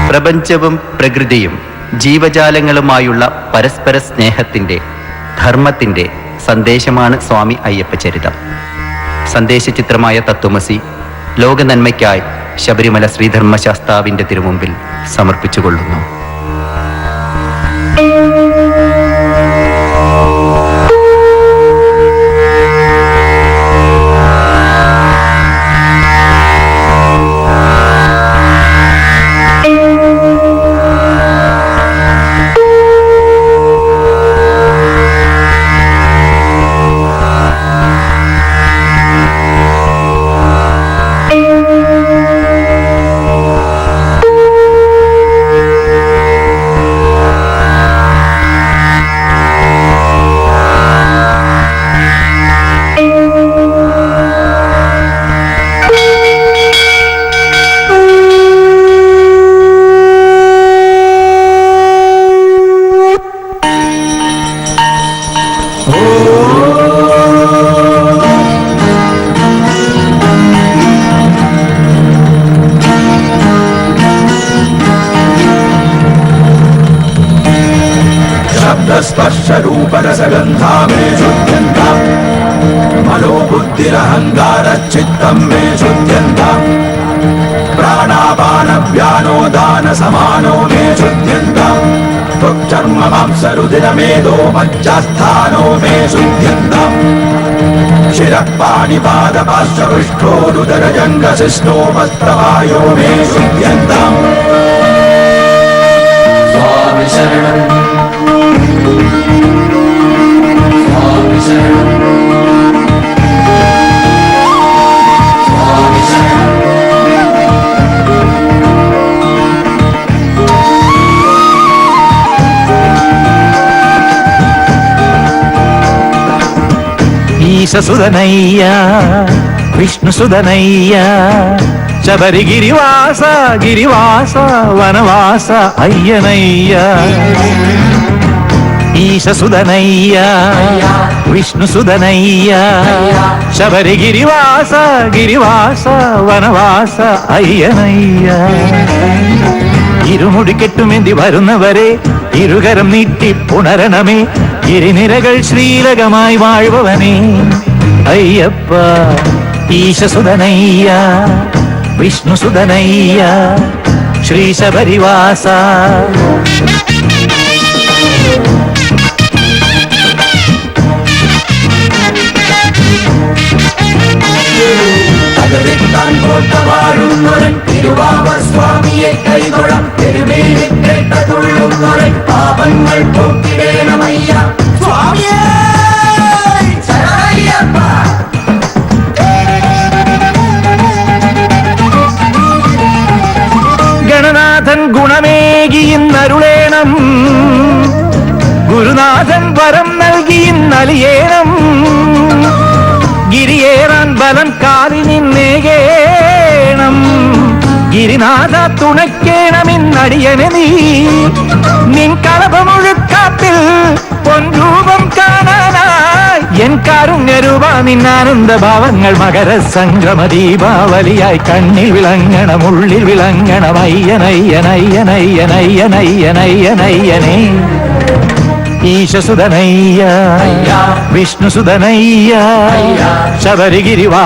പ്രപഞ്ചവും പ്രകൃതിയും ജീവജാലങ്ങളുമായുള്ള പരസ്പര സ്നേഹത്തിൻ്റെ, ധർമ്മത്തിൻ്റെ സന്ദേശമാണ് സ്വാമി അയ്യപ്പചരിതം. സന്ദേശചിത്രമായ തത്വമസി ലോക നന്മയ്ക്കായി ശബരിമല ശ്രീധർമ്മശാസ്താവിൻ്റെ തിരുമുമ്പിൽ സമർപ്പിച്ചുകൊള്ളുന്നു. स्पर्शरूपरसगन्धा मे शुद्ध्यन्ता मनोबुद्धिरहङ्कारश्चित्तं मे शुद्ध्यन्ता प्राणापानव्यानोदानसमानो मे शुद्ध्यन्ता त्वक्चर्म मांसरुधिरमेदो मज्जास्थानो मे शुद्ध्यन्ता शिरः पाणिपादपार्श्वपृष्ठोरुदरजङ्गशिष्णोपस्त्रवायो मे शुद्ध्यन्ता स्वामि शरणम् स्वामि शरणम् स्वामि शरणम् ఈశసుదనయ్య విష్ణుసుదనయ్య శబరిగిరివాస గిరివాస వనవాస అయ్యనయ్య ఈశసుదనయ్య విష్ణుసుదనయ్య శబరిగిరివాస గిరివాస వనവാസ അയ്യനയ്യ ഇരുമുടി കെട്ടുമെന്തി വരുന്നവരെ ഇരുകരം നീട്ടി പുണരണമേ ഗിരിനിരകൾ ശ്രീലകമായി വാഴുവവനേ അയ്യപ്പ ഈശസുദനയ്യ വിഷ്ണുസുദനയ്യ ശ്രീ ശബരിവാസ സ്വാമിയെ കൈതൊഴാം തിരുമേനി കേട്ടതുള്ളുന്നൊരൻ പാപങ്ങൾ പോക്കിടേണമയ്യ സ്വാമിയേ ശരണയ്യപ്പ. ഗണനാഥൻ ഗുണമേകിയിന്നരുളേണം ഗുരുനാഥൻ വരം നൽകിയിന്നലിയേണം ഗിരിയേറാൻ ബലം കാലിനിന്നേകേണം ഗിരിനാഥ തുണയ്ക്കേണമിന്നടിയനെ നീ നിൻ കളഭമുഴുക്കാത്തിൽ പൊൻരൂപം കാണാനായി എൻ കാരുണ്യരൂപ നിന്നാനന്ദ ഭാവങ്ങൾ മകര സംഗമ ദീപാവലിയായി കണ്ണിൽ വിളങ്ങണം ഉള്ളിൽ വിളങ്ങണം അയ്യനയ്യനയ്യനയ്യനയ്യനയ്യനയ്യനയ്യനേ ഈശസുദനയ്യ വിഷ്ണുസുദനയ്യ ശബരിഗിരിവാസ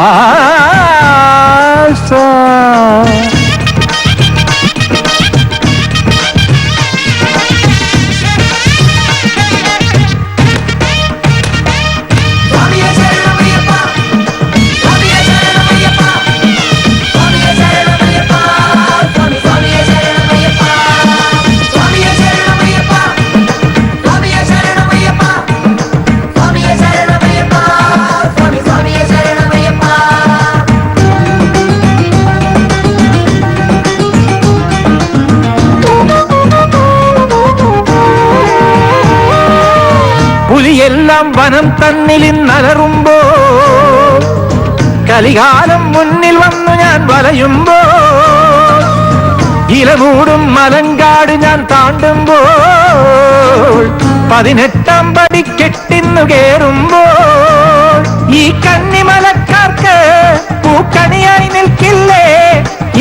പതിനെട്ടാം വനം തന്നിലിന്നലറുമ്പോ കലികാലം മുന്നിൽ വന്നു ഞാൻ വലയുമ്പോ ഇലമൂടും മലങ്കാട് ഞാൻ താണ്ടുമ്പോൾ 18ാം പടി കെട്ടിന്നു കേറുമ്പോൾ ഈ കന്നിമലക്കാർക്ക് പൂക്കണിയായി നിൽക്കില്ലേ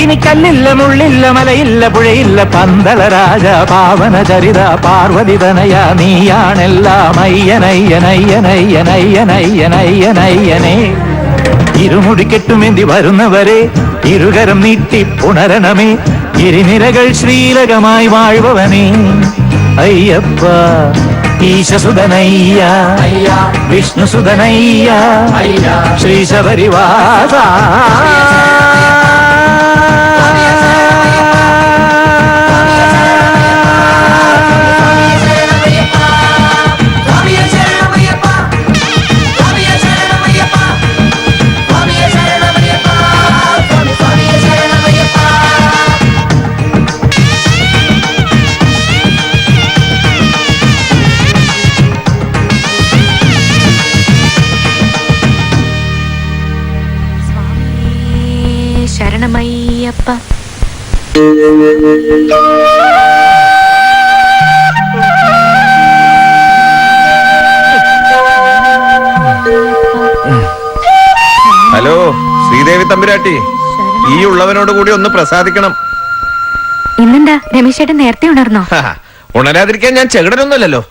ഇനി കല്ലില്ല മുള്ളില്ല മലയില്ല പുഴയില്ല പന്തള രാജ പാവന ചരിത പാർവതി തനയ നീയാണെല്ലാം അയ്യനയ്യനയ്യനയ്യനയ്യനയ്യനയ്യനയ്യനയ്യനേ ഇരുമുടി കെട്ടുമെന്തി വരുന്നവരെ ഇരുകരം നീട്ടി പുണരണമേ ഇരുനിരകൾ ശ്രീലകമായി വാഴ്വവനേ അയ്യപ്പ ഈശസുതനയ്യ വിഷ്ണുസുതനയ്യ ശ്രീ ശബരിവാസ ശരണമയ്യപ്പ. ഹലോ ശ്രീദേവി തമ്പുരാട്ടി, ഈ ഉള്ളവനോട് കൂടി ഒന്ന് പ്രസാദിക്കണം. ഇന്നെന്താ രമേശ് ചേട്ടൻ നേരത്തെ ഉണർന്നോ? ഉണരാതിരിക്കാൻ ഞാൻ ചെകിടനൊന്നുമല്ലല്ലോ.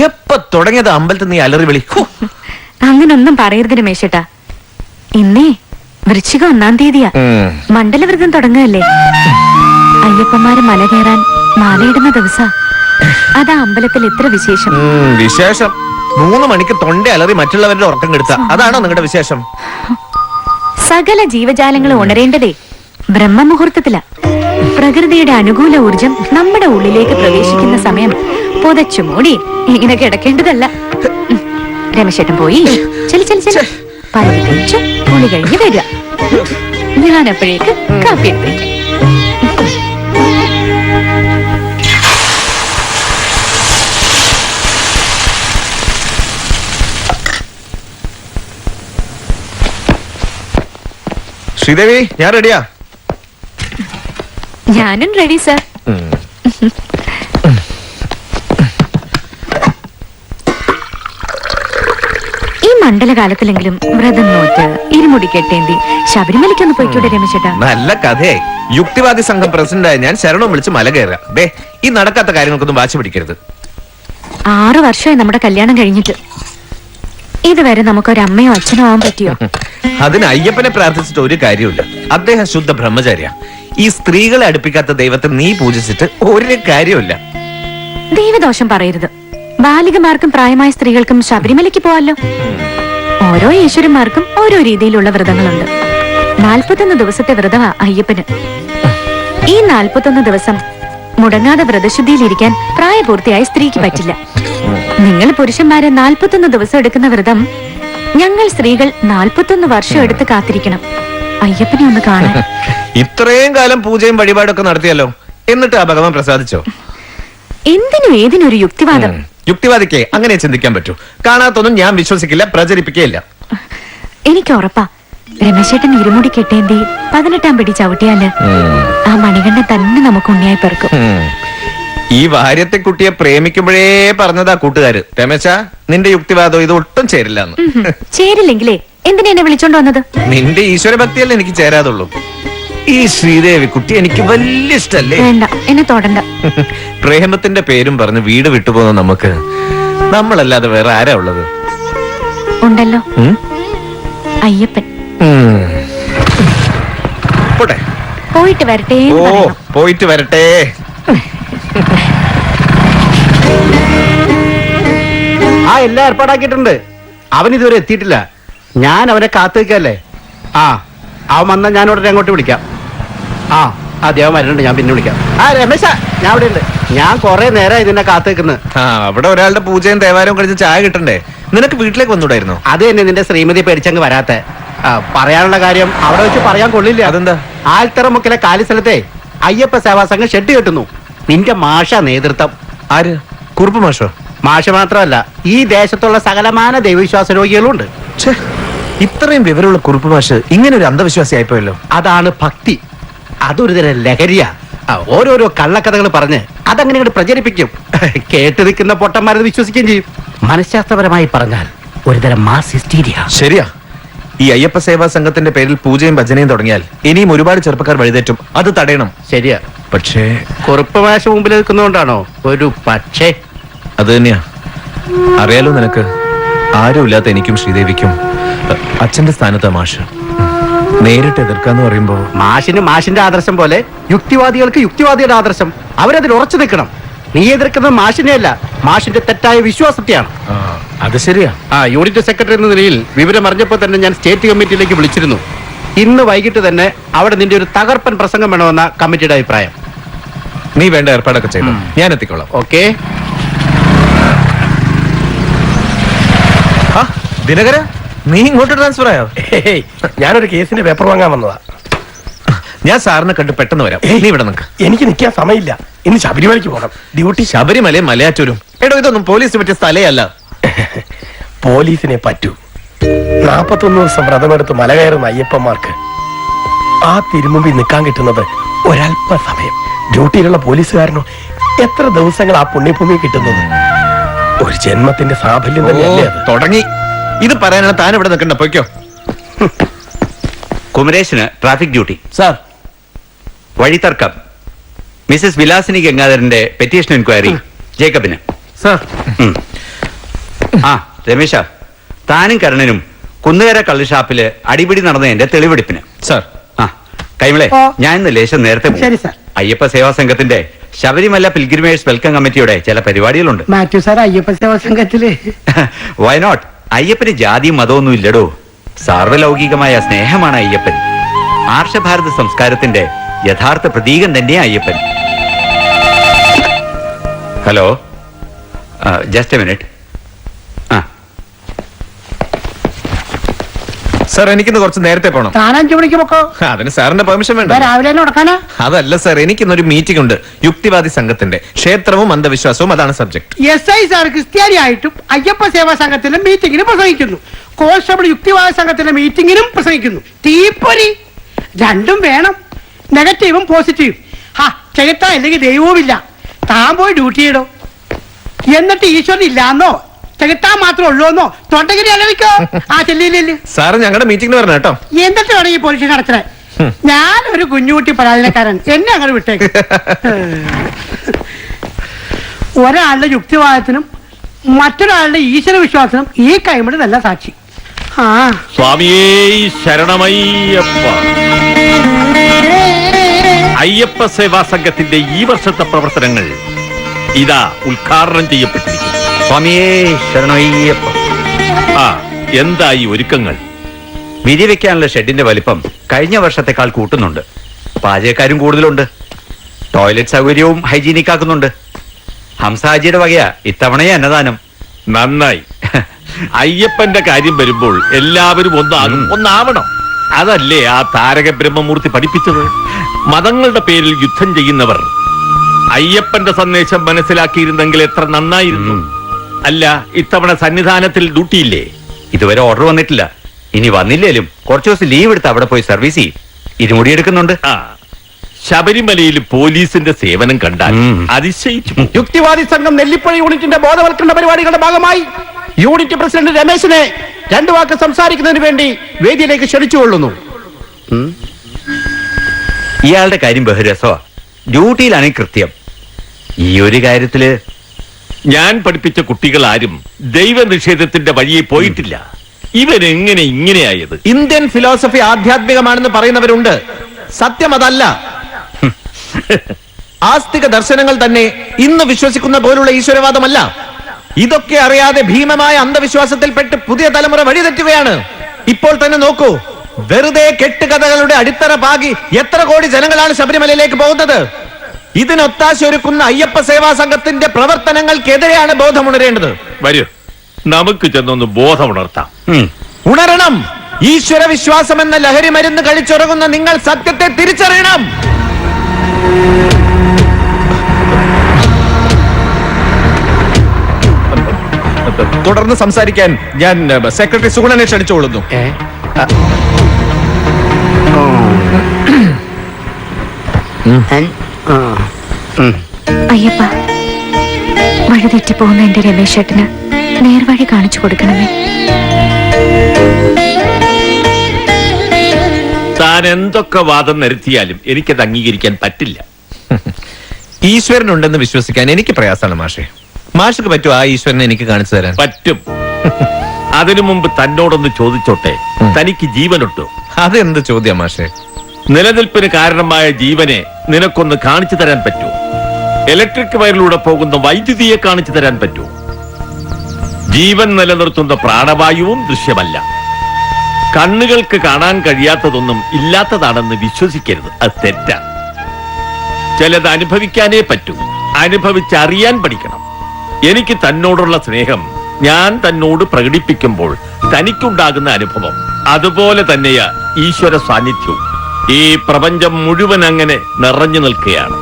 എപ്പ തുടങ്ങിയത് അമ്പലത്തിൽ നീ അലറി വിളി. അങ്ങനൊന്നും പറയരുത് രമേശ് ചേട്ടാ. ഇന്നേ വൃശ്ചികം 1-ാം തീയതിയാ. മണ്ഡലവ്രതം തുടങ്ങുകയല്ലേ. അയ്യപ്പന്മാര് മല കയറാൻ മാലയിടുന്ന ദിവസാ. അതാ അമ്പലത്തിൽ ഇത്ര വിശേഷം. വിശേഷം 3 മണിക്ക് തൊണ്ട അലറി മറ്റുള്ളവരുടെ ഉറക്കം കെടുത്ത അതാണോ നിങ്ങളുടെ വിശേഷം? സകല ജീവജാലങ്ങളും ഉണരേണ്ടതേ ബ്രഹ്മമുഹൂർത്തത്തിലാ. പ്രകൃതിയുടെ അനുകൂല ഊർജം നമ്മുടെ ഉള്ളിലേക്ക് പ്രവേശിക്കുന്ന സമയം പുതച്ചു മൂടി ഇങ്ങനെ കിടക്കേണ്ടതല്ല. രമേശേട്ടൻ പോയി ചെല് പരവി കഴിച്ചു കുളി കഴിഞ്ഞ് വരിക. ഞാനപ്പോഴേക്ക് കാപ്പി എടുത്തേക്കും. ശ്രീദേവി, ഞാൻ റെഡിയാ. ഞാനും റെഡി സർ. ഈ മണ്ഡലകാലത്തിലെങ്കിലും വ്രതം നോറ്റ് ഇരുമുടി കെട്ടേന്തി ശബരിമലയ്ക്കൊന്ന് പോയിക്കൂടെ രമേശേട്ടാ? നല്ല കഥയായി. യുക്തിവാദി സംഘം പ്രസിഡന്റായ ഞാൻ ശരണം വിളിച്ച് മല കയറാം. ദേ, ഈ നടക്കാത്ത കാര്യങ്ങൾക്കൊന്നും വാശി പിടിക്കരുത്. 6 വർഷമായി നമ്മുടെ കല്യാണം കഴിഞ്ഞിട്ട്. ഇതുവരെ നമുക്കൊരു അമ്മയോ അച്ഛനോ ആവാൻ പറ്റിയോ? അതിന് അയ്യപ്പനെ പ്രാർത്ഥിച്ചിട്ട് ഒരു കാര്യമില്ല. അദ്ദേഹം ശുദ്ധ ബ്രഹ്മചാരിയ. ഈ സ്ത്രീകളെ അടുപ്പിക്കാത്ത ദൈവത്തെ നീ പൂജിച്ചിട്ട് ഒരു കാര്യമില്ല. ദൈവദോഷം പറയരുത്. ബാലികമാർക്കും പ്രായമായ സ്ത്രീകൾക്കും ശബരിമലയ്ക്ക് പോവാല്ലോ. ഓരോ ഈശ്വരന്മാർക്കും ഓരോ രീതിയിലുള്ള വ്രതങ്ങളുണ്ട്. 41 ദിവസത്തെ വ്രതമാ അയ്യപ്പന്. ഈ 41 ദിവസം മുടങ്ങാതെ വ്രതശുദ്ധിയിലിരിക്കാൻ പ്രായപൂർത്തിയായ സ്ത്രീക്ക് പറ്റില്ല. നിങ്ങൾ പുരുഷന്മാരെ 41 ദിവസം എടുക്കുന്ന വ്രതം ഞങ്ങൾ സ്ത്രീകൾ 41 വർഷം എടുത്ത് കാത്തിരിക്കണം അയ്യപ്പനെ ഒന്ന് കാണാൻ. ഇത്രയും കാലം പൂജയും വഴിപാടൊക്കെ നടത്തിയല്ലോ, എന്നിട്ട് ആ ഭഗവാൻ പ്രസാദിച്ചോ? എന്തിനും ഏതിനൊരു യുക്തിവാദം. യുക്തിവാദിക്കേ അങ്ങനെ ചിന്തിക്കാൻ പറ്റൂ. കാണാത്തൊന്നും ഞാൻ വിശ്വസിക്കില്ല, പ്രചരിപ്പിക്കുകയില്ല. എനിക്ക് ഉറപ്പാ രമേശേട്ടൻ ഇരുമുടി കെട്ടേന്തി 18ാം പടി ചവിട്ടിയാല് ആ മണികണ്ഠൻ തന്നെ നമുക്ക് ഉണ്ണിയായി പെറുക്കും. ഈ വാര്യത്തെ കുട്ടിയെ പ്രേമിക്കുമ്പോഴേ പറഞ്ഞതാ കൂട്ടുകാര്, രമേശ നിന്റെ യുക്തിവാദം ഇത് ഒട്ടും ചേരില്ല. ചേരില്ലെങ്കിലേ എന്തിനാ എന്നെ വിളിച്ചോണ്ട് വന്നത്? നിന്റെ ഈശ്വരഭക്തിയല്ലേ എനിക്ക് ചേരാതുള്ളൂ. ഈ ശ്രീദേവി കുട്ടി എനിക്ക് വലിയ ഇഷ്ടല്ലേ. വേണ്ട, എന്നെ തൊടണ്ട. പ്രേമത്തിന്റെ പേരും പറഞ്ഞ് വീട് വിട്ടുപോകുന്ന നമുക്ക് നമ്മളല്ലാതെ വേറെ ആരാ ഉള്ളത്? ഉണ്ടല്ലോ, അയ്യപ്പൻ. പോട്ടെ, പോയിട്ട് വരട്ടെ. ഓ പോയിട്ട് വരട്ടെ. ആ എല്ലാം ഏർപ്പാടാക്കിയിട്ടുണ്ട്. അവൻ ഇതുവരെ എത്തിയിട്ടില്ല. ഞാൻ അവനെ കാത്തു നിൽക്കല്ലേ. അവൻ വന്നാൽ ഞാൻ ഉടനെ അങ്ങോട്ട് വിളിക്കാം. അതെ, അവൻ വരുന്നുണ്ട്, ഞാൻ പിന്നെ വിളിക്കാം. രമേശ, ഞാൻ അവിടെ ഉണ്ട്. ഞാൻ കുറെ നേരം ഇതിനെ കാത്തു നിൽക്കുന്നത്. അവിടെ ഒരാളുടെ പൂജയും ദേവാലയവും കഴിച്ച് ചായ കിട്ടണ്ടേ? നിനക്ക് വീട്ടിലേക്ക് വന്നൂടായിരുന്നോ? അത് തന്നെ നിന്റെ ശ്രീമതി പേടിച്ചങ്ങ് വരാത്ത. പറയാനുള്ള കാര്യം അവിടെ വെച്ച് പറയാൻ കൊള്ളില്ല. അതെന്താ? ആൽത്തറമുക്കിലെ കാലിസ്ഥലത്തെ അയ്യപ്പ സേവാ സംഘം ഷെഡ് കെട്ടുന്നു. നിന്റെ മാഷ നേതൃത്വം. ആര്? കുറുപ്പ് മാഷോ? മാഷ് മാത്രമല്ല ഈ ദേശത്തുള്ള സകലമാന ദൈവവിശ്വാസ രോഗികളും ഉണ്ട്. ഛേ, ഇത്രയും വിവരമുള്ള കുറുപ്പ് മാഷ് ഇങ്ങനെ ഒരു അന്ധവിശ്വാസി ആയിപ്പോയല്ലോ. അതാണ് ഭക്തി. അതൊരു തരം ലഹരിയാ. ഓരോരോ കള്ളക്കഥകൾ പറഞ്ഞ് അതങ്ങനെ ഇങ്ങോട്ട് പ്രചരിപ്പിക്കും. കേട്ട് നിൽക്കുന്ന പൊട്ടന്മാരത് വിശ്വസിക്കുകയും ചെയ്യും. മനഃശാസ്ത്രപരമായി പറഞ്ഞാൽ ഒരുതരം മാസ് ഹിസ്റ്റീരിയ. ശരിയാ. ഈ അയ്യപ്പ സേവാ സംഘത്തിന്റെ പേരിൽ പൂജയും ഭജനയും തുടങ്ങിയാൽ ഇനിയും ഒരുപാട് ചെറുപ്പക്കാർ വഴിതെറ്റും. അത് തടയണം. ശരിയാ. പക്ഷേ കുറുപ്പ് മാഷ് മുമ്പിൽ നിൽക്കുന്നതുകൊണ്ടാണോ ഒരു പക്ഷേ? അത് തന്നെയാ. അറിയാലോ നിനക്ക്, ആരുമില്ലാത്ത എനിക്കും ശ്രീദേവിക്കും അച്ഛന്റെ സ്ഥാനത്താ മാഷ്. നേരിട്ട് എതിർക്കാന്ന് പറയുമ്പോ മാഷിന് മാഷിന്റെ ആദർശം പോലെ യുക്തിവാദികൾക്ക് യുക്തിവാദിയുടെ ആദർശം. അവരതിൽ ഉറച്ചു നിൽക്കണം. നീ എതിർക്കുന്നത് മാഷിനെയല്ല, മാഷിന്റെ തെറ്റായ വിശ്വാസത്തെയാണ്. അത് ശരിയാ. യൂണിറ്റ് സെക്രട്ടറി എന്ന നിലയിൽ വിവരം അറിഞ്ഞപ്പോൾ തന്നെ ഞാൻ സ്റ്റേറ്റ് കമ്മിറ്റിയിലേക്ക് വിളിച്ചിരുന്നു. ഇന്ന് വൈകിട്ട് തന്നെ അവിടെ നിന്റെ ഒരു തകർപ്പൻ പ്രസംഗം വേണമെന്ന കമ്മിറ്റിയുടെ അഭിപ്രായം. നീ വേണ്ട ഏർപ്പാടൊക്കെ ചെയ്തു, ഞാൻ എത്തിക്കോളാം. ഓക്കെ. ദിനകര, നീ ഇങ്ങോട്ട് ട്രാൻസ്ഫർ ആയോ? ഞാനൊരു കേസിന്റെ പേപ്പർ വാങ്ങാൻ വന്നതാ. ഞാൻ സാറിനെ കണ്ട് പെട്ടെന്ന് വരാം. നീ ഇവിടെ നിൽക്ക്. എനിക്ക് നിൽക്കാൻ സമയമില്ല. ഇന്ന് ശബരിമലയ്ക്ക് പോകണം. ഡ്യൂട്ടി. ശബരിമലയും മലയാറ്റൂരും. എടോ, ഇതൊന്നും പോലീസിന് പറ്റിയ സ്ഥലയല്ല. പോലീസിനെ പറ്റൂ. 41 ദിവസം വ്രതമെടുത്ത് മല കയറുന്ന അയ്യപ്പന്മാർക്ക് ആ തിരുമുമ്പിൽ നിൽക്കാൻ കിട്ടുന്നത് ഒരല്പ സമയം. ഡ്യൂട്ടിയിലുള്ള പോലീസുകാരനോ എത്ര ദിവസങ്ങൾ ആ പുണ്യഭൂമി കിട്ടുന്നത്? ഒരു ജന്മത്തിന്റെ സാഫല്യം തന്നെയല്ലേ അത്? തുടങ്ങി. ഇത് പറയാനാണ് താൻ ഇവിടെ നിൽക്കണ്ട. പൊയ്ക്കോ. കുമരേശന് ട്രാഫിക് ഡ്യൂട്ടി. സാർ. വഴിതർക്കം മിസസ് വിലാസിനി ഗംഗാധരന്റെ പെറ്റീഷൻ എൻക്വയറി ജേക്കബിന്. സാർ. ആ രമേശ, താനും കരുണനും കുന്നുകര കള്ളുഷാപ്പില് അടിപിടി നടന്നതിന്റെ തെളിവെടുപ്പിന്. സാർ. ആ കൈമളെ, ഞാൻ ഇന്ന് ലേശം നേരത്തെ പോകും. ശരി സാർ. അയ്യപ്പ സേവാ സംഘത്തിന്റെ ശബരിമല പിൽഗ്രിമേഴ്സ് വെൽക്കം കമ്മിറ്റിയുടെ ചില പരിപാടികളുണ്ട്. മാത്യു സാർ അയ്യപ്പ സേവാ സംഘത്തില് വൈ നോട്ട്? അയ്യപ്പന് ജാതിയും മതമൊന്നും ഇല്ലടോ. സാർവലൗകികമായ സ്നേഹമാണ് അയ്യപ്പൻ. ആർഷഭാരത സംസ്കാരത്തിന്റെ യഥാർത്ഥ പ്രതീകം തന്നെയാ Ayyappan. Hello, just A minute. Sir, എനിക്കിന്ന് കുറച്ച് നേരത്തെ പോകണം. താൻ 5 മണിക്ക് പൊക്കോ. അതിന് സാറിന്റെ പെർമിഷൻ വേണ്ട. ഇതാ രാവിലെ തന്നെ ഉടക്കാനാ. അതല്ല സാർ, എനിക്കിന്നൊരു മീറ്റിംഗ് ഉണ്ട്. യുക്തിവാദി സംഘത്തിന്റെ ക്ഷേത്രവും അന്ധവിശ്വാസവും, അതാണ് സബ്ജക്ട്. SI സാർ ക്രിസ്ത്യാനിയായിട്ടും അയ്യപ്പ സേവാ സംഘത്തിന്റെ മീറ്റിംഗിന് പ്രസംഗിക്കുന്നു. കോൺസ്റ്റബിൾ യുക്തിവാദ സംഘത്തിന്റെ മീറ്റിംഗിനും പ്രസംഗിക്കുന്നു. തീപ്പൊരി രണ്ടും വേണം, നെഗറ്റീവും പോസിറ്റീവും. ചെയ്യത്താ അല്ലെങ്കിൽ ദൈവവുമില്ല. താൻ പോയി ഡ്യൂട്ടി ചെയ്യടോ. എന്നിട്ട് ഈശ്വരൻ ഇല്ലാന്നോ ചെകുത്താൻ മാത്രമേ ഉള്ളൂന്നോ തൊണ്ടഗിരി അലവിക്കോ. ചെല്ലിയില്ലേ സാറ് ഞങ്ങളുടെ മീറ്റിംഗിന് വരണം കേട്ടോ. എന്നിട്ട് വേണം ഈ പോലീസ് നടത്തണേ. ഞാനൊരു കുഞ്ഞുകുട്ടി പരാതിക്കാരൻ, എന്നെ അങ്ങനെ വിട്ടേക്ക്. ഒരാളുടെ യുക്തിവാദത്തിനും മറ്റൊരാളുടെ ഈശ്വര വിശ്വാസത്തിനും ഈ കൈമട് നല്ല സാക്ഷി. സ്വാമിയേ ശരണമയ്യപ്പ. അയ്യപ്പ സേവാ സംഘത്തിന്റെ ഈ വർഷത്തെ പ്രവർത്തനങ്ങൾ ഇതാ ഉദ്ഘാടനം ചെയ്യപ്പെട്ടിരിക്കുന്നു. സ്വാമിയേ ശരണമയ്യപ്പ. എന്തായി ഒരുക്കങ്ങൾ? വിധി വെക്കാനുള്ള ഷെഡിന്റെ വലിപ്പം കഴിഞ്ഞ വർഷത്തെക്കാൾ കൂട്ടുന്നുണ്ട്. പാചകക്കാരും കൂടുതലുണ്ട്. ടോയ്ലറ്റ് സൗകര്യവും ഹൈജീനിക് ആക്കുന്നുണ്ട്. ഹംസാജിയുടെ വകയാ ഇത്തവണയെ അന്നദാനം. നന്നായി. അയ്യപ്പന്റെ കാര്യം വരുമ്പോൾ എല്ലാവരും ഒന്നാവണം. അതല്ലേ ആ താരക ബ്രഹ്മമൂർത്തി പഠിപ്പിച്ചത്. മതങ്ങളുടെ പേരിൽ യുദ്ധം ചെയ്യുന്നവർ അയ്യപ്പന്റെ സന്ദേശം മനസ്സിലാക്കിയിരുന്നെങ്കിൽ എത്ര നന്നായിരുന്നു. അല്ല, ഇത്തവണ സന്നിധാനത്തിൽ ഡ്യൂട്ടിയില്ലേ? ഇതുവരെ ഓർഡർ വന്നിട്ടില്ല. ഇനി വന്നില്ലേലും കുറച്ചു ദിവസം ലീവ് എടുത്ത് അവിടെ പോയി സർവീസ് ചെയ്യും. ഇരുമുടി എടുക്കുന്നുണ്ട്. ശബരിമലയിൽ പോലീസിന്റെ സേവനം കണ്ടാൽ അതിശയിച്ചു. യുക്തിവാദി സംഘം നെല്ലിപ്പുഴ യൂണിറ്റിന്റെ ബോധവൽക്കരണ പരിപാടികളുടെ ഭാഗമായി യൂണിറ്റ് പ്രസിഡന്റ് രമേശിനെ 2 വാക്ക് സംസാരിക്കുന്നതിന് വേണ്ടി വേദിയിലേക്ക് ക്ഷണിച്ചുകൊള്ളുന്നു. ഇയാളുടെ കാര്യം ബഹുരസമാ. ഡ്യൂട്ടിയിലാണ് കൃത്യം. ഈ ഒരു കാര്യത്തില് ഞാൻ പഠിപ്പിച്ച കുട്ടികൾ ആരും ദൈവനിഷേധത്തിന്റെ വഴിയെ പോയിട്ടില്ല. ഇവരെങ്ങനെ ഇങ്ങനെയായത്? ഇന്ത്യൻ ഫിലോസഫി ആധ്യാത്മികമാണെന്ന് പറയുന്നവരുണ്ട്. സത്യം അതല്ല. ആസ്തിക ദർശനങ്ങൾ തന്നെ ഇന്ന് വിശ്വസിക്കുന്ന പോലുള്ള ഈശ്വരവാദമല്ല. ഇതൊക്കെ അറിയാതെ ഭീമമായ അന്ധവിശ്വാസത്തിൽപ്പെട്ട് പുതിയ തലമുറ വഴിതെറ്റുകയാണ്. ഇപ്പോൾ തന്നെ നോക്കൂ, വെറുതെ കെട്ടുകഥകളുടെ അടിത്തറ പാകി എത്ര കോടി ജനങ്ങളാണ് ശബരിമലയിലേക്ക് പോകുന്നത്. ഇതിനൊത്താശ ഒരുക്കുന്ന അയ്യപ്പ സേവാ സംഘത്തിന്റെ പ്രവർത്തനങ്ങൾക്കെതിരെയാണ് ബോധമുണരേണ്ടത്. വരൂ, നമുക്ക് ചെന്നൊന്ന് ബോധമുണർത്താം. ഉണരണം. ഈശ്വര വിശ്വാസം എന്ന ലഹരി മരുന്ന് കഴിച്ചുറങ്ങുന്ന നിങ്ങൾ സത്യത്തെ തിരിച്ചറിയണം. തുടർന്ന് സംസാരിക്കാൻ ഞാൻ സെക്രട്ടറി സുഗുണനെ ക്ഷണിച്ചുകൊള്ളുന്നു. അയ്യപ്പ, വഴിതെറ്റി പോകുന്ന എന്റെ രമേശ് ഏട്ടന് നേർവഴി കാണിച്ചു കൊടുക്കണമേ. താൻ എന്തൊക്കെ വാദം നിരത്തിയാലും എനിക്കത് അംഗീകരിക്കാൻ പറ്റില്ല. ഈശ്വരനുണ്ടെന്ന് വിശ്വസിക്കാൻ എനിക്ക് പ്രയാസമാണ് മാഷെ. മാഷക്ക് പറ്റുമോ ആ ഈശ്വരനെ എനിക്ക് കാണിച്ചു തരാൻ? പറ്റും. അതിനു മുമ്പ് തന്നോടൊന്ന് ചോദിച്ചോട്ടെ, തനിക്ക് ജീവനുണ്ടോ? അതെന്ത് ചോദ്യം മാഷെ? നിലനിൽപ്പിന് കാരണമായ ജീവനെ നിനക്കൊന്ന് കാണിച്ചു തരാൻ പറ്റുമോ? ഇലക്ട്രിക് വയറിലൂടെ പോകുന്ന വൈദ്യുതിയെ കാണിച്ചു തരാൻ പറ്റുമോ? ജീവൻ നിലനിർത്തുന്ന പ്രാണവായുവും ദൃശ്യമല്ല. കണ്ണുകൾക്ക് കാണാൻ കഴിയാത്തതൊന്നും ഇല്ലാത്തതാണെന്ന് വിശ്വസിക്കരുത്, അത് തെറ്റാ. ചിലത് അനുഭവിക്കാനേ പറ്റൂ, അനുഭവിച്ചറിയാൻ പഠിക്കണം. എനിക്ക് തന്നോടുള്ള സ്നേഹം ഞാൻ തന്നോട് പ്രകടിപ്പിക്കുമ്പോൾ തനിക്കുണ്ടാകുന്ന അനുഭവം അതുപോലെ തന്നെയാ ഈശ്വര സാന്നിധ്യവും. ഈ പ്രപഞ്ചം മുഴുവൻ അങ്ങനെ നിറഞ്ഞു നിൽക്കുകയാണ്.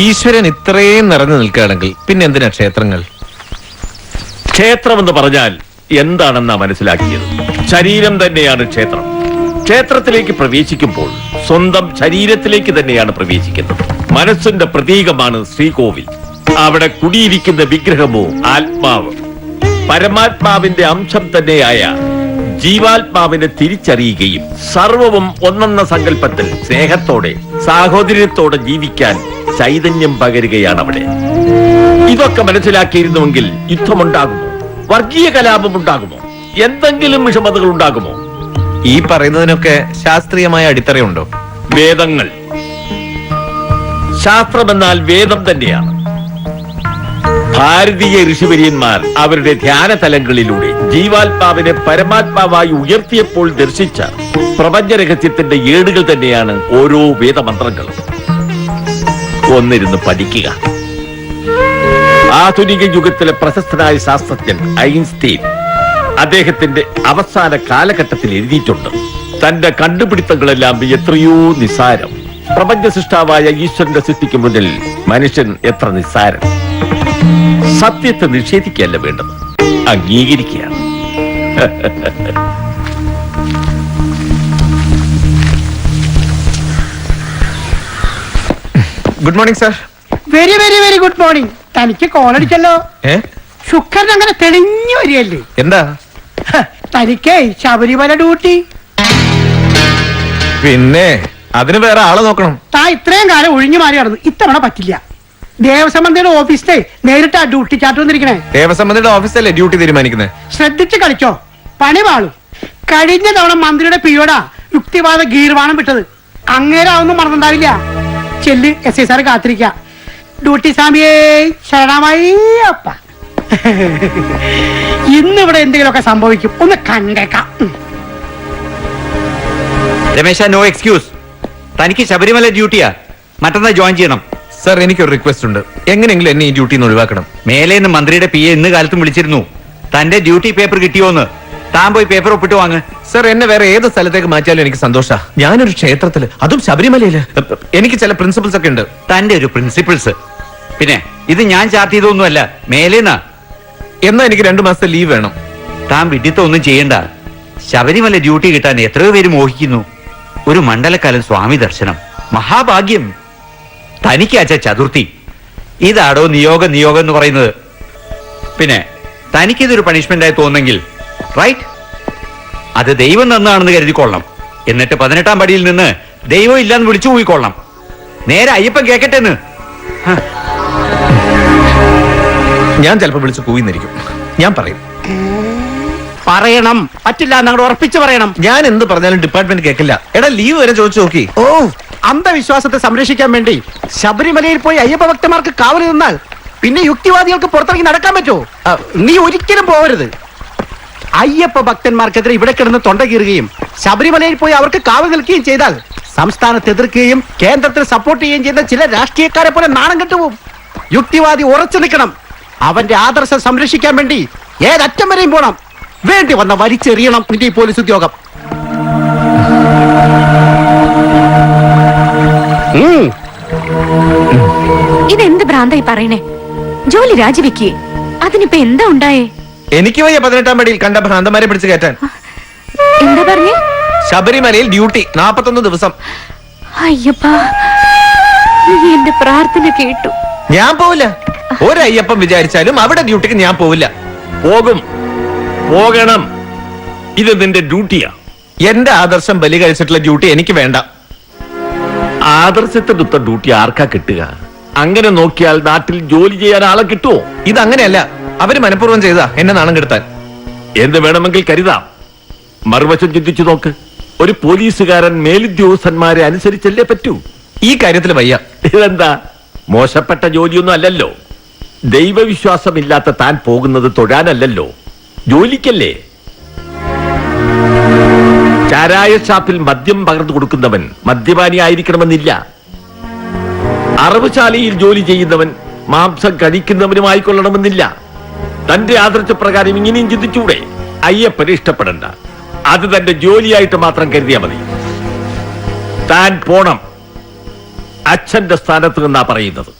ഈശ്വരൻ ഇത്രയും നിറഞ്ഞു നിൽക്കുകയാണെങ്കിൽ പിന്നെ എന്തിനാ ക്ഷേത്രങ്ങൾ? ക്ഷേത്രമെന്ന് പറഞ്ഞാൽ എന്താണെന്നാ മനസ്സിലാക്കിയത്? ശരീരം തന്നെയാണ് ക്ഷേത്രം. ക്ഷേത്രത്തിലേക്ക് പ്രവേശിക്കുമ്പോൾ സ്വന്തം ശരീരത്തിലേക്ക് തന്നെയാണ് പ്രവേശിക്കുന്നത്. മനസ്സിന്റെ പ്രതീകമാണ് ശ്രീകോവിൽ. അവിടെ കുടിയിരിക്കുന്ന വിഗ്രഹമോ ആത്മാവ്, പരമാത്മാവിന്റെ അംശം തന്നെയായ ജീവാത്മാവിനെ തിരിച്ചറിയുകയും സർവവും ഒന്നെന്ന സങ്കല്പത്തിൽ സ്നേഹത്തോടെ സാഹോദര്യത്തോടെ ജീവിക്കാൻ ചൈതന്യം പകരുകയാണ് അവിടെ. ഇതൊക്കെ മനസ്സിലാക്കിയിരുന്നുവെങ്കിൽ യുദ്ധമുണ്ടാകുമോ? വർഗീയ കലാപമുണ്ടാകുമോ? എന്തെങ്കിലും വിഷമതകൾ ഉണ്ടാകുമോ? ഈ പറയുന്നതിനൊക്കെ ശാസ്ത്രീയമായ അടിത്തറയുണ്ടോ? വേദങ്ങൾ. ശാസ്ത്രമെന്നാൽ വേദം തന്നെയാണ്. ഭാരതീയ ഋഷിവര്യന്മാർ അവരുടെ ധ്യാന തലങ്ങളിലൂടെ ജീവാത്മാവിനെ പരമാത്മാവായി ഉയർത്തിയപ്പോൾ ദർശിച്ച പ്രപഞ്ച രഹസ്യത്തിന്റെ ഏടുകൾ തന്നെയാണ് ഓരോ വേദമന്ത്രങ്ങളും. ഒന്നിരുന്ന് പഠിക്കുക. ആധുനിക യുഗത്തിലെ പ്രശസ്തനായ ശാസ്ത്രജ്ഞൻ ഐൻസ്റ്റീൻ അദ്ദേഹത്തിന്റെ അവസാന കാലഘട്ടത്തിൽ എഴുതിയിട്ടുണ്ട്, തന്റെ കണ്ടുപിടുത്തങ്ങളെല്ലാം എത്രയോ നിസ്സാരം. പ്രപഞ്ച സൃഷ്ടാവായ ഈശ്വരന്റെ സൃഷ്ടിക്ക് മുന്നിൽ മനുഷ്യൻ എത്ര നിസ്സാരൻ. സത്യത്തെ നിഷേധിക്കുകയല്ല വേണ്ടത്, അംഗീകരിക്കുകയാണ്. Good morning sir. Very very very good morning. തനിക്ക് കോളടിച്ചല്ലോ. ശുക്രൻ അങ്ങനെ തെളിഞ്ഞു വരികയല്ലേ? എന്താ? തനിക്കേ ശബരിമല ഡ്യൂട്ടി. പിന്നെ അതിന് വേറെ ആളെ നോക്കണം. താ ഇത്രയും കാലം ഒഴിഞ്ഞു മാറി നടന്നു, ഇത്തവണ പറ്റില്ല. ദേവസ്വം മന്ത്രിയുടെ ഓഫീസിലെ നേരിട്ട് ആ ഡ്യൂട്ടി ചാർട്ട് വന്നിരിക്കണേ. ദേവസ്വം മന്ത്രിയുടെ ഓഫീസല്ലേ ഡ്യൂട്ടി തീരുമാനിക്കുന്നത്? ശ്രദ്ധിച്ച് കളിച്ചോ, പണി വാളും. കഴിഞ്ഞ തവണ മന്ത്രിയുടെ പിയോടാ യുക്തിവാദ ഗീർവാണം വിട്ടത്. അങ്ങേരാവൊന്നും മറന്നുണ്ടാവില്ല. ചെല്ല്, SI സാറ് കാത്തിരിക്ക. ഡ്യൂട്ടി സ്വാമിയേ ശരണമായി അപ്പ. ഇന്നിവിടെ എന്തെങ്കിലുമൊക്കെ സംഭവിക്കും, ഒന്ന് കണ്ടേക്കാം. Ramesh, no excuse. തനിക്ക് ശബരിമല ഡ്യൂട്ടിയാ, മറ്റന്നാ ജോയിൻ ചെയ്യണം. സാർ, എനിക്കൊരു റിക്വസ്റ്റ് ഉണ്ട്. എങ്ങനെയെങ്കിലും എന്നെ ഈ ഡ്യൂട്ടിയിൽ നിന്ന് ഒഴിവാക്കണം. മേലേന്ന് മന്ത്രിയുടെ PA ഇന്ന് കാലത്തും വിളിച്ചിരുന്നു. തന്റെ ഡ്യൂട്ടി പേപ്പർ കിട്ടിയോന്ന്. താൻ പോയി പേപ്പർ ഒപ്പിട്ട് വാങ്ങ്. സാർ, എന്നെ വേറെ ഏത് സ്ഥലത്തേക്ക് മാറ്റിയാലും എനിക്ക് സന്തോഷാ. ഞാനൊരു ക്ഷേത്രത്തില്, അതും ശബരിമലയില്. എനിക്ക് ചില പ്രിൻസിപ്പിൾസ് ഒക്കെ ഉണ്ട്. തന്റെ ഒരു പ്രിൻസിപ്പിൾസ്. പിന്നെ ഇത് ഞാൻ ചാർട്ട് ചെയ്തൊന്നുമല്ല, മേലേന്നാ. എന്നാ എനിക്ക് 2 മാസത്തെ ലീവ് വേണം. താൻ വിഡിത്തൊന്നും ചെയ്യണ്ട. ശബരിമല ഡ്യൂട്ടി കിട്ടാൻ എത്രയോ പേര് മോഹിക്കുന്നു. ഒരു മണ്ഡലക്കാലം സ്വാമി ദർശനം, മഹാഭാഗ്യം. തനിക്കാച്ച ചതുർത്ഥി. ഇതാടോ നിയോഗം എന്ന് പറയുന്നത്. പിന്നെ തനിക്കിതൊരു പണിഷ്മെന്റ് ആയി തോന്നുന്നെങ്കിൽ റൈറ്റ്, അത് ദൈവം നന്നാണെന്ന് കരുതിക്കൊള്ളണം. എന്നിട്ട് 18ാം പടിയിൽ നിന്ന് ദൈവം ഇല്ലാന്ന് വിളിച്ചു പോയിക്കൊള്ളണം. നേരെ അയ്യപ്പൻ കേക്കട്ടെ എന്ന്. ഞാൻ ചിലപ്പോൾ വിളിച്ച് കൂയിന്നിരിക്കും. ഞാൻ പറയും. പറയണം, പറ്റില്ല എന്നങ്ങോട്ട് ഉറപ്പിച്ചു പറയണം. ഞാൻ എന്ത് പറഞ്ഞാലും ഡിപ്പാർട്ട്മെന്റ് കേൾക്കില്ല. എടാ, ലീവ് വരെ ചോദിച്ചു നോക്കി. ഓ, അന്ധവിശ്വാസത്തെ സംരക്ഷിക്കാൻ വേണ്ടി ശബരിമലയിൽ പോയി അയ്യപ്പ ഭക്തന്മാർക്ക് കാവൽ നിന്നാൽ പിന്നെ യുക്തിവാദികൾക്ക് പുറത്തിറങ്ങി നടക്കാൻ പറ്റുമോ? നീ ഒരിക്കലും പോകരുത്. അയ്യപ്പ ഭക്തന്മാർക്കെതിരെ ഇവിടെ കിടന്ന് തൊണ്ട കീറുകയും ശബരിമലയിൽ പോയി അവർക്ക് കാവൽ നിൽക്കുകയും ചെയ്താൽ സംസ്ഥാനത്ത് എതിർക്കുകയും കേന്ദ്രത്തിൽ സപ്പോർട്ട് ചെയ്യുകയും ചെയ്യുന്ന ചില രാഷ്ട്രീയക്കാരെ പോലെ നാണം കെട്ടുപോകും. യുക്തിവാദി ഉറച്ചു നിൽക്കണം. അവന്റെ ആദർശം സംരക്ഷിക്കാൻ വേണ്ടി ഏതറ്റം വരെയും പോണം. വേണ്ടി വന്ന വലിച്ചെറിയണം നിന്റെ ഈ പോലീസ് ഉദ്യോഗം. ഇതെന്ത് ഭ്രാന്തായി പറയണേ? ജോലി രാജിവെക്കേ. അതിനിപ്പോ എന്താ ഉണ്ടായേ? എനിക്ക് വയ്യ 18-ാം പടിയിൽ കണ്ട ഭ്രാന്തമാരെ പിടിച്ച് കയറ്റാൻ. എന്താ പറഞ്ഞേ? ശബരിമലയിൽ ഡ്യൂട്ടി 41 ദിവസം. അയ്യപ്പാ, നീ എന്റെ പ്രാർത്ഥന കേട്ടു. ഞാൻ പോവില്ല. ഒരയ്യപ്പം വിചാരിച്ചാലും അവിടെ ഡ്യൂട്ടിക്ക് ഞാൻ പോവില്ല. പോകും, പോകണം. ഇത് നിന്റെ ഡ്യൂട്ടിയാ. എന്റെ ആദർശം ബലി കഴിച്ചിട്ടുള്ള ഡ്യൂട്ടി എനിക്ക് വേണ്ട. ആദർശത്തിനൊത്ത ഡ്യൂട്ടി ആർക്കാ കിട്ടുക? അങ്ങനെ നോക്കിയാൽ നാട്ടിൽ ജോലി ചെയ്യാൻ ആളെ കിട്ടുമോ? ഇതങ്ങനെയല്ല. അവര് മനഃപൂർവ്വം ചെയ്താ എന്നെ നാണം കെടുത്താൻ. എന്ത് വേണമെങ്കിൽ കരുതാം. മറുവശം ചിന്തിച്ചു നോക്ക്. ഒരു പോലീസുകാരൻ മേലുദ്യോഗസ്ഥന്മാരെ അനുസരിച്ചല്ലേ പറ്റൂ. ഈ കാര്യത്തിൽ വയ്യ. ഇതെന്താ മോശപ്പെട്ട ജോലിയൊന്നും അല്ലല്ലോ. ദൈവവിശ്വാസമില്ലാത്ത താൻ പോകുന്നത് തൊഴാനല്ലല്ലോ, ജോലിക്കല്ലേ. ചാരായ ഷാപ്പിൽ മദ്യം പകർന്നു കൊടുക്കുന്നവൻ മദ്യപാനി ആയിരിക്കണമെന്നില്ല. അറവുശാലയിൽ ജോലി ചെയ്യുന്നവൻ മാംസം കഴിക്കുന്നവനുമായിക്കൊള്ളണമെന്നില്ല. തന്റെ ആദർശപ്രകാരം ഇങ്ങനെയും ചിന്തിച്ചൂടെ? അയ്യപ്പനെ ഇഷ്ടപ്പെടണ്ട, അത് തന്റെ ജോലിയായിട്ട് മാത്രം കരുതിയാ മതി. താൻ പോണം. അച്ഛന്റെ സ്ഥാനത്ത് നിന്നാ പറയുന്നത്.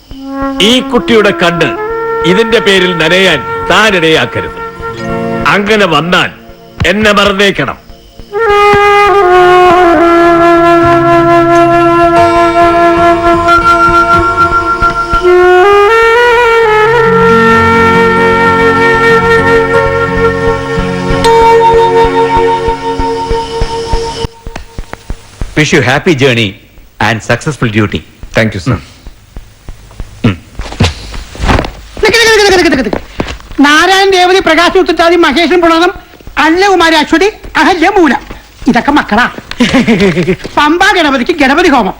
ഈ കുട്ടിയുടെ കണ്ണ് ഇതിന്റെ പേരിൽ നനയാൻ താൻ ഇടയാക്കരുത്. അങ്ങനെ വന്നാൽ എന്നെ മറന്നേക്കണം. Wish you happy journey and successful duty. Thank you sir. Narayanan Revathi Prakash ഉത്തരാദി മഹേഷൻ പുണർന്നം അല്ലകുമാരി അശ്വതി അഹല്യ മൂല. ഇതൊക്കെ മക്കളാ. പമ്പാ ഗണപതിക്ക് ഗണപതി ഹോമം,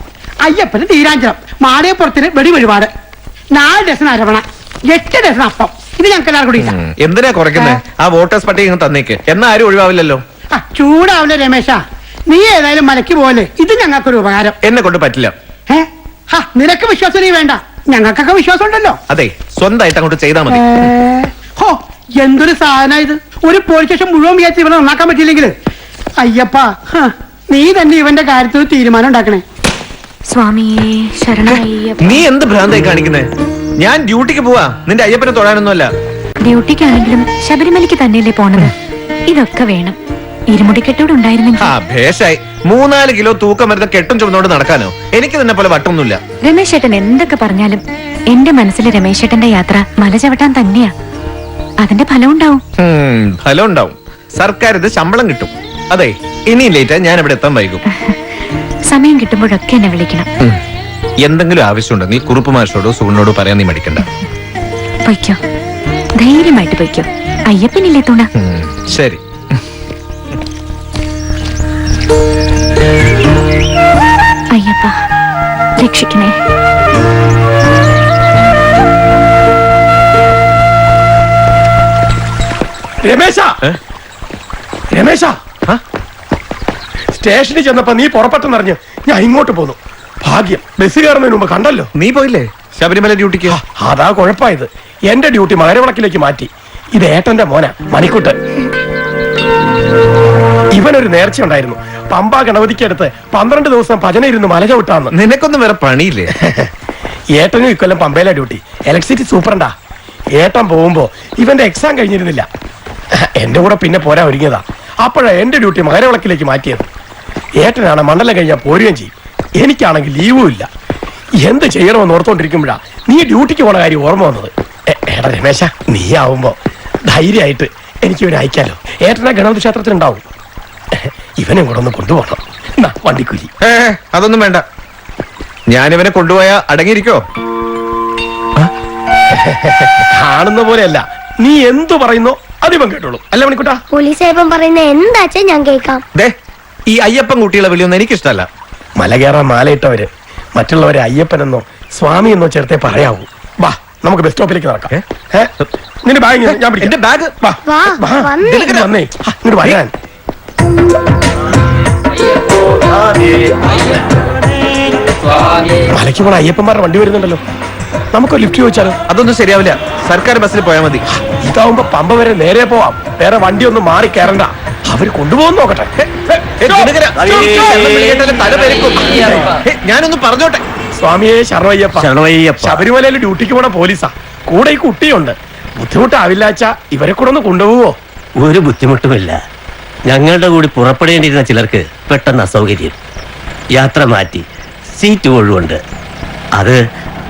അയ്യപ്പന് തീരാഞ്ചലം, മാടയപ്പുറത്തിന് വെടിവഴിപാട്, 4 ഡസൻ അരവണ, 8 ഡസൻ അപ്പം. ഇത് ഞങ്ങൾക്ക് എല്ലാവരും കൂടി ഇല്ല. എന്തിനാ കുറയ്ക്കുന്നത്? ആ വോട്ടേഴ്സ് പട്ടിക ഇങ്ങ് തന്നേക്ക്. എന്നാ ആരും ഒഴിവാവില്ലല്ലോ. ചൂടാവില്ല രമേശ, നീ ഏതായാലും മലക്ക് പോലെ. ഇത് ഞങ്ങൾക്കൊരു ഉപകാരം. എന്നെ കൊണ്ട് പറ്റില്ല. നിനക്ക് വിശ്വാസം നീ വേണ്ട, ഞങ്ങൾക്കൊക്കെ വിശ്വാസം ഉണ്ടല്ലോ. അതെ, സ്വന്തമായിട്ട് അങ്ങോട്ട് ചെയ്താൽ മതി. ഹോ, എന്തൊരു സാധന ഇത്. ഒരു പോലീസ് സ്റ്റേഷൻ മുഴുവൻ വിചാരിച്ച് ഇവനെ നന്നാക്കാൻ പറ്റിയില്ലെങ്കിൽ അയ്യപ്പ, നീ തന്നെ ഇവന്റെ കാര്യത്തിൽ തീരുമാനം ഉണ്ടാക്കണേ. സ്വാമിയേ ശരണമയ്യപ്പ. നീ എന്ത് ഭ്രാന്തായി കാണിക്കുന്നേ? ഞാൻ ഡ്യൂട്ടിക്ക് പോവാ, നിന്റെ അയ്യപ്പനെ തൊഴാനൊന്നുമല്ല. ഡ്യൂട്ടിക്കാണെങ്കിലും ശബരിമലയ്ക്ക് തന്നെയല്ലേ പോണത്. ഇതൊക്കെ വേണം. ഇരുമുടിക്കെട്ടോട് ഉണ്ടായിരുന്നെങ്കിൽ. ഭേഷായി. 3-4 കിലോ തൂക്കം വരുന്ന കെട്ടും ചുമന്നോട് നടക്കാനോ? എനിക്ക് തന്നെ പോലെ വട്ടൊന്നുമില്ല. രമേശ് ഏട്ടൻ എന്തൊക്കെ പറഞ്ഞാലും എന്റെ മനസ്സിൽ രമേശ് ഏട്ടന്റെ യാത്ര മല ചവിട്ടാൻ തന്നെയാ. അതിന്റെ ഫലം ഉണ്ടാവും. ഫലം ഉണ്ടാവും. സർക്കാർ ഇത് ശമ്പളം കിട്ടും. അതെ, ഇനി ലേറ്റ് ഞാൻ ഇവിടെ എത്താൻ വൈകും. സമയം കിട്ടുമ്പോഴൊക്കെ എന്നെ വിളിക്കണം. എന്തെങ്കിലും ആവശ്യമുണ്ടെങ്കിൽ കുറുപ്പ് മാഷോടോ സുഗുണോടോ പറയാൻ നീ മടിക്കണ്ട. പൊയ്ക്കോ, ധൈര്യമായിട്ട് പൊയ്ക്കോ. അയ്യപ്പനില്ലേ തുണ. ശരി. അയ്യപ്പ രക്ഷിക്കണേ. രമേശ, രമേശ, സ്റ്റേഷനിൽ ചെന്നപ്പോ നീ പുറപ്പെട്ടെന്നറിഞ്ഞ് ഞാൻ ഇങ്ങോട്ട് പോന്നു. ഭാഗ്യം, ബസ് കയറുന്നതിന് മുമ്പ് കണ്ടല്ലോ. നീ പോയില്ലേ ശബരിമല ഡ്യൂട്ടിക്ക്? അതാ കുഴപ്പമായത്. എന്റെ ഡ്യൂട്ടി മകരവിളക്കിലേക്ക് മാറ്റി. ഇത് ഏട്ടന്റെ മോന മണിക്കുട്ടൻ. ഇവനൊരു നേർച്ച ഉണ്ടായിരുന്നു. പമ്പാ ഗണപതിക്കടുത്ത് 12 ദിവസം ഭജന ഇരുന്ന് മല ചവിട്ടാന്ന്. നിനക്കൊന്നും വേറെ പണിയില്ലേ? ഏട്ടനും ഇക്കൊല്ലം പമ്പയിലെ ഡ്യൂട്ടി. ഇലക്ട്രിസിറ്റി സൂപ്പറണ്ടാ. ഏട്ടൻ പോകുമ്പോ ഇവന്റെ എക്സാം കഴിഞ്ഞിരുന്നില്ല. എന്റെ കൂടെ പിന്നെ പോരാ ഒരുങ്ങിയതാ. അപ്പോഴാ എന്റെ ഡ്യൂട്ടി മകരവിളക്കിലേക്ക് മാറ്റിയത്. ഏട്ടനാണ് മണ്ഡലം കഴിഞ്ഞാൽ പോരുകയും ചെയ്യും. എനിക്കാണെങ്കിൽ ലീവും ഇല്ല. എന്ത് ചെയ്യണമെന്ന് ഓർത്തോണ്ടിരിക്കുമ്പോഴാ നീ ഡ്യൂട്ടിക്ക് പോണ കാര്യം ഓർമ്മ വന്നത്. ഏട്ടാ രമേശ, നീ ആവുമ്പോ ധൈര്യമായിട്ട് എനിക്ക് ഇവനെ അയക്കാലോ. ഏട്ടനാ ഗണപതി ക്ഷേത്രത്തിലുണ്ടാവും. ഇവനെ കൂടെ ഒന്ന് കൊണ്ടുപോകണം. വണ്ടിക്കൂലി. അതൊന്നും വേണ്ട. ഞാനിവനെ കൊണ്ടുപോയാ അടങ്ങിയിരിക്കോ? കാണുന്ന പോലെയല്ല, നീ എന്തു പറയുന്നോ അതിവൻ കേട്ടോളൂ. അല്ല മണിക്കുട്ടാ? പോലീസ് പറയുന്ന എന്താച്ചാ ഞാൻ കേൾക്കാം. ദേ, ഈ അയ്യപ്പൻ കുട്ടികളെ വിളിയൊന്നും എനിക്കിഷ്ടല്ല. മല കയറാൻ മാലയിട്ടവര് മറ്റുള്ളവരെ അയ്യപ്പനെന്നോ സ്വാമി എന്നോ ചേർത്തേ പറയാവൂ. വാ, നമുക്ക് ബസ് സ്റ്റോപ്പിലേക്ക് നടക്കാം. നിന്റെ ബാഗ് ഞാൻ പിടിക്കാം. എന്റെ ബാഗ് വന്നേ, ഇങ്ങോട്ട് വരാൻ. മലയ്ക്ക് പോണ അയ്യപ്പന്മാരുടെ വണ്ടി വരുന്നുണ്ടല്ലോ. നമുക്ക് ലിഫ്റ്റ് ചോദിച്ചാലോ? അതൊന്നും ശരിയാവില്ല. സർക്കാർ ബസ്സിൽ പോയാൽ മതി. ഇതാവുമ്പോ പമ്പ വരെ നേരെ പോവാം. വേറെ വണ്ടി ഒന്നും മാറി കയറണ്ട. അവര് കൊണ്ടുപോകുന്ന നോക്കട്ടെ. ഞാനൊന്ന് പറഞ്ഞോട്ടെ. സ്വാമിയെ ശരണയ്യപ്പ. ശരണയ്യപ്പ. ശബരിമലയിൽ ഡ്യൂട്ടിക്ക് പോണ പോലീസാ. കൂടെ ഈ കുട്ടിയുണ്ട്. ബുദ്ധിമുട്ടാവില്ല അച്ഛാ, ഇവരെ കൂടെ ഒന്ന് കൊണ്ടുപോവോ? ഒരു ബുദ്ധിമുട്ടുമില്ല. ഞങ്ങളുടെ കൂടി പുറപ്പെടേണ്ടിയിരുന്ന ചിലർക്ക് പെട്ടെന്ന് അസൗകര്യം. യാത്ര മാറ്റി സീറ്റ് ഒഴിവുണ്ട്. അത്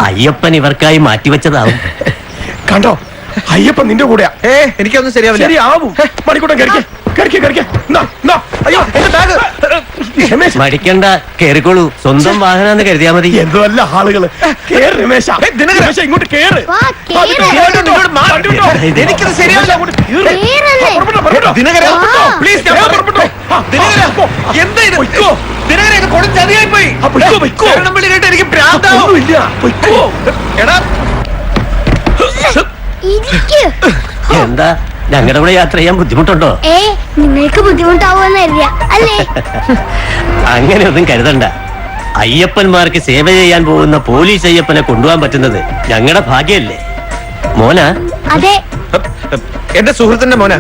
അയ്യപ്പൻ ഇവർക്കായി മാറ്റിവെച്ചതാവും. കണ്ടോ, അയ്യപ്പൻ നിന്റെ കൂടെയാ. എനിക്കൊന്നും ശരിയാവില്ല. ശരിയാവൂ. മണിക്കൂട്ടം അയ്യോ എന്റെ ബാഗ്. രമേശ്, മടിക്കണ്ട, കേറിക്കോളൂ. സ്വന്തം വാഹനാന്ന് കരുതിയാ മതി. എന്തുമല്ല ആളുകള്. കേറ് രമേശ. രമേശ, ഇങ്ങോട്ട് കേറ്. വാ, കേറ്. എനിക്കത് ശരിയാവില്ല. കേറല്ലേ? ദിനകര ആ. പ്ലീസ് എന്താ ഇത്? ദിനകര ഇത് കൊടും ചതിയായി പോയി. വിളി കേട്ട് എനിക്ക് ഭ്രാന്താവും. എടാ ഇരിക്ക്. എന്താ, ഞങ്ങളുടെ കൂടെ യാത്ര ചെയ്യാൻ ബുദ്ധിമുട്ടുണ്ടോ? നിങ്ങൾക്ക് ബുദ്ധിമുട്ടാവുമെന്ന് കരുതിയ അല്ലേ? അങ്ങനെയൊന്നും കരുതണ്ട. അയ്യപ്പന്മാർക്ക് സേവ ചെയ്യാൻ പോകുന്ന പോലീസ് അയ്യപ്പനെ കൊണ്ടുപോകാൻ പറ്റുന്നത് ഞങ്ങളുടെ ഭാഗ്യല്ലേ മോന? അതെ, എന്റെ സുഹൃത്തിന്റെ മോനാ.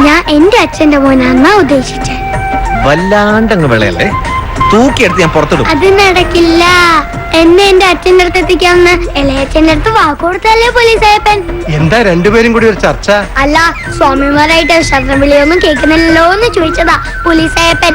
ഞാൻ എന്റെ അച്ഛന്റെ മോനാന്നാ ഉദ്ദേശിച്ചത്. വല്ലാണ്ടങ്ങ് വിളയല്ലേ, തൂക്കിയെടുത്ത് ഞാൻ പുറത്തിടും. അത് നടക്കില്ല. എന്നെ എന്റെ അച്ഛന്റെ അടുത്ത് എത്തിക്കാമെന്ന് ഇളയച്ഛന്റെ അടുത്ത് വാക്കുകൊടുത്തല്ലേ പോലീസ് അയ്യപ്പൻ. എന്താ രണ്ടുപേരും കൂടി ഒരു ചർച്ച? അല്ല, സ്വാമിമാരായിട്ട് ശബ്ദവിളിയൊന്നും കേൾക്കുന്നില്ലല്ലോ എന്ന് ചോദിച്ചതാ പോലീസ് അയ്യപ്പൻ.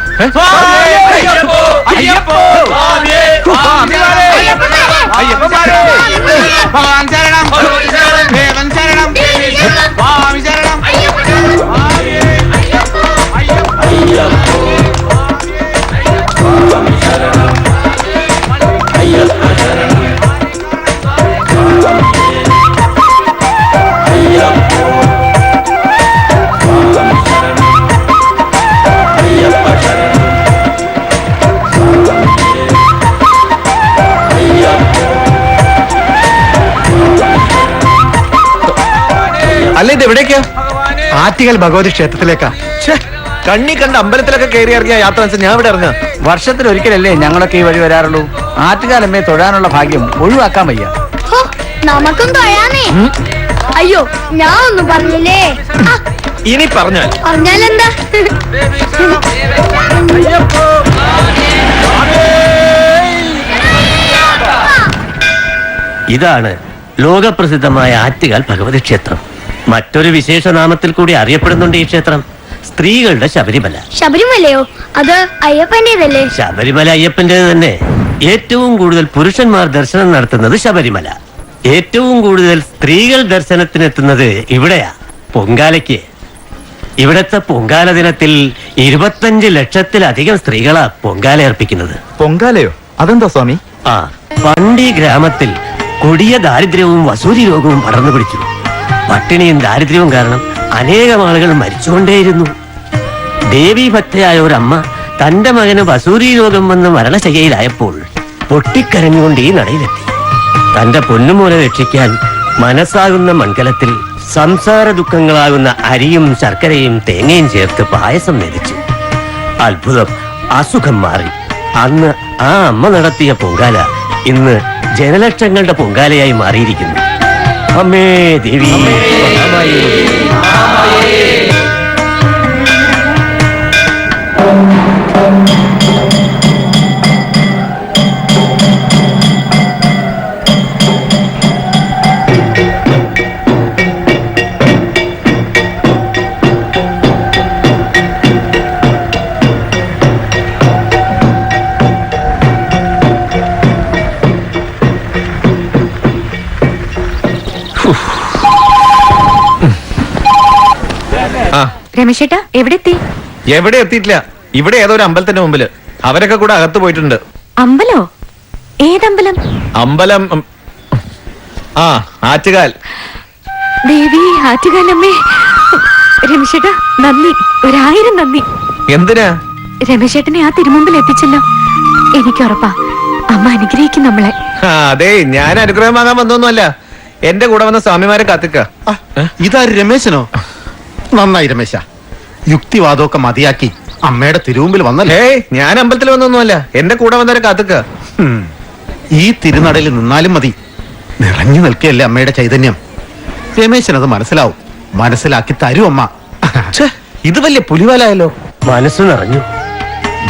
അല്ല, ഇത് എവിടേക്കാ? ആറ്റുകാൽ ഭഗവതി ക്ഷേത്രത്തിലേക്കാ. കണ്ണി കണ്ട അമ്പലത്തിലൊക്കെ കയറി ഇറങ്ങിയ യാത്ര ഞാൻ ഇവിടെ ഇറങ്ങാ. വർഷത്തിലൊരിക്കലല്ലേ ഞങ്ങളൊക്കെ ഈ വഴി വരാറുള്ളൂ. ആറ്റുകാലമ്മയെ തൊഴാനുള്ള ഭാഗ്യം ഒഴിവാക്കാൻ വയ്യ. ഹോ, നമുക്കും തൊഴാനേ. അയ്യോ, ഞാൻ ഒന്നും പറഞ്ഞില്ലേ. ഇനി പറഞ്ഞാൽ പറഞ്ഞാലെന്താ? ഇതാണ് ലോകപ്രസിദ്ധമായ ആറ്റുകാൽ ഭഗവതി ക്ഷേത്രം. മറ്റൊരു വിശേഷ നാമത്തിൽ കൂടി അറിയപ്പെടുന്നുണ്ട് ഈ ക്ഷേത്രം, സ്ത്രീകളുടെ ശബരിമല. ശബരിമലയോ? അത് അയ്യപ്പന്റേതല്ലേ? ശബരിമല അയ്യപ്പൻ്റെത് തന്നെ. ഏറ്റവും കൂടുതൽ പുരുഷന്മാർ ദർശനം നടത്തുന്നത് ശബരിമല. ഏറ്റവും കൂടുതൽ സ്ത്രീകൾ ദർശനത്തിനെത്തുന്നത് ഇവിടെയാ, പൊങ്കാലയ്ക്ക്. ഇവിടത്തെ പൊങ്കാല ദിനത്തിൽ 25 ലക്ഷത്തിലധികം സ്ത്രീകളാ പൊങ്കാല അർപ്പിക്കുന്നത്. പൊങ്കാലയോ? അതെന്താ സ്വാമി? പണ്ട് ഈ ഗ്രാമത്തിൽ കൊടിയ ദാരിദ്ര്യവും വസൂരി രോഗവും പടർന്നു പിടിച്ചു. പട്ടിണിയും ദാരിദ്ര്യവും കാരണം അനേകം ആളുകൾ മരിച്ചുകൊണ്ടേയിരുന്നു. ദേവീഭക്തയായ ഒരമ്മ തന്റെ മകന് വസൂരി രോഗം വന്ന് മരണശയ്യയിലായപ്പോൾ പൊട്ടിക്കരഞ്ഞുകൊണ്ട് ഈ നടയിലെത്തി. തന്റെ പൊന്നുമോനെ രക്ഷിക്കാൻ മനസ്സാകുന്ന മൺകലത്തിൽ സംസാര ദുഃഖങ്ങളാകുന്ന അരിയും ശർക്കരയും തേങ്ങയും ചേർത്ത് പായസം നേദിച്ചു. അത്ഭുതം, അസുഖം മാറി. അന്ന് ആ അമ്മ നടത്തിയ പൊങ്കാല ഇന്ന് ജനലക്ഷങ്ങളുടെ പൊങ്കാലയായി മാറിയിരിക്കുന്നു. അമ്മേ ദേവി രമേശേട്ടാ, എവിടെ എത്തി? എവിടെ എത്തിയിട്ടില്ല. ഇവിടെ ഏതോ ഒരു അമ്പലത്തിന്റെ മുമ്പില്. അവരൊക്കെ കൂടെ അകത്ത് പോയിട്ടുണ്ട്. അമ്പലോ? ഏതമ്പലം? അമ്പലം ആറ്റുകാൽ. ദേവി ആറ്റുകാലമ്മേ. രമേശേട്ടാ, നന്ദി, 1000 നന്ദി. എന്തിനാ? രമേശേട്ടനെ ആ തിരുമുമ്പിൽ എത്തിച്ചല്ലോ. എനിക്ക് ഉറപ്പാ അമ്മ അനുഗ്രഹിക്കും നമ്മളെ. അതെ, ഞാൻ അനുഗ്രഹം വാങ്ങാൻ വന്നൊന്നുമല്ല. എന്റെ കൂടെ വന്ന സ്വാമിമാരെ കാത്തിക്ക. ഇതാര്, രമേശനോ? നന്നായി രമേശ, യുക്തിവാദമൊക്കെ മതിയാക്കി അമ്മയുടെ തിരുമുമ്പിൽ വന്നല്ലേ. ഞാൻ അമ്പലത്തിൽ വന്നൊന്നുമല്ല, എന്റെ കൂടെ വന്നവരെ കാത്തിക്ക. ഈ തിരുനടയിൽ നിന്നാലും മതി. നിറഞ്ഞു നിൽക്കുകയല്ലേ അമ്മയുടെ ചൈതന്യം. രമേശനത് മനസ്സിലാവും. മനസ്സിലാക്കി തരും അമ്മ. ഇത് വലിയ പുലിവാലായല്ലോ. മനസ്സു നിറഞ്ഞു.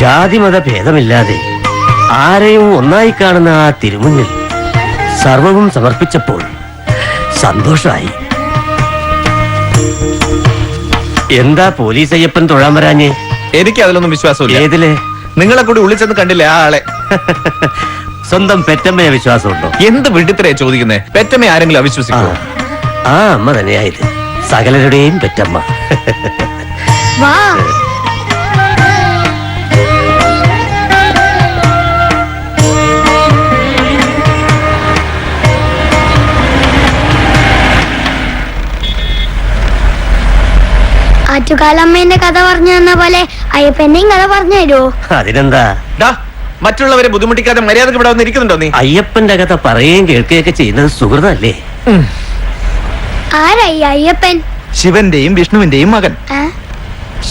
ജാതിമത ഭേദമില്ലാതെ ആരെയും ഒന്നായി കാണുന്ന ആ തിരുമുന്നിൽ സർവവും സമർപ്പിച്ചപ്പോൾ സന്തോഷമായി. എന്താ പോലീസ് അയ്യപ്പൻ തൊഴാൻ വരാഞ്ഞേ? എനിക്ക് അതിലൊന്നും വിശ്വാസമില്ല. ഏതില്? നിങ്ങളെ കൂടി ഉള്ളിച്ചെന്ന് കണ്ടില്ലേ ആ ആളെ? സ്വന്തം പെറ്റമ്മയെ വിശ്വാസമുണ്ടോ? എന്ത് വിഡിത്തരേ ചോദിക്കുന്നേ? പെറ്റമ്മ ആരെങ്കിലും അവിശ്വസിക്കോ? ആ അമ്മ തന്നെയായത്, സകലരുടെയും പെറ്റമ്മ. വാ. ആറ്റുകാലമ്മേന്റെ കഥ പറഞ്ഞു തന്ന പോലെ അയ്യപ്പന്റെയും കഥ പറഞ്ഞു തരുമോ? അതിനെന്താ? മറ്റുള്ളവരെ ബുദ്ധിമുട്ടിക്കാതെ മര്യാദക്ക് ഇവിടെ വന്നിരിക്കുന്നുണ്ടോ നീ? അയ്യപ്പന്റെ കഥ പറയുകയും കേൾക്കുകയൊക്കെ ചെയ്യുന്നത് സുഹൃതല്ലേ? ആരായി അയ്യപ്പൻ? ശിവന്റെയും വിഷ്ണുവിന്റെയും മകൻ.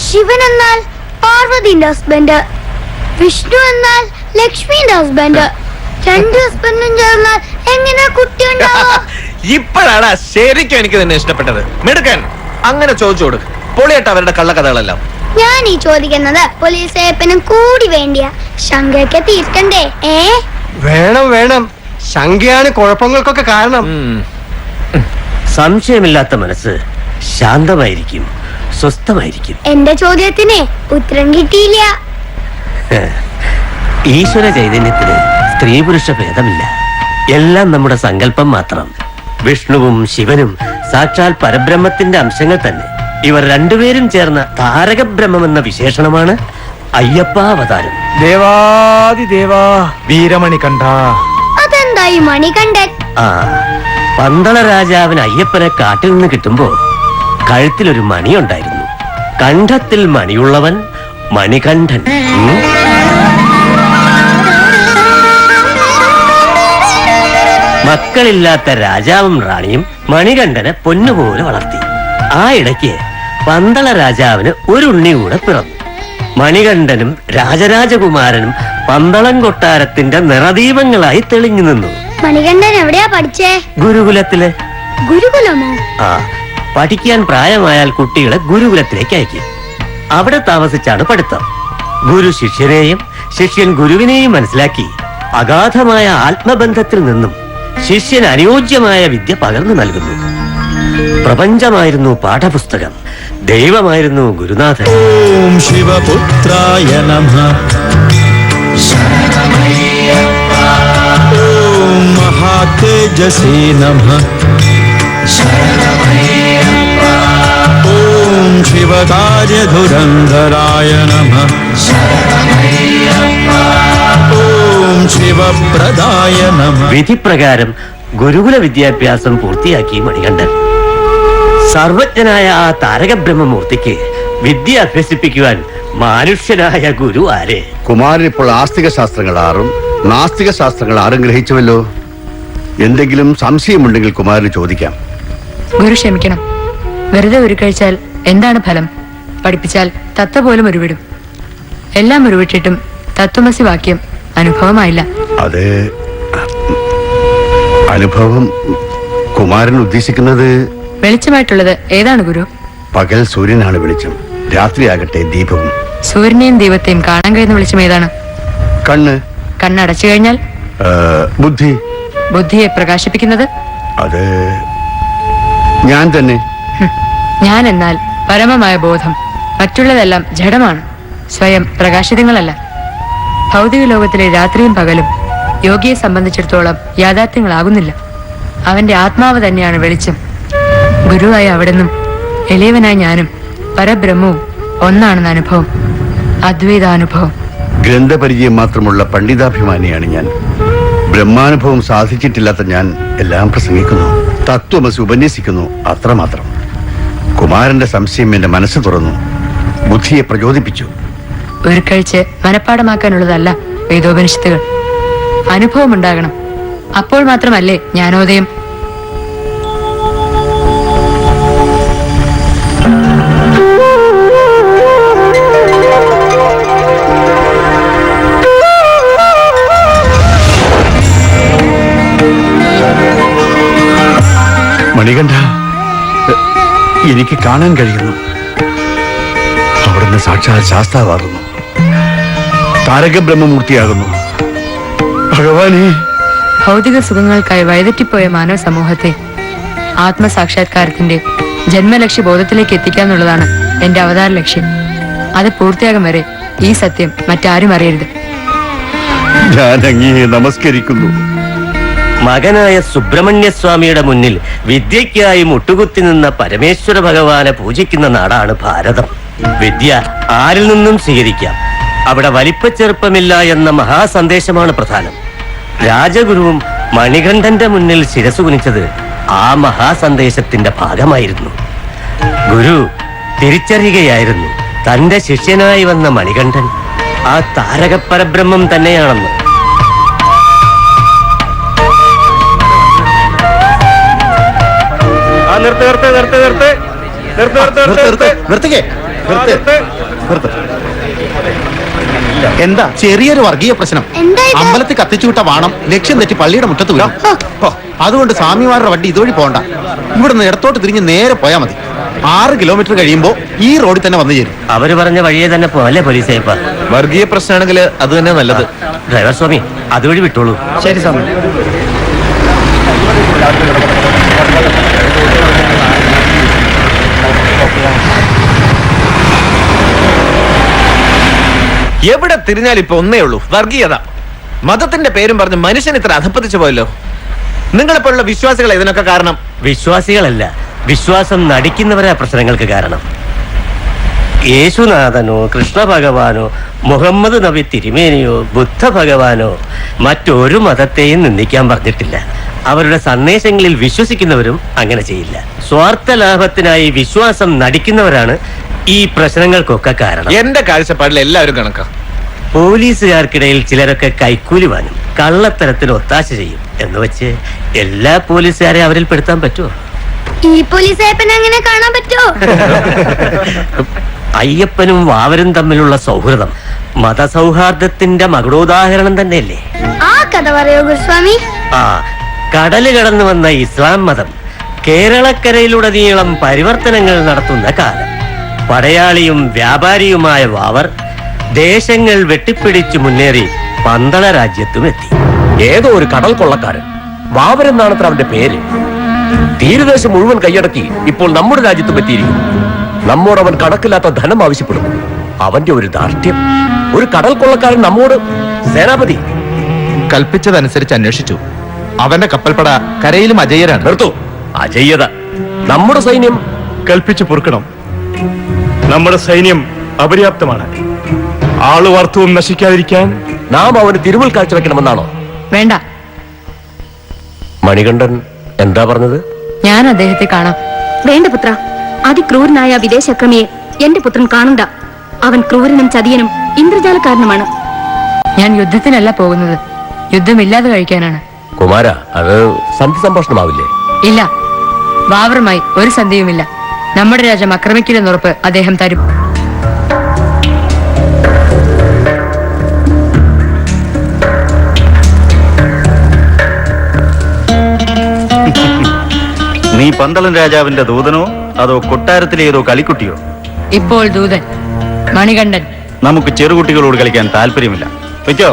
ശിവൻ എന്നാൽ പാർവതിന്റെ ഹസ്ബൻഡ്, വിഷ്ണു എന്നാൽ ലക്ഷ്മിന്റെ ഹസ്ബൻഡ്. രണ്ട് ഹസ്ബൻഡും ചേർന്നാൽ എങ്ങനെ കുട്ടി ഉണ്ടാവും? ഇപ്പോഴാണ് ശരിക്കും എനിക്ക് നിന്നെ ഇഷ്ടപ്പെട്ടത്. മിടുക്കൻ. അങ്ങനെ ചോദിച്ചു കൊടുക്ക്. പൊളിയട്ട അവരുടെ കള്ളക്കഥകളെല്ലാം. ഞാൻ ഈ ചോദിക്കുന്നത് പോലീസ് അയ്യപ്പനും കൂടി വേണ്ടിയ ശങ്കയ്ക്ക് തീർക്കണ്ടേ? വേണം വേണം, ശങ്കയാണ് കുഴപ്പങ്ങൾക്കൊക്കെ കാരണം. സംശയമില്ലാത്ത മനസ്സ് ശാന്തമായിരിക്കും, സ്വസ്ഥമായിരിക്കും. എന്റെ ചോദ്യത്തിന് ഉത്തരം കിട്ടിയില്ല. ഈശ്വര ചൈതന്യത്തിന് സ്ത്രീ പുരുഷ ഭേദമില്ല, എല്ലാം നമ്മുടെ സങ്കല്പം മാത്രം. വിഷ്ണുവും ശിവനും സാക്ഷാൽ പരബ്രഹ്മത്തിന്റെ അംശങ്ങൾ തന്നെ. ഇവർ രണ്ടുപേരും ചേർന്ന താരകബ്രഹ്മം എന്ന വിശേഷണമാണ് അയ്യപ്പാവതാരം. ദേവാദിദേവാ വീരമണി കണ്ട. അതെന്തായി മണികണ്ഠൻ? പന്തള രാജാവിന് അയ്യപ്പനെ കാട്ടിൽ നിന്ന് കിട്ടുമ്പോ കഴുത്തിലൊരു മണിയുണ്ടായിരുന്നു. കണ്ഠത്തിൽ മണിയുള്ളവൻ മണികണ്ഠൻ. മക്കളില്ലാത്ത രാജാവും റാണിയും മണികണ്ഠനെ പൊന്നുപോലെ വളർത്തി. ആ ഇടയ്ക്ക് പന്തള രാജാവിന് ഒരു ഉണ്ണി കൂടെ പിറന്നു. മണികണ്ഠനും രാജരാജകുമാരനും പന്തളം കൊട്ടാരത്തിന്റെ നിറദീപങ്ങളായി തെളിഞ്ഞു നിന്നു. മണികണ്ഠൻ എവിടെയാ പഠിച്ചേ? ഗുരുകുലത്തില്. ഗുരുകുലമോ? പഠിക്കാൻ പ്രായമായാൽ കുട്ടികളെ ഗുരുകുലത്തിലേക്ക് അയക്കും. അവിടെ താമസിച്ചാണ് പഠിത്തം. ഗുരു ശിഷ്യനെയും ശിഷ്യൻ ഗുരുവിനെയും മനസ്സിലാക്കി അഗാധമായ ആത്മബന്ധത്തിൽ നിന്നും ശിഷ്യൻ അനുയോജ്യമായ വിദ്യ പകർന്നു നൽകുന്നു. പ്രപഞ്ചമായിരുന്നു പാഠപുസ്തകം, ദൈവമായിരുന്നു ഗുരുനാഥൻ. ഓം ശിവപുത്രായ നമഃ. ഓം മഹാതേജസേ നമഃ. ഓം ശിവകാര്യധുരന്ധരായ നമഃ. ഓം ശിവപ്രദായ നമഃ. വിധിപ്രകാരം ഗുരുകുല വിദ്യാഭ്യാസം പൂർത്തിയാക്കി മണികണ്ഠൻ. സർവജ്ഞനായ ആ താരകബ്രഹ്മമൂർത്തിക്ക് വിദ്യ അഭ്യസിപ്പിക്കുവാൻ മാനുഷ്യനായ ഗുരു ആരെ? കുമാരൻ ഇപ്പോൾ ആസ്തിക ശാസ്ത്രങ്ങൾ 6ഉം നാസ്തിക ശാസ്ത്രങ്ങൾ 6ഉം ഗ്രഹിച്ചുവല്ലോ. എന്തെങ്കിലും സംശയമുണ്ടെങ്കിൽ കുമാരന് ചോദിക്കാം. ഗുരു ക്ഷമിക്കണം, വെറുതെ ഉരുക്കഴിച്ചാൽ എന്താണ് ഫലം? പഠിപ്പിച്ചാൽ തത്ത പോലും ഉരുവിടും. എല്ലാം ഉരുവിട്ടിട്ടും തത്വമസി വാക്യം അനുഭവമായില്ല. അത് അനുഭവം കുമാരൻ ഉദ്ദേശിക്കുന്നത് വെളിച്ചമായിട്ടുള്ളത് ഏതാണ് ഗുരു? പകൽ സൂര്യനാണ് വെളിച്ചം, രാത്രിയാകട്ടെ ദീപവും. സൂര്യനെയും ദൈവത്തെയും കാണാൻ കഴിയുന്ന വെളിച്ചം ഏതാണ്? കണ്ണ്. കണ്ണടച്ചു കഴിഞ്ഞാൽ ബുദ്ധി. ബുദ്ധിയെ പ്രകാശിപ്പിക്കുന്നത് അത് ഞാൻ തന്നെ. ഞാൻ എന്നാൽ പരമമായ ബോധം. മറ്റുള്ളതെല്ലാം ജഡമാണ്, സ്വയം പ്രകാശിതങ്ങളല്ല. ഭൗതിക ലോകത്തിലെ രാത്രിയും പകലും യോഗിയെ സംബന്ധിച്ചിടത്തോളം യാഥാർത്ഥ്യങ്ങളാകുന്നില്ല. അവന്റെ ആത്മാവ് തന്നെയാണ് വെളിച്ചം. ഗുരുവായ അവിടെന്നും എളിയവനായ ഞാനും പരബ്രഹ്മവും ഒന്നാണെന്ന അനുഭവം, അദ്വൈതാനുഭവം. ഗ്രന്ഥപരിചയം മാത്രമുള്ള പണ്ഡിതാഭിമാനിയാണ് ഞാൻ. ബ്രഹ്മാനുഭവം സാധിച്ചിട്ടില്ലാത്ത ഞാൻ എല്ലാം പ്രസംഗിക്കുന്നു, തത്വമസി ഉപന്യസിക്കുന്നു, അത്രമാത്രം. കുമാരന്റെ സംശയം എന്റെ മനസ്സ് തുറന്നു, ബുദ്ധിയെ പ്രചോദിപ്പിച്ചു. ഉരുക്കഴിച്ച് മനഃപ്പാടമാക്കാനുള്ളതല്ല വേദോപനിഷത്തുകൾ. അനുഭവം ഉണ്ടാകണം, അപ്പോൾ മാത്രമല്ലേ ജ്ഞാനോദയം. മണികണ്ഠ, എനിക്ക് കാണാൻ കഴിയുന്നു. അവിടുന്ന് സാക്ഷാൽ ശാസ്താവാകുന്നു, താരകബ്രഹ്മമൂർത്തിയാകുന്നു. ഭഗവാനെ, ഭൗതിക സുഖങ്ങൾക്കായി വഴിതെറ്റിപ്പോയ മാനവ സമൂഹത്തെ ആത്മസാക്ഷാത്കാരത്തിന്റെ ജന്മലക്ഷ്യ ബോധത്തിലേക്ക് എത്തിക്കാന്നുള്ളതാണ് എന്റെ അവതാര ലക്ഷ്യം. അത് പൂർത്തിയാകും വരെ ഈ സത്യം മറ്റാരും അറിയരുത്. ഞാൻ അങ്ങയെ നമസ്കരിക്കുന്നു. മകനായ സുബ്രഹ്മണ്യസ്വാമിയുടെ മുന്നിൽ വിദ്യയ്ക്കായി മുട്ടുകുത്തി നിന്ന പരമേശ്വര ഭഗവാനെ പൂജിക്കുന്ന നാടാണ് ഭാരതം. വിദ്യ ആരിൽ നിന്നും സ്വീകരിക്കാം, അവിടെ വലിപ്പച്ചെറുപ്പമില്ല എന്ന മഹാസന്ദേശമാണ് പ്രധാനം. രാജഗുരുവും മണികണ്ഠന്റെ മുന്നിൽ ശിരസ് കുനിച്ചത് ആ മഹാസന്ദേശത്തിന്റെ ഭാഗമായിരുന്നു. ഗുരു തിരിച്ചറിയുകയായിരുന്നു തന്റെ ശിഷ്യനായി വന്ന മണികണ്ഠൻ ആ താരകപരബ്രഹ്മം തന്നെയാണെന്ന്. എന്താ ചെറിയൊരു വർഗീയ പ്രശ്നം? എന്താ ഇത്? അമ്പലത്തിൽ കത്തിച്ചുവിട്ട വാണം ലക്ഷ്യം തെറ്റി പള്ളിയുടെ മുറ്റത്ത് വീഴും. അതുകൊണ്ട് സ്വാമിമാരുടെ വണ്ടി ഇതുവഴി പോകണ്ട, ഇവിടുന്ന് ഇടത്തോട്ട് തിരിഞ്ഞ് നേരെ പോയാൽ മതി. 6 കിലോമീറ്റർ കഴിയുമ്പോ ഈ റോഡിൽ തന്നെ വന്നു ചേരും. അവര് പറഞ്ഞ വഴിയെ തന്നെ പോവല്ലേ പോലീസേപ്പ? വർഗീയ പ്രശ്നമാണെങ്കിൽ അത് തന്നെ നല്ലത്. ഡ്രൈവർ സ്വാമി അതുവഴി വിട്ടോളൂ. ശരി സ്വാമി. എവിടെ തിരിഞ്ഞാൽ ഇപ്പൊ ഒന്നേ ഉള്ളൂ, വർഗീയത. മതത്തിന്റെ പേരും പറഞ്ഞ് മനുഷ്യൻ ഇത്ര അധപ്പതിച്ചു പോയല്ലോ. നിങ്ങളെപ്പോലുള്ള വിശ്വാസികൾ ഇതിനൊക്കെ കാരണം. വിശ്വാസികളല്ല, വിശ്വാസം നടിക്കുന്നവരാ പ്രശ്നങ്ങൾക്ക് കാരണം. യേശുനാഥനോ കൃഷ്ണ ഭഗവാനോ മുഹമ്മദ് നബി തിരുമേനിയോ ബുദ്ധ ഭഗവാനോ മറ്റൊരു മതത്തെയും നിന്ദിക്കാൻ പറഞ്ഞിട്ടില്ല. അവരുടെ സന്ദേശങ്ങളിൽ വിശ്വസിക്കുന്നവരും അങ്ങനെ ചെയ്യില്ല. സ്വാർത്ഥ ലാഭത്തിനായി വിശ്വാസം നടിക്കുന്നവരാണ് ഈ പ്രശ്നങ്ങൾക്കൊക്കെ കാരണം. എന്റെ കാഴ്ചപ്പാടിൽ എല്ലാവരും കണക്കാ. പോലീസുകാർക്കിടയിൽ ചിലരൊക്കെ കൈക്കൂലി വാങ്ങും, കള്ളത്തരത്തിന് ഒത്താശ ചെയ്യും. എന്ന് വെച്ച് എല്ലാ പോലീസുകാരെ അവരിൽ പെടുത്താൻ പറ്റുമോ? ഈ പോലീസ് അങ്ങനെ കാണാൻ പറ്റുമോ? അയ്യപ്പനും വാവരും തമ്മിലുള്ള സൗഹൃദം മതസൗഹാർദ്ദത്തിന്റെ മകുടോദാഹരണം തന്നെയല്ലേ? ആ കഥ പറയോ ഗുരുസ്വാമി? ആ കടല് കടന്നു വന്ന ഇസ്ലാം മതം കേരളക്കരയിലുടനീളം പരിവർത്തനങ്ങൾ നടത്തുന്ന കാലം. പടയാളിയും വ്യാപാരിയുമായ വാവർ ദേശങ്ങൾ വെട്ടിപ്പിടിച്ചു മുന്നേറി പന്തള രാജ്യത്തും എത്തി. ഏതോ ഒരു കടൽ കൊള്ളക്കാരൻ വാവരെന്നാണത്ര അവന്റെ പേര്. തീരദേശം മുഴുവൻ കൈയടക്കി ഇപ്പോൾ നമ്മുടെ രാജ്യത്തും എത്തിയിരിക്കുന്നു. നമ്മോട് അവൻ കണക്കില്ലാത്ത ധനം ആവശ്യപ്പെടുന്നു. അവന്റെ ഒരു ധാർഷ്ട്യം. ഒരു കടൽ കൊള്ളക്കാരൻ നമ്മോട് സേനാപതി കൽപ്പിച്ചതനുസരിച്ച് അന്വേഷിച്ചു. അവന്റെ കപ്പൽപ്പട കരയിലും അജയ്യരാണ്. നിർത്തൂ അജയ്യത. നമ്മുടെ സൈന്യം കൽപ്പിച്ചു പൊറുക്കണം. നമ്മുടെ സൈന്യം അപര്യാപ്തമാണ്. ആളുവാർത്തവും നശിക്കാതിരിക്കാൻ നാം അവന് തിരുവൽ കാഴ്ചവെക്കണമെന്നാണോ? വേണ്ട, മണികണ്ഠൻ എന്താ പറഞ്ഞത്? ഞാൻ അദ്ദേഹത്തെ കാണാം. വേണ്ട പുത്ര, അതിക്രൂരനായ വിദേശക്രമിയെ എന്റെ പുത്രൻ കാണണ്ട. അവൻ ക്രൂരനും ചതിയനും ഇന്ദ്രജാലക്കാരനുമാണ്. ഞാൻ യുദ്ധത്തിനല്ല പോകുന്നത്, യുദ്ധമില്ലാതെ കഴിക്കാനാണ്. കുമാര, അത് സന്ധി സംഭാഷണമാവില്ലേ? ഇല്ല, വാവറുമായി ഒരു സന്ധിയുമില്ല. നമ്മുടെ രാജ്യം ആക്രമിക്കില്ലെന്നുറപ്പ് അദ്ദേഹം തരും. നീ പന്തളൻ രാജാവിന്റെ ദൂതനോ അതോ കൊട്ടാരത്തിലെ ഏതോ കളിക്കുട്ടിയോ? ഇപ്പോൾ ദൂതൻ മണികണ്ഠൻ. നമുക്ക് ചെറുകുട്ടികളോട് കളിക്കാൻ താല്പര്യമില്ല. വെച്ചോ,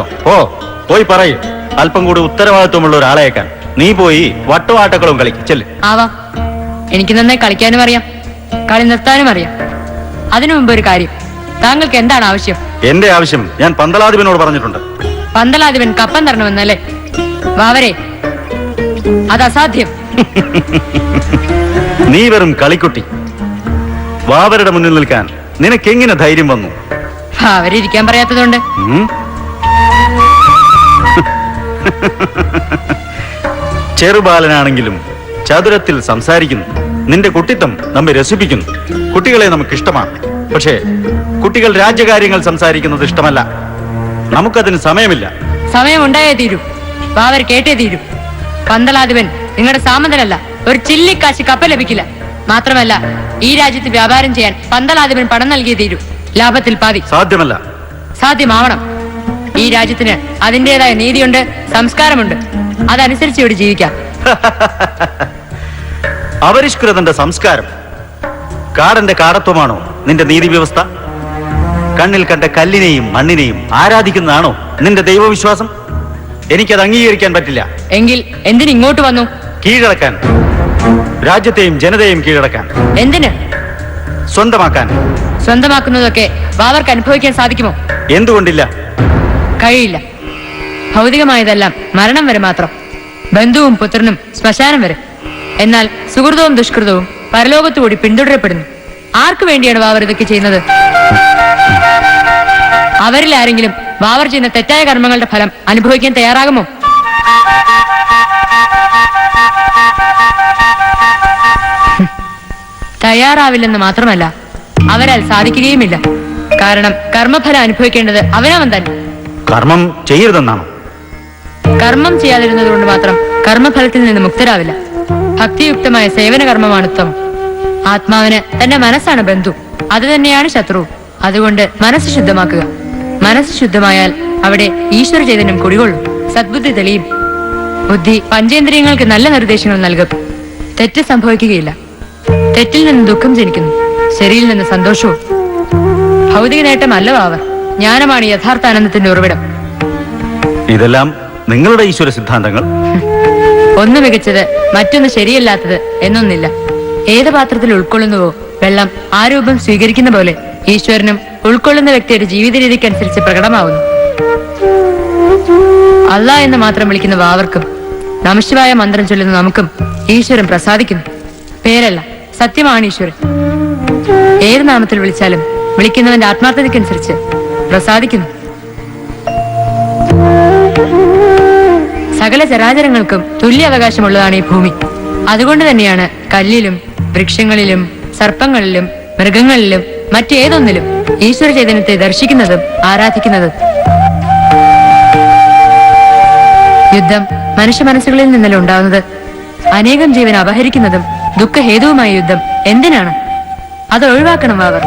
പോയി പറയൂ. അല്പം കൂടി ഉത്തരവാദിത്വമുള്ള ഒരാളേക്കാൻ. നീ പോയി വട്ടുവാട്ടക്കളും കളിച്ചല്ലേ. ആവാം, എനിക്ക് നന്നായി കളിക്കാനും അറിയാം, കളി നിർത്താനും അറിയാം. അതിനു മുമ്പ് ഒരു കാര്യം, താങ്കൾക്ക് എന്താണ് ആവശ്യം? എന്റെ ആവശ്യം ഞാൻ പന്തളാധിപനോട് പറഞ്ഞിട്ടുണ്ട്. പന്തളാധിപൻ കപ്പം തരണമെന്നല്ലേ? വാവരെ, അത് അസാധ്യം. നീ വെറും കളിക്കുട്ടി. വാവരുടെ മുന്നിൽ നിൽക്കാൻ നിനക്കെങ്ങനെ ധൈര്യം വന്നു? അവരിയ്ക്കാൻ പറയാത്തതുകൊണ്ട്. ചെറുബാലനാണെങ്കിലും ചതുരത്തിൽ സംസാരിക്കുന്നു. നിന്റെ കുട്ടിത്തം നമ്മെ രസിപ്പിക്കുന്നു. കുട്ടികളെ നമുക്ക് ഇഷ്ടമാണ്. പക്ഷേ കുട്ടികൾ രാജ്യകാര്യങ്ങൾ സംസാരിക്കുന്നത് ഇഷ്ടമല്ല. നമുക്കതിന് സമയമില്ല. സമയമുണ്ടായേ തീരൂ. വാവർ കേട്ടേ തീരൂ. പന്തളാധിപൻ നിങ്ങളുടെ സാമന്തനല്ല. ഒരു ചില്ലിക്കാശ് കപ്പ ലഭിക്കില്ല. മാത്രമല്ല, ഈ രാജ്യത്ത് വ്യാപാരം ചെയ്യാൻ പന്തളാധിപൻ പണം നൽകിയേ തീരൂ. ലാഭത്തിൽ പാതി. സാധ്യമല്ല. സാധ്യമാവണം. ഈ രാജ്യത്തിന് അതിൻ്റെതായ നീതിയുണ്ട്, സംസ്കാരമുണ്ട്. അതനുസരിച്ച് ഇവിടെ ജീവിക്കാം. അപരിഷ്കൃതന്റെ സംസ്കാരം. കാടന്റെ കാടത്വമാണോ നിന്റെ നീതി വ്യവസ്ഥ? കണ്ണിൽ കണ്ട കല്ലിനെയും മണ്ണിനെയും ആരാധിക്കുന്നതാണോ നിന്റെ ദൈവവിശ്വാസം? എനിക്കത് അംഗീകരിക്കാൻ പറ്റില്ല. എങ്കിൽ എന്തിന് ഇങ്ങോട്ട് വന്നു? കീഴടക്കാൻ, രാജ്യത്തെയും ജനതയെയും കീഴടക്കാൻ. എന്തിന്? സ്വന്തമാക്കാൻ. സ്വന്തമാക്കുന്നതൊക്കെ വാവർക്ക് അനുഭവിക്കാൻ സാധിക്കുമോ? എന്തുകൊണ്ടില്ല? കഴിയില്ല. ഭൗതികമായതെല്ലാം മരണം വരെ മാത്രം, ബന്ധുവും പുത്രനും ശ്മശാനം വരെ. എന്നാൽ സുഹൃതവും ദുഷ്കൃതവും പരലോകത്തുകൂടി പിന്തുടരപ്പെടുന്നു. ആർക്കു വേണ്ടിയാണ് വാവർ ഇതൊക്കെ ചെയ്യുന്നത്? അവരിൽ ആരെങ്കിലും വാവർ ചെയ്യുന്ന തെറ്റായ കർമ്മങ്ങളുടെ ഫലം അനുഭവിക്കാൻ തയ്യാറാകുമോ? തയ്യാറാവില്ലെന്ന് മാത്രമല്ല, അവരാൽ സാധിക്കുകയുമില്ല. കാരണം കർമ്മഫലം അനുഭവിക്കേണ്ടത് അവനവൻ തന്നെ. കർമ്മം ചെയ്യരുതെന്നാണോ? കർമ്മം ചെയ്യാതിരുന്നത് കൊണ്ട് മാത്രം കർമ്മഫലത്തിൽ നിന്ന് മുക്തരാവില്ല. ഭക്തിയുക്തമായ സേവന കർമ്മമാണ് ഉത്തമം. ആത്മാവിന് തന്റെ മനസ്സാണ് ബന്ധു, അത് തന്നെയാണ് ശത്രു. അതുകൊണ്ട് മനസ്സ് ശുദ്ധമാക്കുക. മനസ്സ് ശുദ്ധമായാൽ അവിടെ ഈശ്വര ചൈതന്യം കുടികൊള്ളും, സദ്ബുദ്ധി തെളിയും. ബുദ്ധി പഞ്ചേന്ദ്രിയങ്ങൾക്ക് നല്ല നിർദ്ദേശങ്ങൾ നൽകും. തെറ്റ് സംഭവിക്കുകയില്ല. തെറ്റിൽ നിന്ന് ദുഃഖം ജനിക്കുന്നു, ശരിയിൽ നിന്ന് സന്തോഷവും. ഭൗതിക നേട്ടമല്ല വാവർ, ജ്ഞാനമാണ് യഥാർത്ഥ ആനന്ദത്തിന്റെ ഉറവിടം. ഇതെല്ലാം നിങ്ങളുടെ ഈശ്വര സിദ്ധാന്തങ്ങൾ. ഒന്ന് മികച്ചത് മറ്റൊന്ന് ശരിയല്ലാത്തത് എന്നൊന്നില്ല. ഏത് പാത്രത്തിൽ ഉൾക്കൊള്ളുന്നുവോ വെള്ളം ആ രൂപം സ്വീകരിക്കുന്ന പോലെ ഈശ്വരനും ഉൾക്കൊള്ളുന്ന വ്യക്തിയുടെ ജീവിത രീതിക്കനുസരിച്ച് പ്രകടമാവുന്നു. അല്ലാ എന്ന് മാത്രം വിളിക്കുന്ന വാവർക്കും നമഃശിവായ മന്ത്രം ചൊല്ലുന്ന നമുക്കും ഈശ്വരൻ പ്രസാദിക്കുന്നു. പേരല്ല, സത്യമാണ് ഈശ്വരൻ. ഏത് നാമത്തിൽ വിളിച്ചാലും വിളിക്കുന്നവന്റെ ആത്മാർത്ഥതയ്ക്കനുസരിച്ച് പ്രസാദിക്കുന്നു. സകല ചരാചരങ്ങൾക്കും തുല്യ അവകാശമുള്ളതാണ് ഈ ഭൂമി. അതുകൊണ്ട് തന്നെയാണ് കല്ലിലും വൃക്ഷങ്ങളിലും സർപ്പങ്ങളിലും മൃഗങ്ങളിലും മറ്റേതൊന്നിലും ഈശ്വര ചൈതന്യത്തെ ദർശിക്കുന്നതും ആരാധിക്കുന്നതും. യുദ്ധം മനുഷ്യ മനസ്സുകളിൽ നിന്നല്ല ഉണ്ടാവുന്നത്. അനേകം ജീവൻ അപഹരിക്കുന്നതും ദുഃഖഹേതുവുമായ യുദ്ധം എന്തിനാണ്? അത് ഒഴിവാക്കണം വാവർ.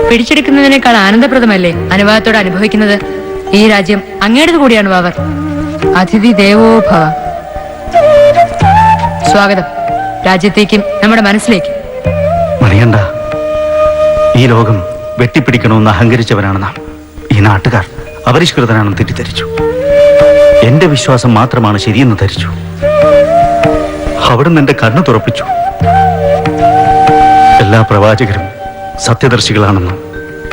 പിടിച്ചെടുക്കുന്നതിനേക്കാൾ ആനന്ദപ്രദമല്ലേ അനുവാദത്തോടെ അനുഭവിക്കുന്നത്? ഈ രാജ്യം അങ്ങേടത് കൂടിയാണ് വാവർ. അതിഥി ദേവോ ഭവ. സ്വാഗതം രാജ്യത്തേക്കും നമ്മുടെ മനസ്സിലേക്കും. മണിയണ്ട, ഈ ലോകം വെട്ടിപ്പിടിക്കണമെന്ന് അഹങ്കരിച്ചവരാണ് നാം. ഈ നാട്ടുകാർ അപരിഷ്കൃതനാണെന്ന് തെറ്റിദ്ധരിച്ചു. എന്റെ വിശ്വാസം മാത്രമാണ് ശരിയെന്ന് ധരിച്ചു. അവിടുന്ന് എന്റെ കണ്ണു തുറപ്പിച്ചു. എല്ലാ പ്രവാചകരും സത്യദർശികളാണെന്ന്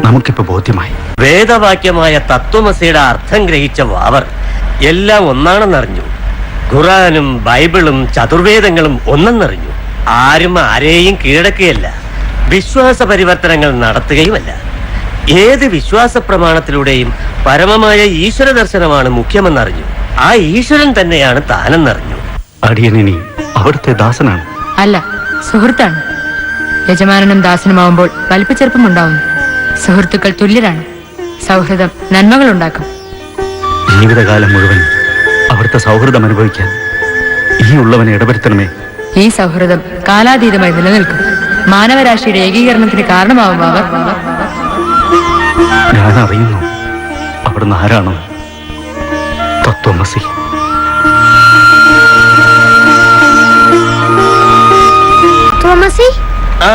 നമുക്കിപ്പോ ബോധ്യമായി. വേദവാക്യമായ തത്വമസിയുടെ അർത്ഥം ഗ്രഹിച്ച വാവർ എല്ലാം ഒന്നാണെന്നറിഞ്ഞു. ഖുറാനും ബൈബിളും ചതുർവേദങ്ങളും ഒന്നെന്നറിഞ്ഞു. ആരും ആരെയും കീഴടക്കുകയല്ല, വിശ്വാസ പരിവർത്തനങ്ങൾ നടത്തുകയുമല്ല. ഏത് വിശ്വാസ പ്രമാണത്തിലൂടെയും പരമമായ ഈശ്വര ദർശനമാണ് മുഖ്യമെന്നറിഞ്ഞു. ആ ഈശ്വരൻ തന്നെയാണ് താനെന്നറിഞ്ഞു. അടിയനിനി അവിടുത്തെ ദാസനാണ്. അല്ല, സുഹൃത്താണ്. യജമാനനും ദാസനുമാവുമ്പോൾ വലിപ്പച്ചെറുപ്പം ഉണ്ടാവുന്നു. സുഹൃത്തുക്കൾ തുല്യരാണ്. സൗഹൃദം നന്മകൾ ഉണ്ടാക്കും. ജീവിതകാലം മുഴുവൻ അവിടുത്തെ സൗഹൃദം അനുഭവിക്കാൻ ഈ ഉള്ളവനെ ഇടപെടുത്തണമേ. ഈ സൗഹൃദം കാലാതീതമായി നിലനിൽക്കും. മാനവരാശിയുടെ ഏകീകരണത്തിന് കാരണമാവും അവർ. ഞാൻ അറിയുന്നു അവിടുന്ന് ആരാണോ. തത്വമസി. ആ,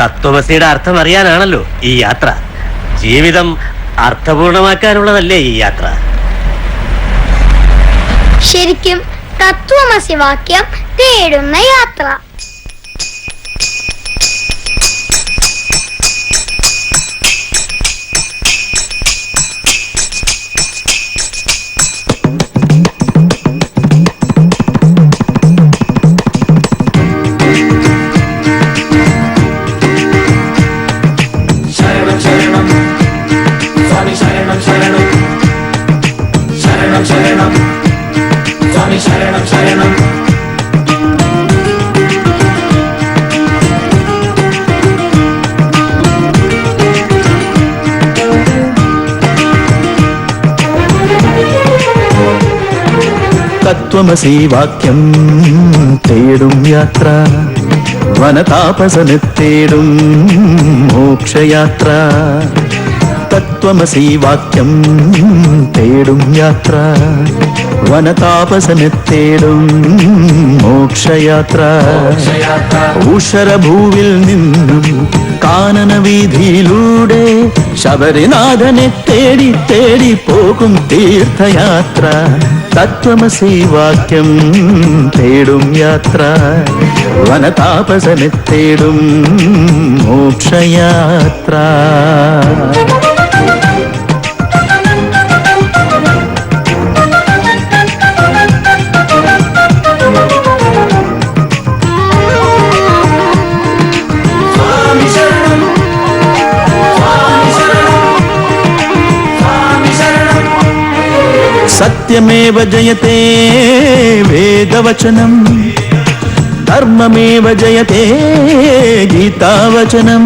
തത്വമസിയുടെ അർത്ഥം അറിയാനാണല്ലോ ഈ യാത്ര. ജീവിതം അർത്ഥപൂർണമാക്കാനുള്ളതല്ലേ ഈ യാത്ര? ശരിക്കും തത്വമസി വാക്യം തേടുന്ന യാത്ര. തത്വമസി വാക്യം തേടും യാത്ര, വനതാപസനെ തേടും മോക്ഷയാത്ര. തത്വമസി വാക്യം തേടും യാത്ര, വനതാപസനെ തേടും മോക്ഷയാത്ര. ഊഷരഭൂവിൽ നിന്നും കാനന വീതിയിലൂടെ ശബരിനാഥനെ തേടി തേടി പോകും തീർത്ഥയാത്ര. തത്വമസി വാക്യം തേടും യാത്ര വനതാപസനെ തേടും മോക്ഷയാത്ര. സത്യമേവ ജയത്തെ വേദവചനം ധർമ്മമേവ ജയത്തെ ഗീതാവചനം.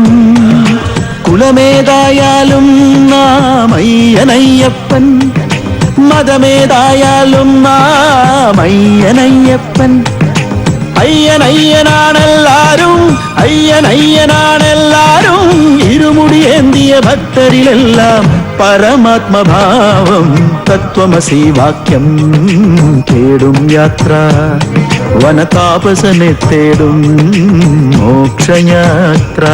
കുലമേതായാലും നാമയ്യനയ്യപ്പൻ, മതമേതായാലും നാമയ്യനയ്യപ്പൻ. അയ്യനയ്യനാണെല്ലാരും, അയ്യനയ്യനാണെല്ലാരും. ഇരുമുടിയേന്തിയ ഭക്തരിലെല്ലാം പരമാത്മഭാവം. തത്വമസി വാക്യം തേടും യാത്ര വനതാപസനെ തേടും മോക്ഷയാത്ര.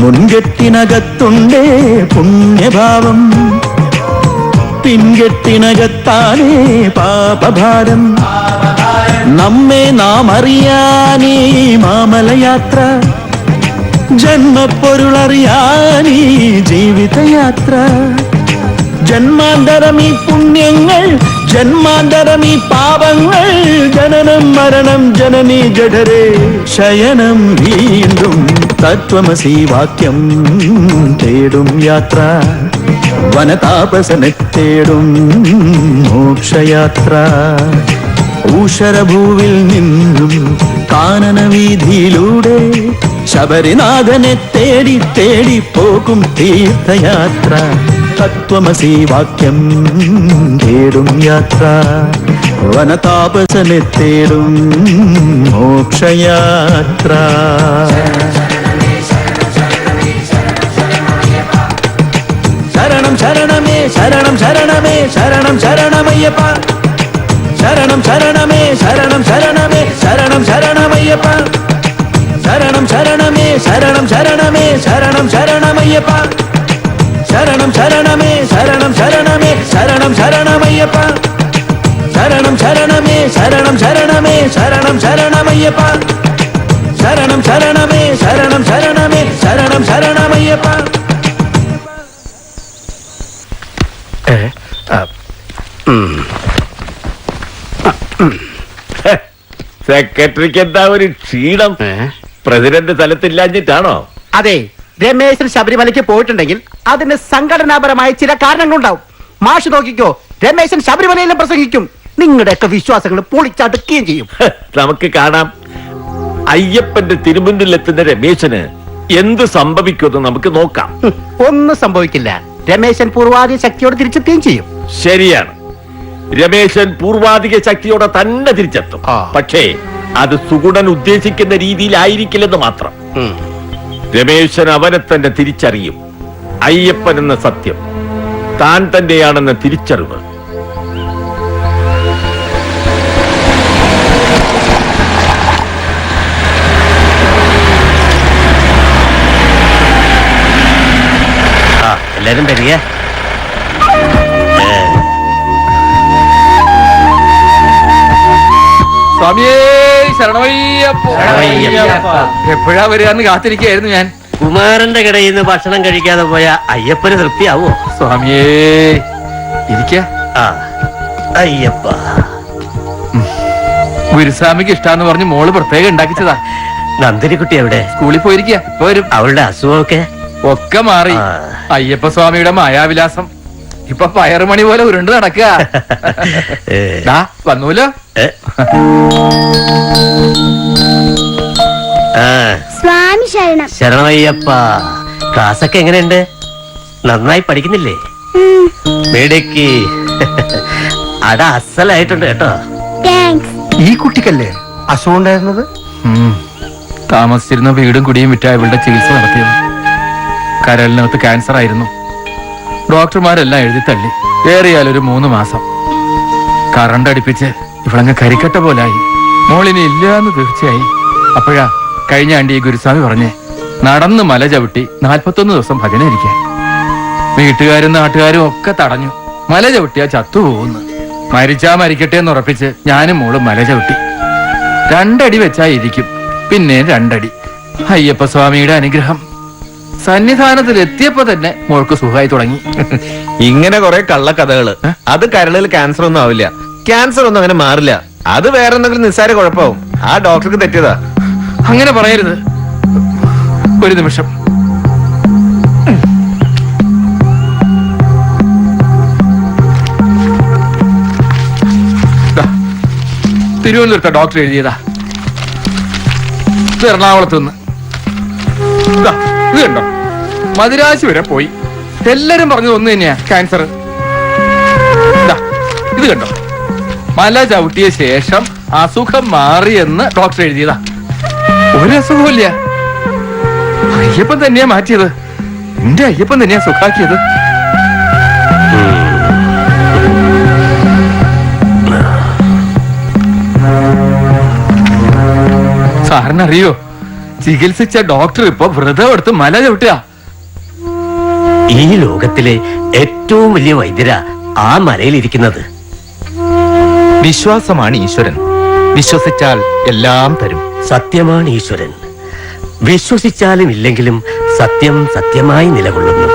മുൻകെട്ടിനകത്തുണ്ടേ പുണ്യഭാവം, പിൻകെട്ടിനകത്താനേ പാപഭാരം. നമ്മെ നാം അറിയാനീ മാമലയാത്ര, ജന്മപ്പൊരുളറിയാനീ ജീവിതയാത്ര. ജന്മാന്തരമീ പുണ്യങ്ങൾ, ജന്മാന്തരമീ പാപങ്ങൾ. ജനനം മരണം ജനനീ ജഠരേ ശയനം വീണ്ടും. തത്വമസി വാക്യം തേടും യാത്ര വനതാപസനെ തേടും മോക്ഷയാത്ര. ഊഷരഭൂവിൽ നിന്നും കാനനവീതിയിലൂടെ ശബരിനാഥനെ തേടി തേടി പോകും തീർത്ഥയാത്ര. തത്വമസി വാക്യം തേടും യാത്ര വനതാപസനെ തേടും മോക്ഷയാത്ര. ശരണം ശരണമേ ശരണം ശരണമേ ശരണം ശരണമയ്യപ്പ. ശരണം ശരണമേ ശരണം ശരണമേ ശരണം ശരണമയ്യപ്പ. ശരണം ശരണമേ ശരണം ശരണമേ ശരണം ശരണമയ്യപ്പ. ശരണം ശരണമേ ശരണം ശരണമേ ശരണം ശരണമയ്യപ്പ. ശരണം ശരണമേ ശരണം ശരണമേ ശരണം ശരണമയ്യപ്പ. ശരണം ശരണമേ ശരണം ശരണമേ ശരണം ശരണമയ്യപ്പ. സെക്രട്ടറിക്ക് എന്താ ഒരു ക്ഷീണം? പ്രസിഡന്റ് സ്ഥലത്തില്ലാഞ്ഞിട്ടാണോ? അതെ, രമേശൻ ശബരിമലയ്ക്ക് പോയിട്ടുണ്ടെങ്കിൽ അതിന് സംഘടനാപരമായ ചില കാരണങ്ങളുണ്ടാവും. മാഷ് നോക്കിക്കോ, രമേശൻ ശബരിമലയിലും പ്രസംഗിക്കും. നിങ്ങളുടെയൊക്കെ വിശ്വാസങ്ങൾ പൊളിച്ചടുക്കുകയും ചെയ്യും. നമുക്ക് കാണാം. അയ്യപ്പന്റെ തിരുമുന്നിലെത്തുന്ന രമേശന് എന്ത് സംഭവിക്കുമെന്ന് നമുക്ക് നോക്കാം. ഒന്നും സംഭവിക്കില്ല. രമേശൻ പൂർവാധിക ശക്തിയോട് തിരിച്ചെത്തുകയും ചെയ്യും. ശരിയാണ്, രമേശൻ പൂർവാധിക ശക്തിയോടെ തന്നെ തിരിച്ചെത്തും. പക്ഷേ അത് സുഗുണൻ ഉദ്ദേശിക്കുന്ന രീതിയിലായിരിക്കില്ലെന്ന് മാത്രം. രമേശൻ അവനെ തന്നെ തിരിച്ചറിയും. അയ്യപ്പൻ എന്ന സത്യം താൻ തന്നെയാണെന്ന തിരിച്ചറിവ്. എല്ലാരും വരിക. സ്വാമിയേ ശരണമയ്യപ്പോ. എപ്പോഴാ വരികയെന്ന് കാത്തിരിക്കുകയായിരുന്നു ഞാൻ. കുമാരന്റെ കടയിൽ നിന്ന് ഭക്ഷണം കഴിക്കാതെ പോയ അയ്യപ്പന് തൃപ്തിയാവോ? സ്വാമിയേ ഇരിക്ക. അയ്യപ്പ, ഗുരുസ്വാമിക്ക് ഇഷ്ടാന്ന് പറഞ്ഞ് മോള് പ്രത്യേകം ഉണ്ടാക്കിച്ചതാ. നന്ദിനിക്കുട്ടി എവിടെ? സ്കൂളിൽ പോയിരിക്കുക. ഇപ്പൊ വരും. അവളുടെ അസുഖമൊക്കെ ഒക്കെ മാറി. അയ്യപ്പ സ്വാമിയുടെ മായാവിലാസം ഇപ്പൊ പയറുമണി പോലെ ഉരുണ്ട് നടക്കുക. വന്നൂലോ. സ്വാമി ശരണം. ശരണമയ്യപ്പ. ക്ലാസ്സൊക്കെ എങ്ങനെയുണ്ട്? നന്നായി പഠിക്കുന്നില്ലേ? മിടുക്കി. അട അസലായിട്ടുണ്ട് കേട്ടോ. താങ്ക്സ്. ഈ കുട്ടിക്കല്ലേ അസുഖം ഉണ്ടായിരുന്നത്? താമസിച്ചിരുന്ന വീടും കുടിയും വിറ്റ ഇവളുടെ ചികിത്സ നടത്തിയത്. കരളിനകത്ത് ക്യാൻസർ ആയിരുന്നു. ഡോക്ടർമാരെല്ലാം എഴുതി തള്ളി. ഏറിയാൽ ഒരു 3 മാസം. കറണ്ട് അടുപ്പിച്ച് ഇവളങ്ങ് കരിക്കട്ട പോലായി. മോളിനി ഇല്ലാന്ന് തീർച്ചയായി. അപ്പോഴാ കഴിഞ്ഞ ആണ്ടി ഈ ഗുരുസ്വാമി പറഞ്ഞേ നടന്ന് മല ചവിട്ടി 41 ദിവസം ഭജന ഇരിക്കാൻ. വീട്ടുകാരും നാട്ടുകാരും ഒക്കെ തടഞ്ഞു. മല ചവിട്ടിയാ ചത്തുപോകുന്നു. മരിച്ചാ മരിക്കട്ടെ എന്ന് ഉറപ്പിച്ച് ഞാനും മോളും മല ചവിട്ടി. 2 അടി വെച്ചാ ഇരിക്കും, പിന്നെ 2 അടി. അയ്യപ്പ സ്വാമിയുടെ അനുഗ്രഹം. സന്നിധാനത്തിൽ എത്തിയപ്പോ തന്നെ മോൾക്ക് സുഖമായി തുടങ്ങി. ഇങ്ങനെ കുറെ കള്ളക്കഥകള്. അത് കരളിൽ ക്യാൻസർ ഒന്നും ആവില്ല. ക്യാൻസർ ഒന്നും അങ്ങനെ മാറില്ല. അത് വേറെ എന്തെങ്കിലും നിസ്സാര കുഴപ്പമാവും. ആ ഡോക്ടർക്ക് തെറ്റിയതാ. അങ്ങനെ പറയരുത്. ഒരു നിമിഷം. തിരുവനന്തപുരത്തെ ഡോക്ടർ എഴുതിയതാ. ഇത് എറണാകുളത്ത് നിന്ന്. ഇത് കണ്ടോ, മദിരാശി വരെ പോയി. എല്ലാരും പറഞ്ഞത് ഒന്ന് തന്നെയാ, ക്യാൻസർ. ഇത് കണ്ടോ, മല ചവിട്ടിയ ശേഷം അസുഖം മാറിയെന്ന് ഡോക്ടർ എഴുതിയതാ. ഒരു അസുഖമില്ല. അയ്യപ്പൻ തന്നെയാ മാറ്റിയത്. എന്റെ അയ്യപ്പൻ തന്നെയാ സുഖാക്കിയത്. സാറിനറിയോ, ചികിത്സിച്ച ഡോക്ടർ ഇപ്പൊ വ്രതം എടുത്ത് മല ചവിട്ടുക. ഈ ലോകത്തിലെ ഏറ്റവും വലിയ വൈദ്യര ആ മലയിലിരിക്കുന്നത്. വിശ്വാസമാണ് ഈശ്വരൻ. വിശ്വസിച്ചാൽ എല്ലാം തരും. സത്യമാണ് ഈശ്വരൻ. വിശ്വസിച്ചാലും ഇല്ലെങ്കിലും സത്യം സത്യമായി നിലകൊള്ളുന്നു.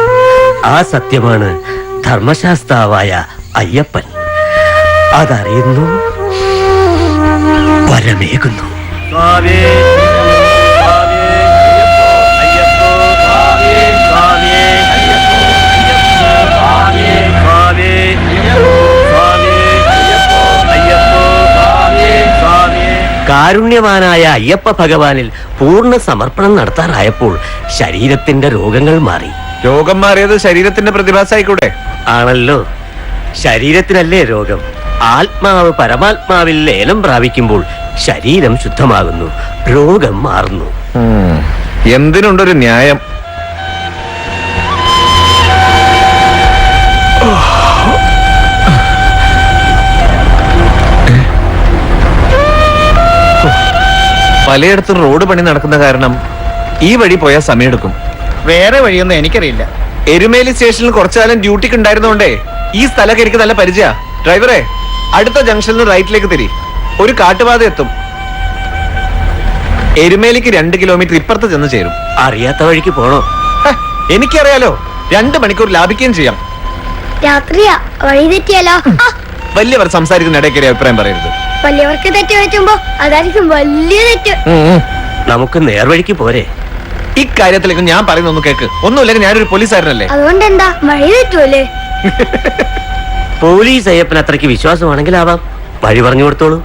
ആ സത്യമാണ് ധർമ്മശാസ്താവായ അയ്യപ്പൻ. അതറിയുന്നു, വരമേകുന്നു. കാരുണ്യവാനായ അയ്യപ്പ ഭഗവാനിൽ പൂർണ്ണ സമർപ്പണം നടത്താറായപ്പോൾ ശരീരത്തിന്റെ രോഗങ്ങൾ മാറി. രോഗം മാറിയത് ശരീരത്തിന്റെ പ്രതിഭാസമായിക്കൂടെ? ആണല്ലോ. ശരീരത്തിനല്ലേ രോഗം. ആത്മാവ് പരമാത്മാവിൽ ലയനം പ്രാപിക്കുമ്പോൾ ശരീരം ശുദ്ധമാകുന്നു, രോഗം മാറുന്നു. എന്തിനുണ്ടൊരു ന്യായം? പലയിടത്തും റോഡ് പണി നടക്കുന്ന കാരണം ഈ വഴി പോയാൽ സമയമെടുക്കും. വേറെ വഴിയൊന്നും എനിക്കറിയില്ല. എരുമേലി സ്റ്റേഷനിൽ കുറച്ചുകാലം ഡ്യൂട്ടിക്ക് ഉണ്ടായിരുന്നോണ്ടേ ഈ സ്ഥലമൊക്കെ എനിക്ക് നല്ല പരിചയ. ഡ്രൈവറെ, അടുത്ത ജംഗ്ഷനിൽ റൈറ്റിലേക്ക് തിരി. ഒരു കാട്ടുപാത എത്തും. എരുമേലിക്ക് 2 കിലോമീറ്റർ ഇപ്പുറത്ത് ചെന്ന് ചേരും. അറിയാത്ത വഴിക്ക് പോണോ? എനിക്കറിയാലോ. 2 മണിക്കൂർ ലാഭിക്കുകയും ചെയ്യാം. രാത്രിയാ, വഴി തെറ്റിയാലോ? വലിയവർ സംസാരിക്കുന്ന ഇടയ്ക്ക് അഭിപ്രായം പറയരുത്. വലിയവർക്ക് തെറ്റ് പറ്റുമ്പോ അതായിരിക്കും വലിയ തെറ്റ്. നമുക്ക് നേർവഴിക്ക് പോരെ? ഇക്കാര്യത്തിലേക്ക് ഞാൻ പറയുന്ന ഒന്ന് കേക്ക്. ഒന്നുമില്ലെങ്കിൽ ഞാനൊരു പോലീസുകാരനല്ലേ. അതുകൊണ്ട് എന്താ, വഴി തെറ്റുമല്ലേ? പോലീസ് അയ്യപ്പൻ അത്രയ്ക്ക് വിശ്വാസമാണെങ്കിലാവാം. വഴി പറഞ്ഞു കൊടുത്തോളൂ.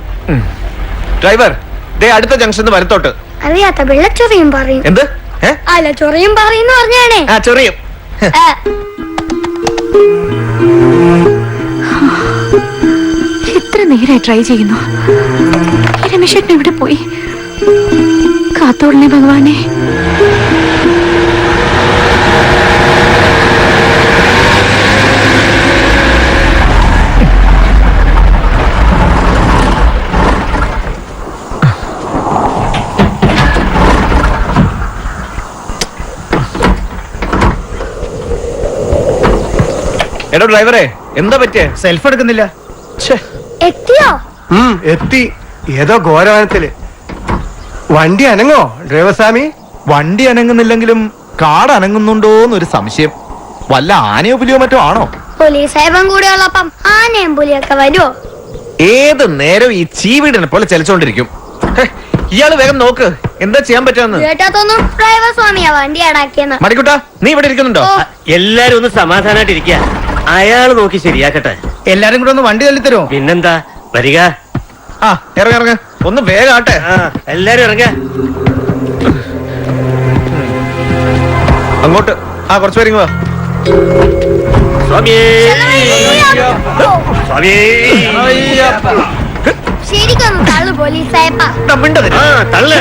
ഡ്രൈവർ, ദേ അടുത്ത ജംഗ്ഷന് വലത്തോട്ട്. അറിയാത്ത വെള്ളച്ചൊറിയും പറയും. എന്ത്? അല്ല, ചൊറിയും പറയുന്നു പറഞ്ഞാണേ. ആ, ചൊറിയും. എത്ര നേരമായി ട്രൈ ചെയ്യുന്നു. രമേശേട്ടൻ എവിടെ പോയി? കാത്തോളനെ ഭഗവാനെ. എടോ ഡ്രൈവറെ, എന്താ പറ്റിയ? സെൽഫ് എടുക്കുന്നില്ല. എത്തിയോ? എത്തി. ഏതോ ഘോരവനത്തില്. വണ്ടി അനങ്ങോ ഡ്രൈവർ സ്വാമി? വണ്ടി അനങ്ങുന്നില്ലെങ്കിലും കാട് അനങ്ങുന്നുണ്ടോന്നൊരു സംശയം. വല്ല ആനയോ പുലിയോ മറ്റോ ആണോ? പോലീസ് സാഹിബൻ കൂടെ ഉള്ളപ്പം ആനയും പുലിയൊക്കെ വരുമോ? ഏത് നേരം ഈ ചീവീടിനെ പോലെ ചലിച്ചോണ്ടിരിക്കും. ഇയാള് വേഗം നോക്ക്, എന്താ ചെയ്യാൻ പറ്റുമെന്ന്. കേട്ടാത്തൊന്നും ഡ്രൈവർ സ്വാമിയാ വണ്ടി അടാക്കിയെന്ന്. മണിക്കുട്ടാ, നീ ഇവിടെ ഇരിക്കുന്നുണ്ടോ? എല്ലാരും ഒന്ന് സമാധാനായിട്ട് ഇരിക്കുക. അയാള് നോക്കി ശരിയാക്കട്ടെ. എല്ലാരും കൂടെ ഒന്ന് വണ്ടി തള്ളിത്തരുമോ? പിന്നെന്താ, വരിക. ആ, ഇറങ്ങ. ഒന്ന് വേഗം ആട്ടെ. എല്ലാരും ഇറങ്ങ. അങ്ങോട്ട്. ആ, കുറച്ച് പേരിങ്ങ് വാ. സ്വാമിയേ സ്വാമിയേ ശരിക്കൊന്ന് തള്ളു പോലീസായപ്പാ. ആ തള്ളു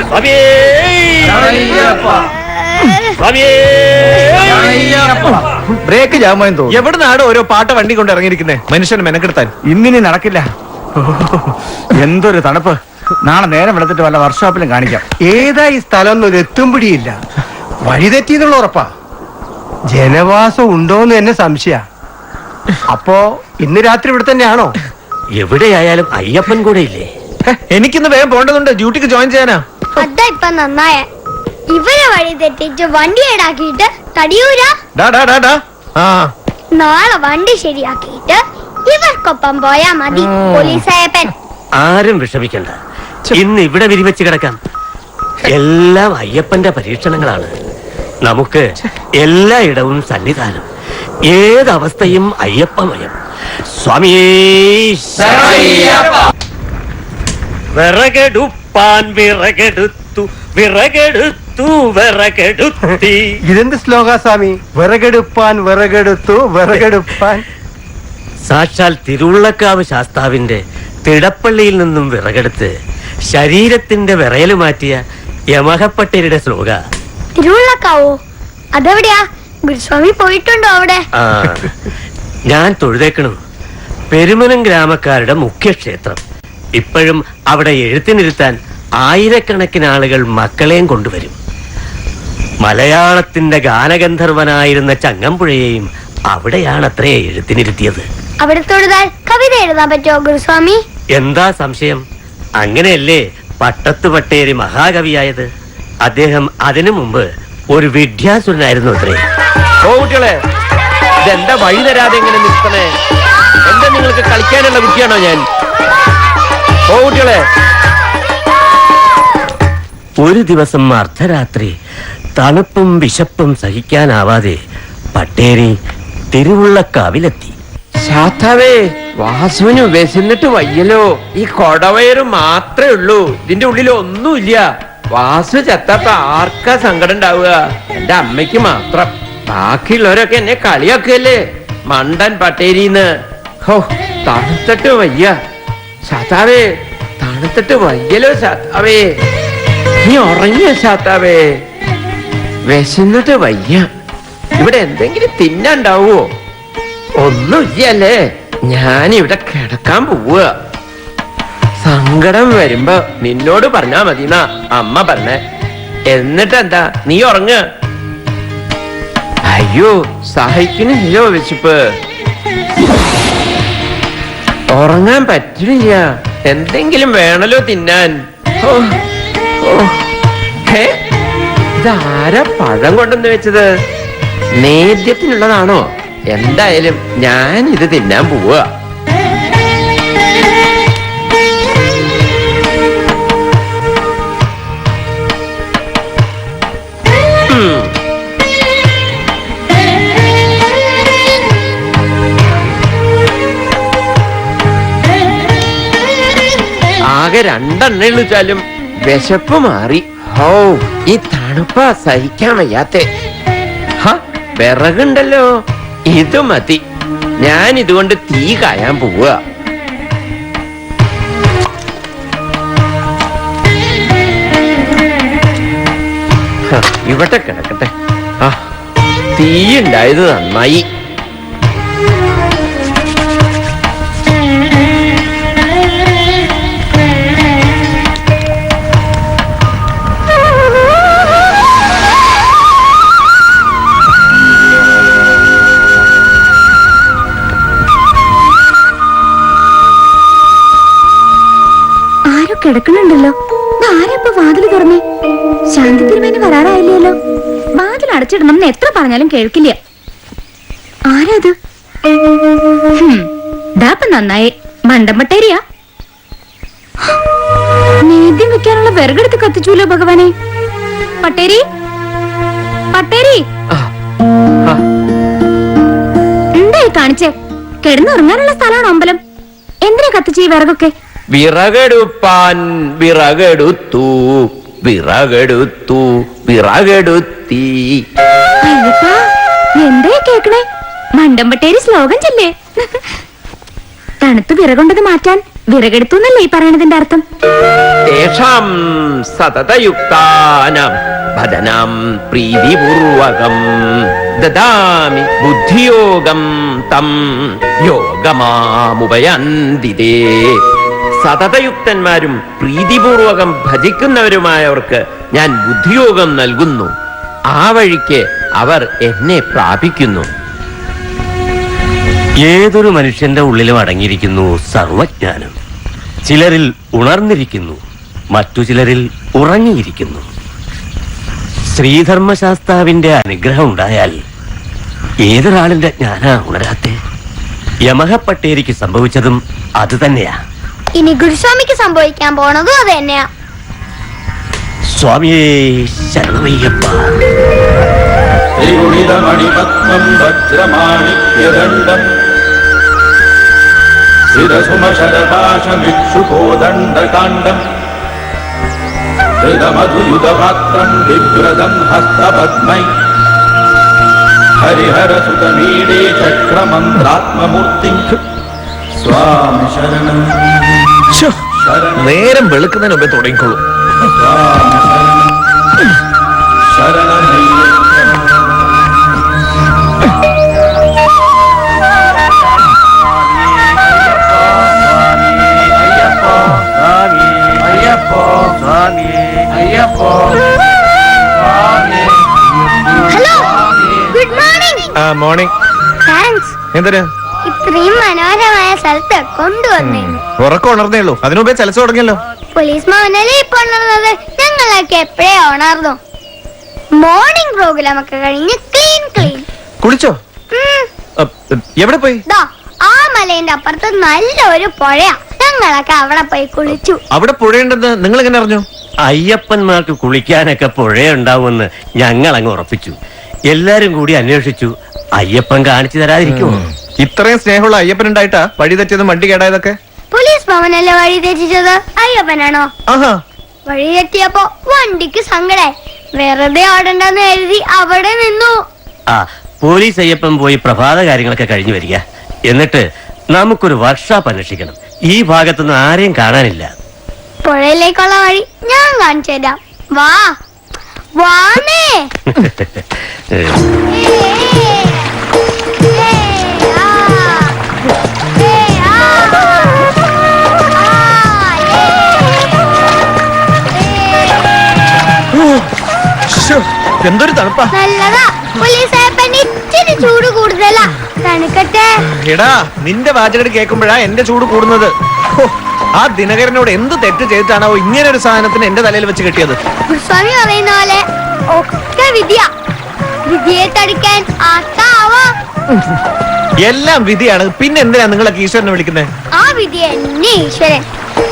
സ്വാമിയേ സ്വാമിയേ ബ്രേക്ക് ജാമെന്ന് തോന്നുന്നു. എവിടുന്നാണ് ഓരോ പാട്ട വണ്ടി കൊണ്ട് ഇറങ്ങിയിരിക്കുന്നത് മനുഷ്യന് മെനക്കെടുത്താൻ? ഇന്നിനി നടക്കില്ല. എന്തൊരു തണുപ്പ്. നാളെ നേരം വെളുത്തിട്ട് വല്ല വർക്ക്ഷോപ്പിലും കാണിക്കാം. ഏതാ ഈ സ്ഥലം എന്നൊരു എത്തുംപിടിയില്ല. വഴി തെറ്റിയെന്നുള്ള ഉറപ്പാ. ജനവാസം ഉണ്ടോന്ന് തന്നെ സംശയ. അപ്പോ ഇന്ന് രാത്രി ഇവിടെ തന്നെയാണോ? എവിടെയായാലും അയ്യപ്പൻ കൂടെ ഇല്ലേ? എനിക്കിന്ന് വേഗം പോകേണ്ടതുണ്ട്, ഡ്യൂട്ടിക്ക് ജോയിൻ ചെയ്യാനാ. അതാ ഇപ്പൊ നന്നായ. ഇവരെ വഴി തെറ്റിച്ച് വണ്ടി ഏടാക്കിയിട്ട് തടിയൂരാ. നാളെ വണ്ടി ശരിയാക്കിയിട്ട് ഇവർക്കൊപ്പം പോയാ മതി പോലീസായപ്പൻ. ആരും വിഷമിക്കണ്ട, ഇന്ന് ഇവിടെ വിരിവെച്ച് കിടക്കാം. എല്ലാം അയ്യപ്പന്റെ പരീക്ഷണങ്ങളാണ്. നമുക്ക് എല്ലായിടവും സന്നിധാനം, ഏതവസ്ഥയും അയ്യപ്പമയം. സ്വാമിയേ വിറകെടുപ്പാൻ വിറകെടുത്തു വിറകെടുത്തു വിറകെടുത്തി. ഇതെന്ത് ശ്ലോക സ്വാമി? വിറകെടുപ്പാൻ വിറകെടുത്തു വിറകെടുപ്പാൻ. സാക്ഷാൽ തിരുവുള്ളക്കാവ് ശാസ്താവിന്റെ തിടപ്പള്ളിയിൽ നിന്നും വിറകെടുത്ത് ശരീരത്തിന്റെ വിറയല് മാറ്റിയ യമഹപ്പട്ടരുടെ ശ്ലോക. തിരുവുള്ളക്കാവോ? അതെവിടെയാ? ഗുരുസ്വാമി പോയിട്ടുണ്ടോ അവിടെ? ആ, ഞാൻ തൊഴുതേക്കണം. പെരുമനം ഗ്രാമക്കാരുടെ മുഖ്യക്ഷേത്രം. ഇപ്പോഴും അവിടെ എഴുത്തിനിരുത്താൻ ആയിരക്കണക്കിന് ആളുകൾ മക്കളെയും കൊണ്ടുവരും. മലയാളത്തിന്റെ ഗാനഗന്ധർവനായിരുന്ന ചങ്ങമ്പുഴയെയും അവിടെയാണത്രേ എഴുത്തിനിരുത്തിയത്. അവിടെ തൊഴുതാൽ കവിത എഴുതാൻ പറ്റുമോ ഗുരുസ്വാമി? എന്താ സംശയം? അങ്ങനെയല്ലേ പട്ടത്ത് പട്ടേരി മഹാകവിയായത്? അദ്ദേഹം അതിനു മുമ്പ് ഒരു വിദ്യാസുരനായിരുന്നു അത്രേ. ഓ കുട്ടികളെ, ഇതെന്താ വഴി തരാതെ എങ്ങനെ നിർത്തണേ? എന്താ നിങ്ങൾക്ക് കളിക്കാനുള്ള കുട്ടിയാണോ ഞാൻ? ഓ കുട്ടികളെ, ഒരു ദിവസം അർദ്ധരാത്രി തണുപ്പും വിശപ്പും സഹിക്കാനാവാതെ പട്ടേരി തിരുവുള്ളക്കാവിലെത്തി. ശാസ്താവേ, വാസുവിന് വിശന്നിട്ട് വയ്യല്ലോ. ഈ കൊടവയറ് മാത്രമേ ഉള്ളൂ, ഇതിന്റെ ഉള്ളിൽ ഒന്നുമില്ല. വാസു ചത്തപ്പ ആർക്കാ സങ്കടം ഉണ്ടാവുക? എന്റെ അമ്മയ്ക്ക് മാത്രം. ബാക്കിയുള്ളവരൊക്കെ എന്നെ കളിയാക്കല്ലേ, മണ്ടൻ പട്ടേരിന്ന്. ഹോ, തണുത്തിട്ട് വയ്യ ശാത്താവേ, തണുത്തിട്ട് വയ്യല്ലോ ശാത്താവേ. നീ ഉറങ്ങിയ ശാത്താവേ? വിശന്നിട്ട് വയ്യ. ഇവിടെ എന്തെങ്കിലും തിന്നുണ്ടാവോ? ഒന്നുമില്ലല്ലേ. ഞാനിവിടെ കിടക്കാൻ പോവുക. സങ്കടം വരുമ്പോ നിന്നോട് പറഞ്ഞാ മതിന്നാ അമ്മ പറഞ്ഞേ. എന്നിട്ടെന്താ, നീ ഉറങ്ങ. അയ്യോ, സഹിക്കണില്ലോ വിശപ്പ്. ഉറങ്ങാൻ പറ്റില്ല, എന്തെങ്കിലും വേണല്ലോ തിന്നാൻ. ഇതാരാ പഴം കൊണ്ടെന്ന് വെച്ചത്? നേദ്യത്തിനുള്ളതാണോ? എന്തായാലും ഞാൻ ഇത് തിന്നാൻ പോവുക. ആകെ 2 എണ്ണ വെച്ചാലും വിശപ്പ് മാറി. ഹോ, ഈ തണുപ്പ സഹിക്കാൻ വയ്യാത്തെ. വിറകുണ്ടല്ലോ, ഇത് മതി. ഞാൻ ഇതുകൊണ്ട് തീ കായാൻ പോവുക. ഇവിടെ കിടക്കട്ടെ. തീ ഉണ്ടായത് നന്നായി. കിടക്കണുണ്ടല്ലോ. ആരപ്പ വാതിൽ തുറന്നേ? ശാന്തി തിരുമേനി വരാറായില്ലല്ലോ. വാതിൽ അടച്ചിടണം എന്ന് എത്ര പറഞ്ഞാലും കേൾക്കില്ല. ആരത്? ദാപ്പ നന്നായി. മണ്ടമ്പട്ടേരിയാ. നേദ്യം വെക്കാനുള്ള വിറകെടുത്ത് കത്തിച്ചൂലോ ഭഗവാനെ. പട്ടേരി, പട്ടേരി, എന്തായി കാണിച്ചേ? കിടന്നുറങ്ങാനുള്ള സ്ഥലമാണ് അമ്പലം. എന്തിനാ കത്തിച്ച് ഈ വിറകൊക്കെ? വിറകെടുപ്പാൻ വിറകെടുത്തു വിറകെടുത്തു വിറകെടുത്തി. അയ്യപ്പാ, എന്താ കേക്കണേ? മണ്ടമ്പട്ടേരി ശ്ലോകം ചെല്ലേ. തണുത്ത് വിറകൊണ്ടത് മാറ്റാൻ വിറകെടുത്തു എന്നല്ലേ ഈ പറയണതിന്റെ അർത്ഥം? തേഷാം സതതയുക്താനാം ഭജനം പ്രീതിപൂർവകം ദദാമി ബുദ്ധിയോഗം തം യോഗമാമുപയന്തിതേ. സതതയുക്തന്മാരും പ്രീതിപൂർവകം ഭജിക്കുന്നവരുമായവർക്ക് ഞാൻ ബുദ്ധിയോഗം നൽകുന്നു. ആ വഴിക്ക് അവർ എന്നെ പ്രാപിക്കുന്നു. ഏതൊരു മനുഷ്യന്റെ ഉള്ളിലും അടങ്ങിയിരിക്കുന്നു സർവജ്ഞാനം. ചിലരിൽ ഉണർന്നിരിക്കുന്നു, മറ്റു ചിലരിൽ ഉറങ്ങിയിരിക്കുന്നു. ശ്രീധർമ്മശാസ്താവിന്റെ അനുഗ്രഹം ഉണ്ടായാൽ ഏതൊരാളിന്റെ ജ്ഞാന ഉണരാത്തെ? യമഹപ്പട്ടേരിക്ക് സംഭവിച്ചതും അത് തന്നെയാ. ഇനി ഗുരുസ്വാമിക്ക് സംഭവിക്കാൻ പോണതും അത് തന്നെയാ. സ്വാമിയേ ശരണമയ്യപ്പ. മണിപത്മം വജ്രമാണിക്യദണ്ഡം ശിരസുമശരപാശമിക്ഷുകോദണ്ഡകാണ്ഡം ഹൃദമധുയുധപാത്രം വിവ്രതം ഹസ്തപദ്മൈ ഹരിഹരസുതമീഡേ ചക്രമന്ത്രാത്മമൂർത്തിം സ്വാമി ശരണം. നേരം വെളുക്കുന്നതിന് മുമ്പേ തുടങ്ങിക്കോളൂ. ശരണമയ്യപ്പ. Hello, good morning. Morning. Thanks. എന്തിനാ ഇത്രയും മനോഹരമായ സ്ഥലത്ത് കൊണ്ടുവന്നേന്. ഉറക്കം ഉണർന്നേ ഉള്ളൂ, അതിനുമുമ്പേ ചലച്ചു തുടങ്ങിയല്ലോ. പോലീസ് മാവനല്ലേ ഇപ്പൊ ഉണർന്നത്? ഞങ്ങളൊക്കെ എപ്പോഴേ ഉണർന്നു. മോർണിംഗ് പ്രോഗ്രാം ഒക്കെ കഴിഞ്ഞ് ക്ലീൻ. കുളിച്ചോ? എവിടെ പോയി? ദാ ആ മലേന്റെ അപ്പുറത്ത് നല്ലൊരു പുഴയാ. ഞങ്ങളൊക്കെ അവിടെ പോയി കുളിച്ചു. അവിടെ പുഴയുണ്ടെന്ന് നിങ്ങൾ എങ്ങനെ അറിഞ്ഞു? അയ്യപ്പന്മാർക്ക് കുളിക്കാനൊക്കെ പുഴയുണ്ടാവുമെന്ന് ഞങ്ങൾ അങ്ങ് ഉറപ്പിച്ചു. എല്ലാരും കൂടി അന്വേഷിച്ചു. അയ്യപ്പൻ കാണിച്ചു തരാതിരിക്കുമോ? ഇത്രയും സ്നേഹമുള്ള അയ്യപ്പൻ ഉണ്ടായിട്ടാ വഴി തെറ്റിയതും വണ്ടി കേടായതൊക്കെ? പോലീസ് ഭവനല്ലേ വഴി തെറ്റിച്ചത്? അയ്യപ്പനാണോ? ആഹാ. വഴി തെറ്റിയപ്പോ വണ്ടിക്ക് സങ്കടായി. വെറുതെ ഓടണ്ടെന്ന് എഴുതി അവിടെ നിന്നു. ആ പോലീസ് അയ്യപ്പൻ പോയി പ്രഭാത കാര്യങ്ങളൊക്കെ കഴിഞ്ഞു വരിക. എന്നിട്ട് നമുക്കൊരു വർക്ക്ഷോപ്പ് അന്വേഷിക്കണം. ഈ ഭാഗത്തൊന്നും ആരെയും കാണാനില്ല. പുഴയിലേക്കുള്ള വഴി ഞാൻ കാണിച്ചു തരാം. വാ വാന്നേ. എന്തൊരു തണുപ്പാ. നല്ലതാ. പോലീസ് ഇച്ചിരി ചൂട് കൂടുതലാ. തണുക്കട്ടെ. എടാ നിന്റെ വാചകടി കേൾക്കുമ്പോഴാ എന്റെ ചൂട് കൂടുന്നത്. ആ ദിനകരനോട് എന്ത് തെറ്റ് ചെയ്തിട്ടാണോ ഇങ്ങനെ ഒരു സാധനത്തിന് എന്റെ തലയിൽ വെച്ച് കെട്ടിയത്? ഗുരുസ്വാമി പറയുന്ന പോലെ ഒക്കെ വിധിയ. വിധിയെ തടിക്കാൻ ആത്താവോ? എല്ലാം വിധിയാണ്. പിന്നെ എന്തിനാ നിങ്ങളൊക്കെ ഈശ്വരനെ വിളിക്കുന്നത്? ആ വിധി എന്നെ ഈശ്വരൻ.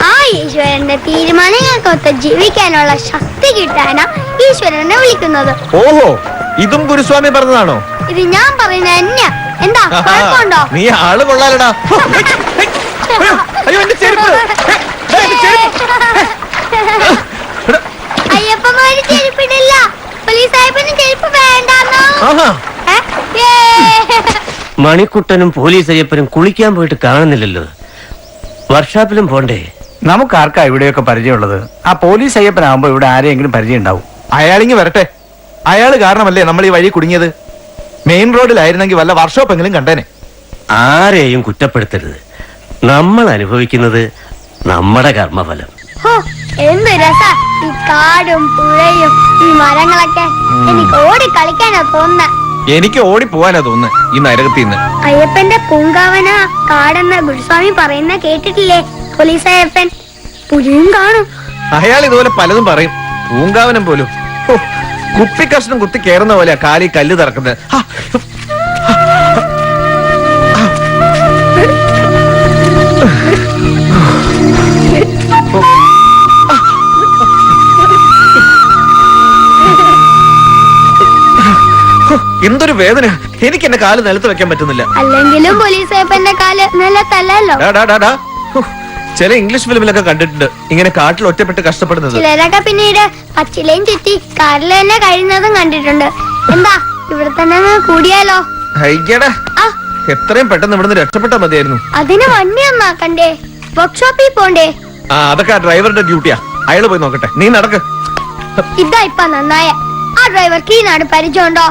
ആ ഈശ്വരന്റെ തീരുമാനങ്ങൾക്കൊത്ത് ജീവിക്കാനുള്ള ശക്തി കിട്ടാനാ ഈശ്വരനെ വിളിക്കുന്നത്. ഓഹോ, ഇതും ഗുരുസ്വാമി പറഞ്ഞതാണോ? ഇത് ഞാൻ പറയുന്ന തന്നെയാ. എന്താ കുഴപ്പമുണ്ടോ? നീ ആള് കൊള്ളാലടാ. അയ്യോ എന്റെ ചെരുപ്പ്. അയ്യപ്പന്മാര് ചെരുപ്പിടില്ല. പോലീസ് സാഹിബിന് ചെരുപ്പ് വേണ്ടാന്നോ? മണിക്കുട്ടനും പോലീസ് അയ്യപ്പനും കുളിക്കാൻ പോയിട്ട് കാണുന്നില്ലല്ലോ. വർക്ക്ഷോപ്പിലും പോണ്ടേ? നമുക്ക് ആർക്കാ ഇവിടെയൊക്കെ പരിചയമുള്ളത്? ആ പോലീസ് അയ്യപ്പനാകുമ്പോ ഇവിടെ ആരെയെങ്കിലും പരിചയം ഉണ്ടാവും. അയാളിങ്ങി വരട്ടെ. അയാള് കാരണമല്ലേ നമ്മൾ ഈ വഴി കുടുങ്ങിയത്. മെയിൻ റോഡിലായിരുന്നെങ്കിൽ വല്ല വർക്ക്ഷോപ്പ് എങ്കിലും കണ്ടേനെ. ആരെയും കുറ്റപ്പെടുത്തരുത്. നമ്മൾ അനുഭവിക്കുന്നത് നമ്മുടെ കർമ്മഫലം. എന്ത് രസ ഈ കാടും പുഴയും ഈ മരങ്ങളൊക്കെ. എനിക്ക് ഓടി കളിക്കാനാ തോന്നുന്ന. എനിക്ക് ഓടി പോവാനാ തോന്നുന്നു ഈ നരകത്തിന്ന്. അയ്യപ്പന്റെ പൂങ്കാവന കാടെന്ന് ഗുരുസ്വാമി പറയുന്ന കേട്ടിട്ടില്ലേ പോലീസ് അയ്യപ്പൻ? പുലിയും കാണും. അയാൾ ഇതുപോലെ പലതും പറയും. പൂങ്കാവനം പോലും കുപ്പിക്കഷ്ണം കുത്തി കയറുന്ന പോലെയാ കാലി കല്ല് തറക്കുന്നത്. എന്തൊരു വേദന. എനിക്ക് എന്റെ കാല് നിലത്ത് വെക്കാൻ പറ്റുന്നില്ല. അല്ലെങ്കിലും പോലീസ് അയ്യപ്പന്റെ കാല് നിലത്തല്ലല്ലോ. ചില ഇംഗ്ലീഷ് ഫിലിമിലൊക്കെ കണ്ടിട്ടുണ്ട് ഇങ്ങനെ കാട്ടിൽ ഒറ്റപ്പെട്ട് കഷ്ടപ്പെടുന്നത്. ചിലരൊക്കെ പിന്നീട് പച്ചിലയും ചുറ്റി കാറിൽ തന്നെ കഴിയുന്നതും കണ്ടിട്ടുണ്ട്. എന്താ ഇവിടെ തന്നെ കൂടിയാലോ? അയ്യടാ എത്രയും പെട്ടെന്ന് ഇവിടുന്ന് രക്ഷപ്പെട്ടാ മതിയായിരുന്നു. അതിന് വണ്ടി ഒന്നാക്കണ്ടേ? വർക്ക്ഷോപ്പിൽ പോണ്ടേ? ആ അതൊക്കെ ആ ഡ്രൈവറുടെ ഡ്യൂട്ടിയാ. അയാള് പോയി നോക്കട്ടെ, നീ നടക്ക്. ഇതാ ഇപ്പൊ നന്നായ. ആ ഡ്രൈവർക്ക് ഈ നാട് പരിചയമുണ്ടോ?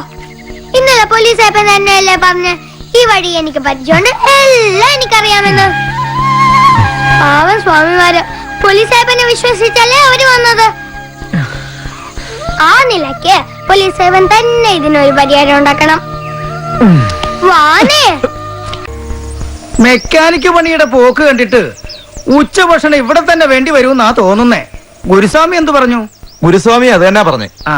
ഇന്നലെ പോലീസ് ഏപ്പൻ തന്നെയല്ലേ പറഞ്ഞ് ഈ വഴി എനിക്ക് പരിചയമുണ്ട്, എല്ലാം എനിക്കറിയാമെന്ന്. പാവം സ്വാമിമാര് പോലീസ് ഏപ്പനെ വിശ്വസിച്ചല്ലേ അവര് വന്നത്. ആ നിലയ്ക്ക് പോലീസ് ഏപ്പൻ തന്നെ ഇതിനൊരു പരിഹാരം ഉണ്ടാക്കണം. വാനേ മെക്കാനിക്ക് പണിയുടെ പോക്ക് കണ്ടിട്ട് ഉച്ചഭക്ഷണം ഇവിടെ തന്നെ വേണ്ടി വരുമെന്നാ തോന്നുന്നേ. ഗുരുസ്വാമി എന്ത് പറഞ്ഞു? ഗുരുസ്വാമി അത് തന്നെ പറഞ്ഞേ. ആ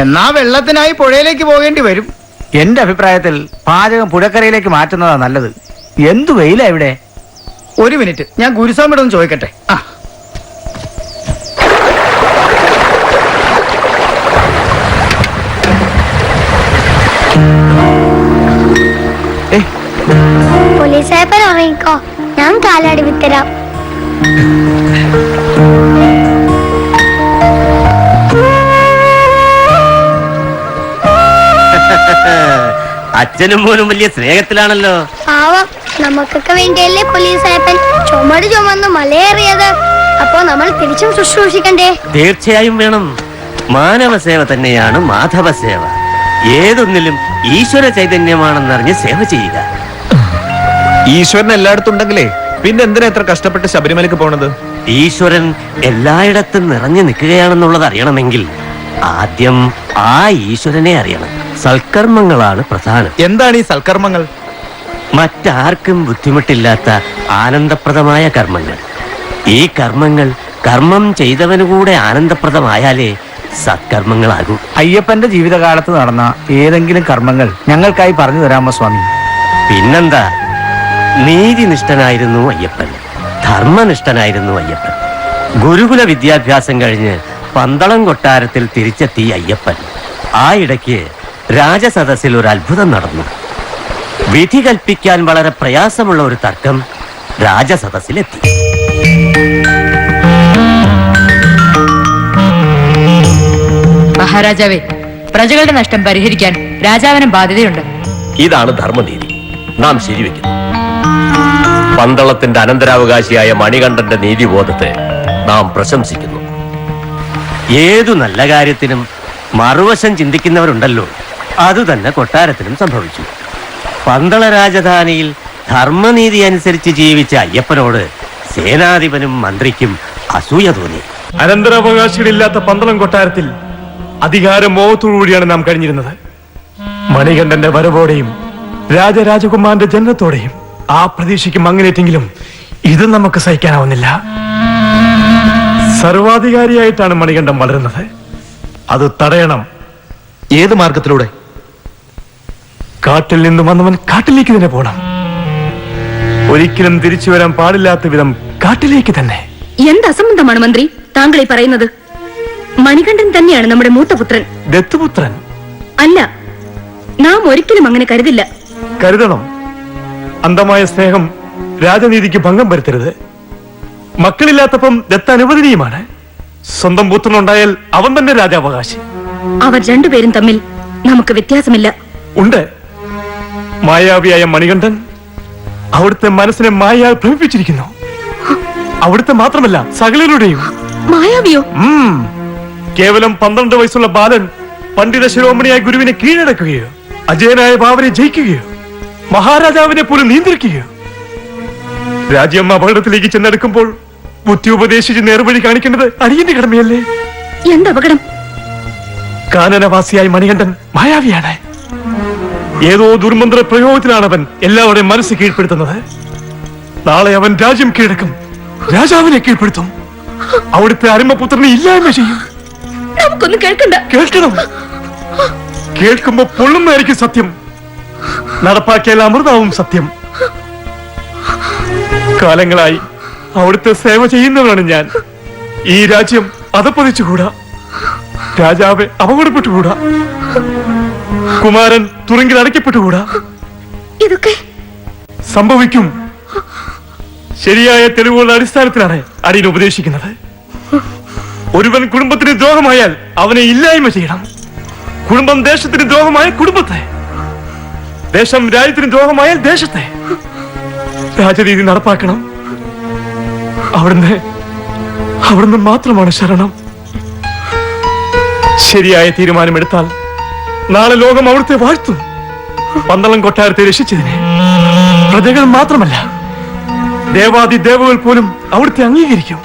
എന്നാ വെള്ളത്തിനായി പുഴയിലേക്ക് പോകേണ്ടി വരും. എന്റെ അഭിപ്രായത്തിൽ പാചകം പുഴക്കരയിലേക്ക് മാറ്റുന്നതാ നല്ലത്. എന്തു വെയിലാ ഇവിടെ. ഒരു മിനിറ്റ്, ഞാൻ ഗുരുസ്വാമിയോട് ഒന്ന് ചോദിക്കട്ടെ. ആ പോലീസ് ഏപ്പൻ ഉറങ്ങിക്കോ, ഞാൻ കാലാടി വിത്തരാം. അച്ഛനും മോനും വലിയ സ്നേഹത്തിലാണല്ലോ. പാവം, നമുക്കൊക്കെ വേണ്ടിയല്ലേ പോലീസ് ഏപ്പൻ ചുമട് ചുമന്ന് മലയേറിയത്. അപ്പോ നമ്മൾ തിരിച്ചും ശുശ്രൂഷിക്കണ്ടേ? തീർച്ചയായും വേണം. മാനവ സേവ തന്നെയാണ് മാധവ സേവ. ഏതൊന്നിലും ഈശ്വര ചൈതന്യമാണെന്നറിഞ്ഞ് സേവ ചെയ്യുക. ഈശ്വരൻ എല്ലായിടത്തും ഉണ്ടെങ്കിലേ പിന്നെ എന്തിനാ എത്ര കഷ്ടപ്പെട്ട് ശബരിമലക്ക് പോണത്? ഈശ്വരൻ എല്ലായിടത്തും നിറഞ്ഞു നിൽക്കുകയാണെന്നുള്ളത് അറിയണമെങ്കിൽ ആദ്യം ആ ഈശ്വരനെ അറിയണം. സൽക്കർമ്മങ്ങളാണ് പ്രധാനം. എന്താണ് ഈ സൽക്കർമ്മങ്ങൾ? മറ്റാർക്കും ബുദ്ധിമുട്ടില്ലാത്ത ആനന്ദപ്രദമായ കർമ്മങ്ങൾ. ഈ കർമ്മങ്ങൾ കർമ്മം ചെയ്തവനുകൂടെ ആനന്ദപ്രദമായാലേ സത്കർമ്മങ്ങളാകൂ. അയ്യപ്പന്റെ ജീവിതകാലത്ത് നടന്ന ഏതെങ്കിലും കർമ്മങ്ങൾ ഞങ്ങൾക്കായി പറഞ്ഞു തരാമോ സ്വാമി? പിന്നെന്താ, നീതിനിഷ്ഠനായിരുന്നു അയ്യപ്പൻ, ധർമ്മനിഷ്ഠനായിരുന്നു അയ്യപ്പൻ. ഗുരുകുല വിദ്യാഭ്യാസം കഴിഞ്ഞ് പന്തളം കൊട്ടാരത്തിൽ തിരിച്ചെത്തി അയ്യപ്പൻ. ആ ഇടയ്ക്ക് രാജസദസ്സിൽ ഒരു അത്ഭുതം നടന്നു. വിധി കൽപ്പിക്കാൻ വളരെ പ്രയാസമുള്ള ഒരു തർക്കം രാജസദസ്സിലെത്തി. മഹാരാജാവേ, പ്രജകളുടെ നഷ്ടം പരിഹരിക്കാൻ രാജാവിന് ബാധ്യതയുണ്ട്. ഇതാണ് ധർമ്മനീതി. നാം ശരിവെക്കുന്നു. പന്തളത്തിന്റെ അനന്തരാവകാശിയായ മണികണ്ഠന്റെ നീതിബോധത്തെ നാം പ്രശംസിക്കുന്നു. ഏതു നല്ല കാര്യത്തിനും മറുവശം ചിന്തിക്കുന്നവരുണ്ടല്ലോ. അതുതന്നെ കൊട്ടാരത്തിലും സംഭവിച്ചു. പന്തള രാജധാനിയിൽ ധർമ്മനീതി അനുസരിച്ച് ജീവിച്ച അയ്യപ്പനോട് സേനാധിപനും മന്ത്രിക്കും അസൂയ തോന്നി. അനന്തരാവകാശികളില്ലാത്ത പന്തളം കൊട്ടാരത്തിൽ അധികാരമോഹത്തോടുകൂടിയാണ് നാം കഴിഞ്ഞിരുന്നത്. മണികണ്ഠന്റെ വരവോടെയും രാജരാജകുമാരന്റെ ജനനത്തോടെയും ആ പ്രതീക്ഷയ്ക്ക് മങ്ങനേറ്റെങ്കിലും ഇത് നമുക്ക് സഹിക്കാനാവുന്നില്ല. സർവാധികാരിയായിട്ടാണ് മണികണ്ഠൻ വളരുന്നത്. അത് തടയണം. ഏത് മാർഗത്തിലൂടെ? കാട്ടിൽ നിന്ന് വന്നവൻ കാട്ടിലേക്ക് തന്നെ പോകണം. ഒരിക്കലും തിരിച്ചു വരാൻ പാടില്ലാത്ത വിധം കാട്ടിലേക്ക് തന്നെ. എന്ത് അസംബന്ധമാണ് മന്ത്രി താങ്കൾ ഈ പറയുന്നത്? മണികണ്ഠൻ തന്നെയാണ് നമ്മുടെ മൂത്തപുത്രൻ. ദത്തുപുത്രൻ അല്ല, നാം ഒരിക്കലും അങ്ങനെ കരുതില്ല. കരുതണം. അന്ധമായ സ്നേഹം രാജനീതിക്ക് ഭംഗം വരുത്തരുത്. മക്കളില്ലാത്തപ്പം ദത്ത് അനുവദനീയമാണ്. സ്വന്തം പുത്രനുണ്ടായാൽ അവൻ തന്നെ രാജാവകാശി. അവർ രണ്ടുപേരും തമ്മിൽ നമുക്ക് വ്യത്യാസമില്ല. ഉണ്ട്. മായാവിയായ മണികണ്ഠൻ അവിടുത്തെ മനസ്സിനെ മായയാൽ ഭ്രമിപ്പിച്ചിരിക്കുന്നു. അവിടുത്തെ മാത്രമല്ല സകലരുടെയും. മായാവിയോ? കേവലം 12 വയസ്സുള്ള ബാലൻ പണ്ഡിത ശിരോമണിയായ ഗുരുവിനെ കീഴടക്കുകയോ അജയനായ ബാബരെ ജയിക്കുകയോ മഹാരാജാവിനെ പോലും നിയന്ത്രിക്കുകയോ. രാജ്യം അപകടത്തിലേക്ക് ചെന്നെടുക്കുമ്പോൾ ബുദ്ധി ഉപദേശിച്ച് നേർവഴി കാണിക്കേണ്ടത് അടിയന്റെ കടമയല്ലേ? എന്ത് അപകടം? കാനനവാസിയായ മണികണ്ഠൻ മായാവിയാണ്. ഏതോ ദുർമന്ത്ര പ്രയോഗത്തിലാണ് അവൻ എല്ലാവരുടെയും മനസ്സ് കീഴ്പ്പെടുത്തുന്നത്. നാളെ അവൻ രാജ്യം കീഴടക്കും, രാജാവിനെ കീഴ്പ്പെടുത്തും, അവിടുത്തെ അരുമപുത്രനെ ഇല്ലായ്മ ചെയ്യും. നമുക്കൊന്നും കേൾക്കണ്ട. കേൾക്കണം. കേൾക്കുമ്പോ പൊള്ളുന്നതായിരിക്കും സത്യം, നടപ്പാക്കിയാൽ അമൃതാവും സത്യം. കാലങ്ങളായി അവിടുത്തെ സേവ ചെയ്യുന്നവരാണ് ഞാൻ. ഈ രാജ്യം അധപ്പതിച്ചുകൂടാ, രാജാവെ അപകടപ്പെട്ടുകൂടാ, കുമാരൻ തുറങ്കിൽ അടയ്ക്കപ്പെട്ടുകൂടാ. ഇതൊക്കെ സംഭവിക്കും. ശരിയായ തെളിവുകളുടെ അടിസ്ഥാനത്തിലാണ് അടിയൻ ഉപദേശിക്കുന്നത്. ഒരുവൻ കുടുംബത്തിന് ദ്രോഹമായാൽ അവനെ ഇല്ലായ്മ ചെയ്യണം. കുടുംബം ദേശത്തിന് ദ്രോഹമായ കുടുംബത്തെ. ദേശം രാജ്യത്തിന് ദ്രോഹമായാൽ ദേശത്തെ രാജരീതി നടപ്പാക്കണം. അവിടുന്ന് മാത്രമാണ് ശരണം. ശരിയായ തീരുമാനമെടുത്താൽ നാളെ ലോകം അവിടുത്തെ വാഴ്ത്തും. പന്തളം കൊട്ടാരത്തെ രക്ഷിച്ചതിനെ പ്രജകൾ മാത്രമല്ല, ദേവാദി ദേവകൾ പോലും അവിടുത്തെ അംഗീകരിക്കും.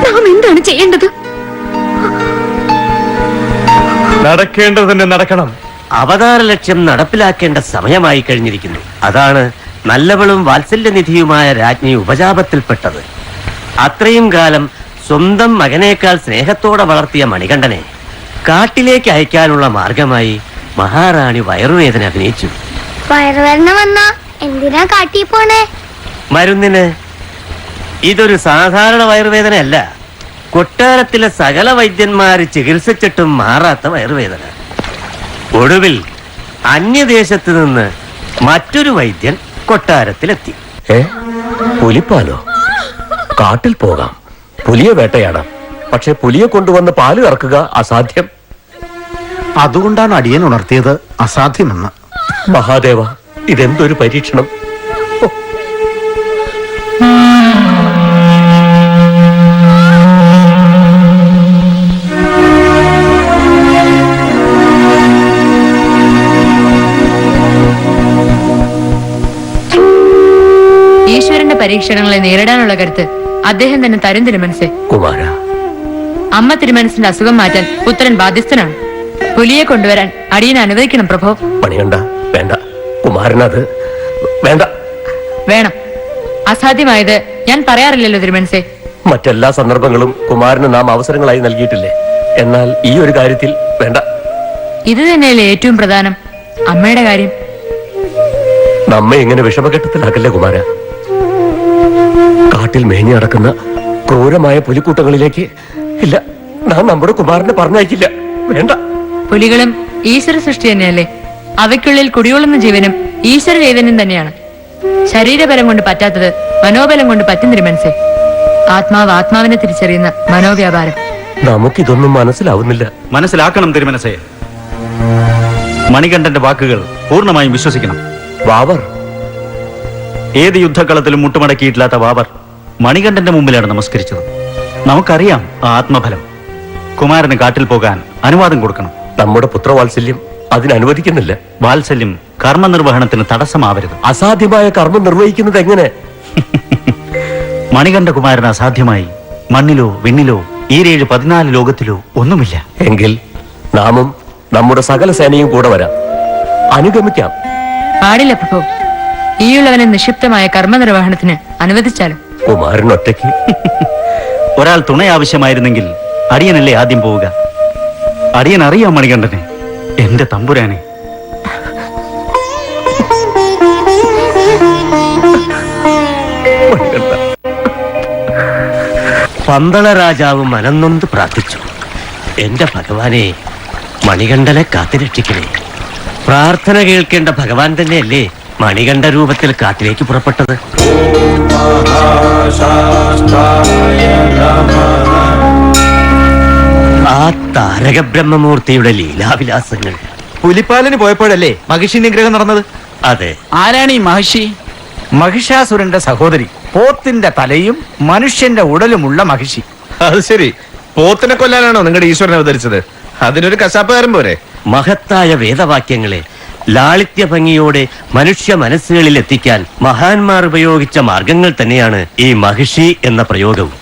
നാം എന്താണ് ചെയ്യേണ്ടത്? നടക്കേണ്ടത് തന്നെ നടക്കണം. അവതാര ലക്ഷ്യം നടപ്പിലാക്കേണ്ട സമയമായി കഴിഞ്ഞിരിക്കുന്നു. അതാണ് നല്ലവളും വാത്സല്യനിധിയുമായ രാജ്ഞി ഉപജാപത്തിൽപ്പെട്ടത്. അത്രയും കാലം സ്വന്തം മകനേക്കാൾ സ്നേഹത്തോടെ വളർത്തിയ മണികണ്ഠനെ കാട്ടിലേക്ക് അയക്കാനുള്ള മാർഗമായി മഹാറാണി വയറുവേദന അഭിനയിച്ചു. വയറുവേദന വന്നാ എന്തിനാ കാട്ടി പോണേ? മരുന്നിന്. ഇതൊരു സാധാരണ വയറുവേദനയല്ല, കൊട്ടാരത്തിലെ സകല വൈദ്യന്മാര് ചികിത്സിച്ചിട്ടും മാറാത്ത വയറുവേദന. ഒടുവിൽ അന്യദേശത്ത് നിന്ന് മറ്റൊരു വൈദ്യൻ കൊട്ടാരത്തിലെത്തി. പുലിപ്പാലോ? കാട്ടിൽ പോകാം, പുലിയെ വേട്ടയാടാം. പക്ഷെ പുലിയെ കൊണ്ടുവന്ന് പാല് കറക്കുക അസാധ്യം. അതുകൊണ്ടാണ് അടിയൻ ഉണർത്തിയത് അസാധ്യമെന്ന്. മഹാദേവ, ഇതെന്തൊരു പരീക്ഷണം! ഈശ്വരന്റെ പരീക്ഷണങ്ങളെ നേരിടാനുള്ള കരുത്ത് അദ്ദേഹം തന്നെ തരും തിരുമനസേ. കുമാര, അമ്മ തിരുമനസിന്റെ അസുഖം മാറ്റാൻ പുത്രൻ ബാധ്യസ്ഥനാണ്. പുലിയെ കൊണ്ടുവരാൻ അടിയനെ അനുവദിക്കണം പ്രഭോ. പണിയണ്ട, വേണ്ട. കുമാരനത് വേണ്ട. വേണം. അസാധ്യമായത് ഞാൻ പറയാറില്ലല്ലോ തിരുമനസേ. മറ്റെല്ലാ സന്ദർഭങ്ങളും കുമാരന് നാം അവസരങ്ങളായി നൽകിയിട്ടില്ലേ? എന്നാൽ ഈ ഒരു കാര്യത്തിൽ വേണ്ട. ഇത് തന്നെയല്ലേ ഏറ്റവും പ്രധാനം, അമ്മയുടെ കാര്യം. നമ്മെ ഇങ്ങനെ വിഷമഘട്ടത്തിലാക്കല്ലേ കുമാര. കാട്ടിൽ മേഞ്ഞു നടക്കുന്ന ക്രൂരമായ പുലിക്കൂട്ടങ്ങളിലേക്ക് ഇല്ല, നാം നമ്മുടെ കുമാരനെ പറഞ്ഞയക്കില്ല. വേണ്ട. പുലികളും ഈശ്വര സൃഷ്ടി തന്നെയല്ലേ. അവയ്ക്കുള്ളിൽ കുടികൊള്ളുന്ന ജീവനും ഈശ്വര ചൈതന്യം തന്നെയാണ്. ശരീരബലം കൊണ്ട് പറ്റാത്തത് മനോബലം കൊണ്ട് പറ്റും തിരുമനസേ. ആത്മാവ് ആത്മാവിനെ തിരിച്ചറിയുന്ന മനോവ്യാപാരം. നമുക്കിതൊന്നും മനസ്സിലാവുന്നില്ല. മനസ്സിലാക്കണം തിരുമനസേ. മണികണ്ഠന്റെ വാക്കുകൾ പൂർണ്ണമായും വിശ്വസിക്കണം. വാവർ ഏത് യുദ്ധക്കളത്തിലും മുട്ടുമടക്കിയിട്ടില്ലാത്ത വാവർ മണികണ്ഠന്റെ മുമ്പിലാണ് നമസ്കരിച്ചത്. നമുക്കറിയാം ആ ആത്മഫലം. കുമാരന് കാട്ടിൽ പോകാൻ അനുവാദം കൊടുക്കണം. നമ്മുടെ പുത്രവാത്സല്യം അതിനനുവദിക്കുന്നില്ല. വാത്സല്യം കർമ്മനിർവഹണത്തിന് തടസ്സമാവരുത്. അസാധ്യമായ കർമ്മം നിർവഹിക്കുന്നത് എങ്ങനെ? മണികണ്ഠകുമാരൻ അസാധ്യമായി മണ്ണിലോ വിണ്ണിലോ ഈ 14 ലോകത്തിലോ ഒന്നുമില്ല. എങ്കിൽ നാമും നമ്മുടെ സകല സേനയും കൂടെ വരാം, അനുഗമിക്കാം. പാടില്ല പ്രഭു. ഈയുള്ളവനെ നിക്ഷിപ്തമായ കർമ്മനിർവഹണത്തിന് അനുവദിച്ചാലും. കുമാരൻ ഒറ്റയ്ക്ക്? ഒരാൾ തുണ ആവശ്യമായിരുന്നെങ്കിൽ അടിയനല്ലേ ആദ്യം പോവുക. അടിയൻ അറിയാം മണികണ്ഠനെ, എന്റെ തമ്പുരാനെ. പന്തള രാജാവ് മനംനൊന്ത് പ്രാർത്ഥിച്ചു. എന്റെ ഭഗവാനെ, മണികണ്ഠനെ കാത്തുരക്ഷിക്കണേ. പ്രാർത്ഥന കേൾക്കേണ്ട ഭഗവാൻ തന്നെയല്ലേ മണികണ്ഠ രൂപത്തിൽ കാട്ടിലേക്ക് പുറപ്പെട്ടത്. ആ താരക ബ്രഹ്മമൂർത്തിയുടെ ലീലാവിലാസങ്ങൾ. പുലിപ്പാലിന് പോയപ്പോഴല്ലേ മഹിഷി നിഗ്രഹം നടന്നത്? അതെ. ആരാണ് ഈ മഹിഷി? മഹിഷാസുരന്റെ സഹോദരി. പോത്തിന്റെ തലയും മനുഷ്യന്റെ ഉടലുമുള്ള മഹിഷി. അത് ശരി, പോത്തിനെ കൊല്ലാനാണോ നിങ്ങളുടെ ഈശ്വരൻ അവതരിച്ചത്? അതിനൊരു കശാപ്പുകാരൻ പോരെ? മഹത്തായ വേദവാക്യങ്ങളെ ലാളിത്യ ഭംഗിയോടെ മനുഷ്യ മനസ്സുകളിൽ എത്തിക്കാൻ മഹാന്മാർ ഉപയോഗിച്ച മാർഗങ്ങൾ തന്നെയാണ് ഈ മഹിഷി എന്ന പ്രയോഗവും.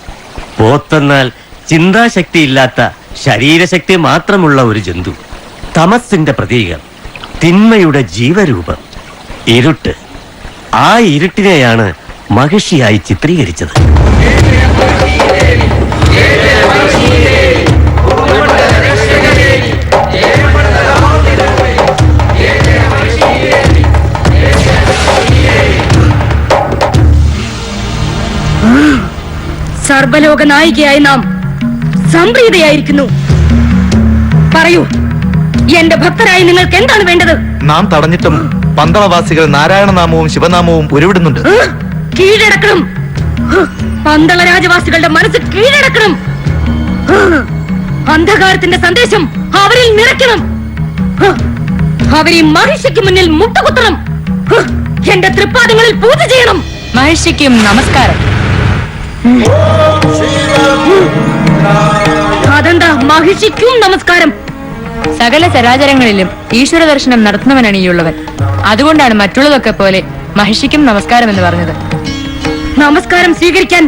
പോത്തെന്നാൽ ചിന്താശക്തിയില്ലാത്ത ശരീരശക്തി മാത്രമുള്ള ഒരു ജന്തു. തമസിന്റെ പ്രതീകം, തിന്മയുടെ ജീവരൂപം, ഇരുട്ട്. ആ ഇരുട്ടിനെയാണ് മഹിഷിയായി ചിത്രീകരിച്ചത്. സർവലോക നായികയായി നാം സംപ്രീതയായിരിക്കുന്നു. പറയൂ, എന്റെ ഭക്തരായി നിങ്ങൾക്ക് എന്താണ് വേണ്ടത്? നാം തടഞ്ഞിട്ടും പന്തളവാസികൾ നാരായണനാമവും ശിവനാമവും ഉരുവിടുന്നുണ്ട്. കീഴടക്കണം. പന്തള രാജവാസികളുടെ മനസ്സ് കീഴടക്കണം. അന്ധകാരത്തിന്റെ സന്ദേശം അവരിൽ നിറയ്ക്കണം. അവരെ മഹിഷിക്ക് മുന്നിൽ മുട്ടുകുത്തണം. എന്റെ തൃപ്പാദങ്ങളിൽ പൂജ ചെയ്യണം. മഹിഷിക്കും നമസ്കാരം. അതെന്താ മഹിഷിക്കും നമസ്കാരം? സകല ചരാചരങ്ങളിലും ഈശ്വര ദർശനം നടത്തുന്നവനാണ് ഈ ഉള്ളവൻ. അതുകൊണ്ടാണ് മറ്റുള്ളതൊക്കെ പോലെ മഹിഷിക്കും നമസ്കാരം എന്ന് പറഞ്ഞത്. നമസ്കാരം സ്വീകരിക്കാൻ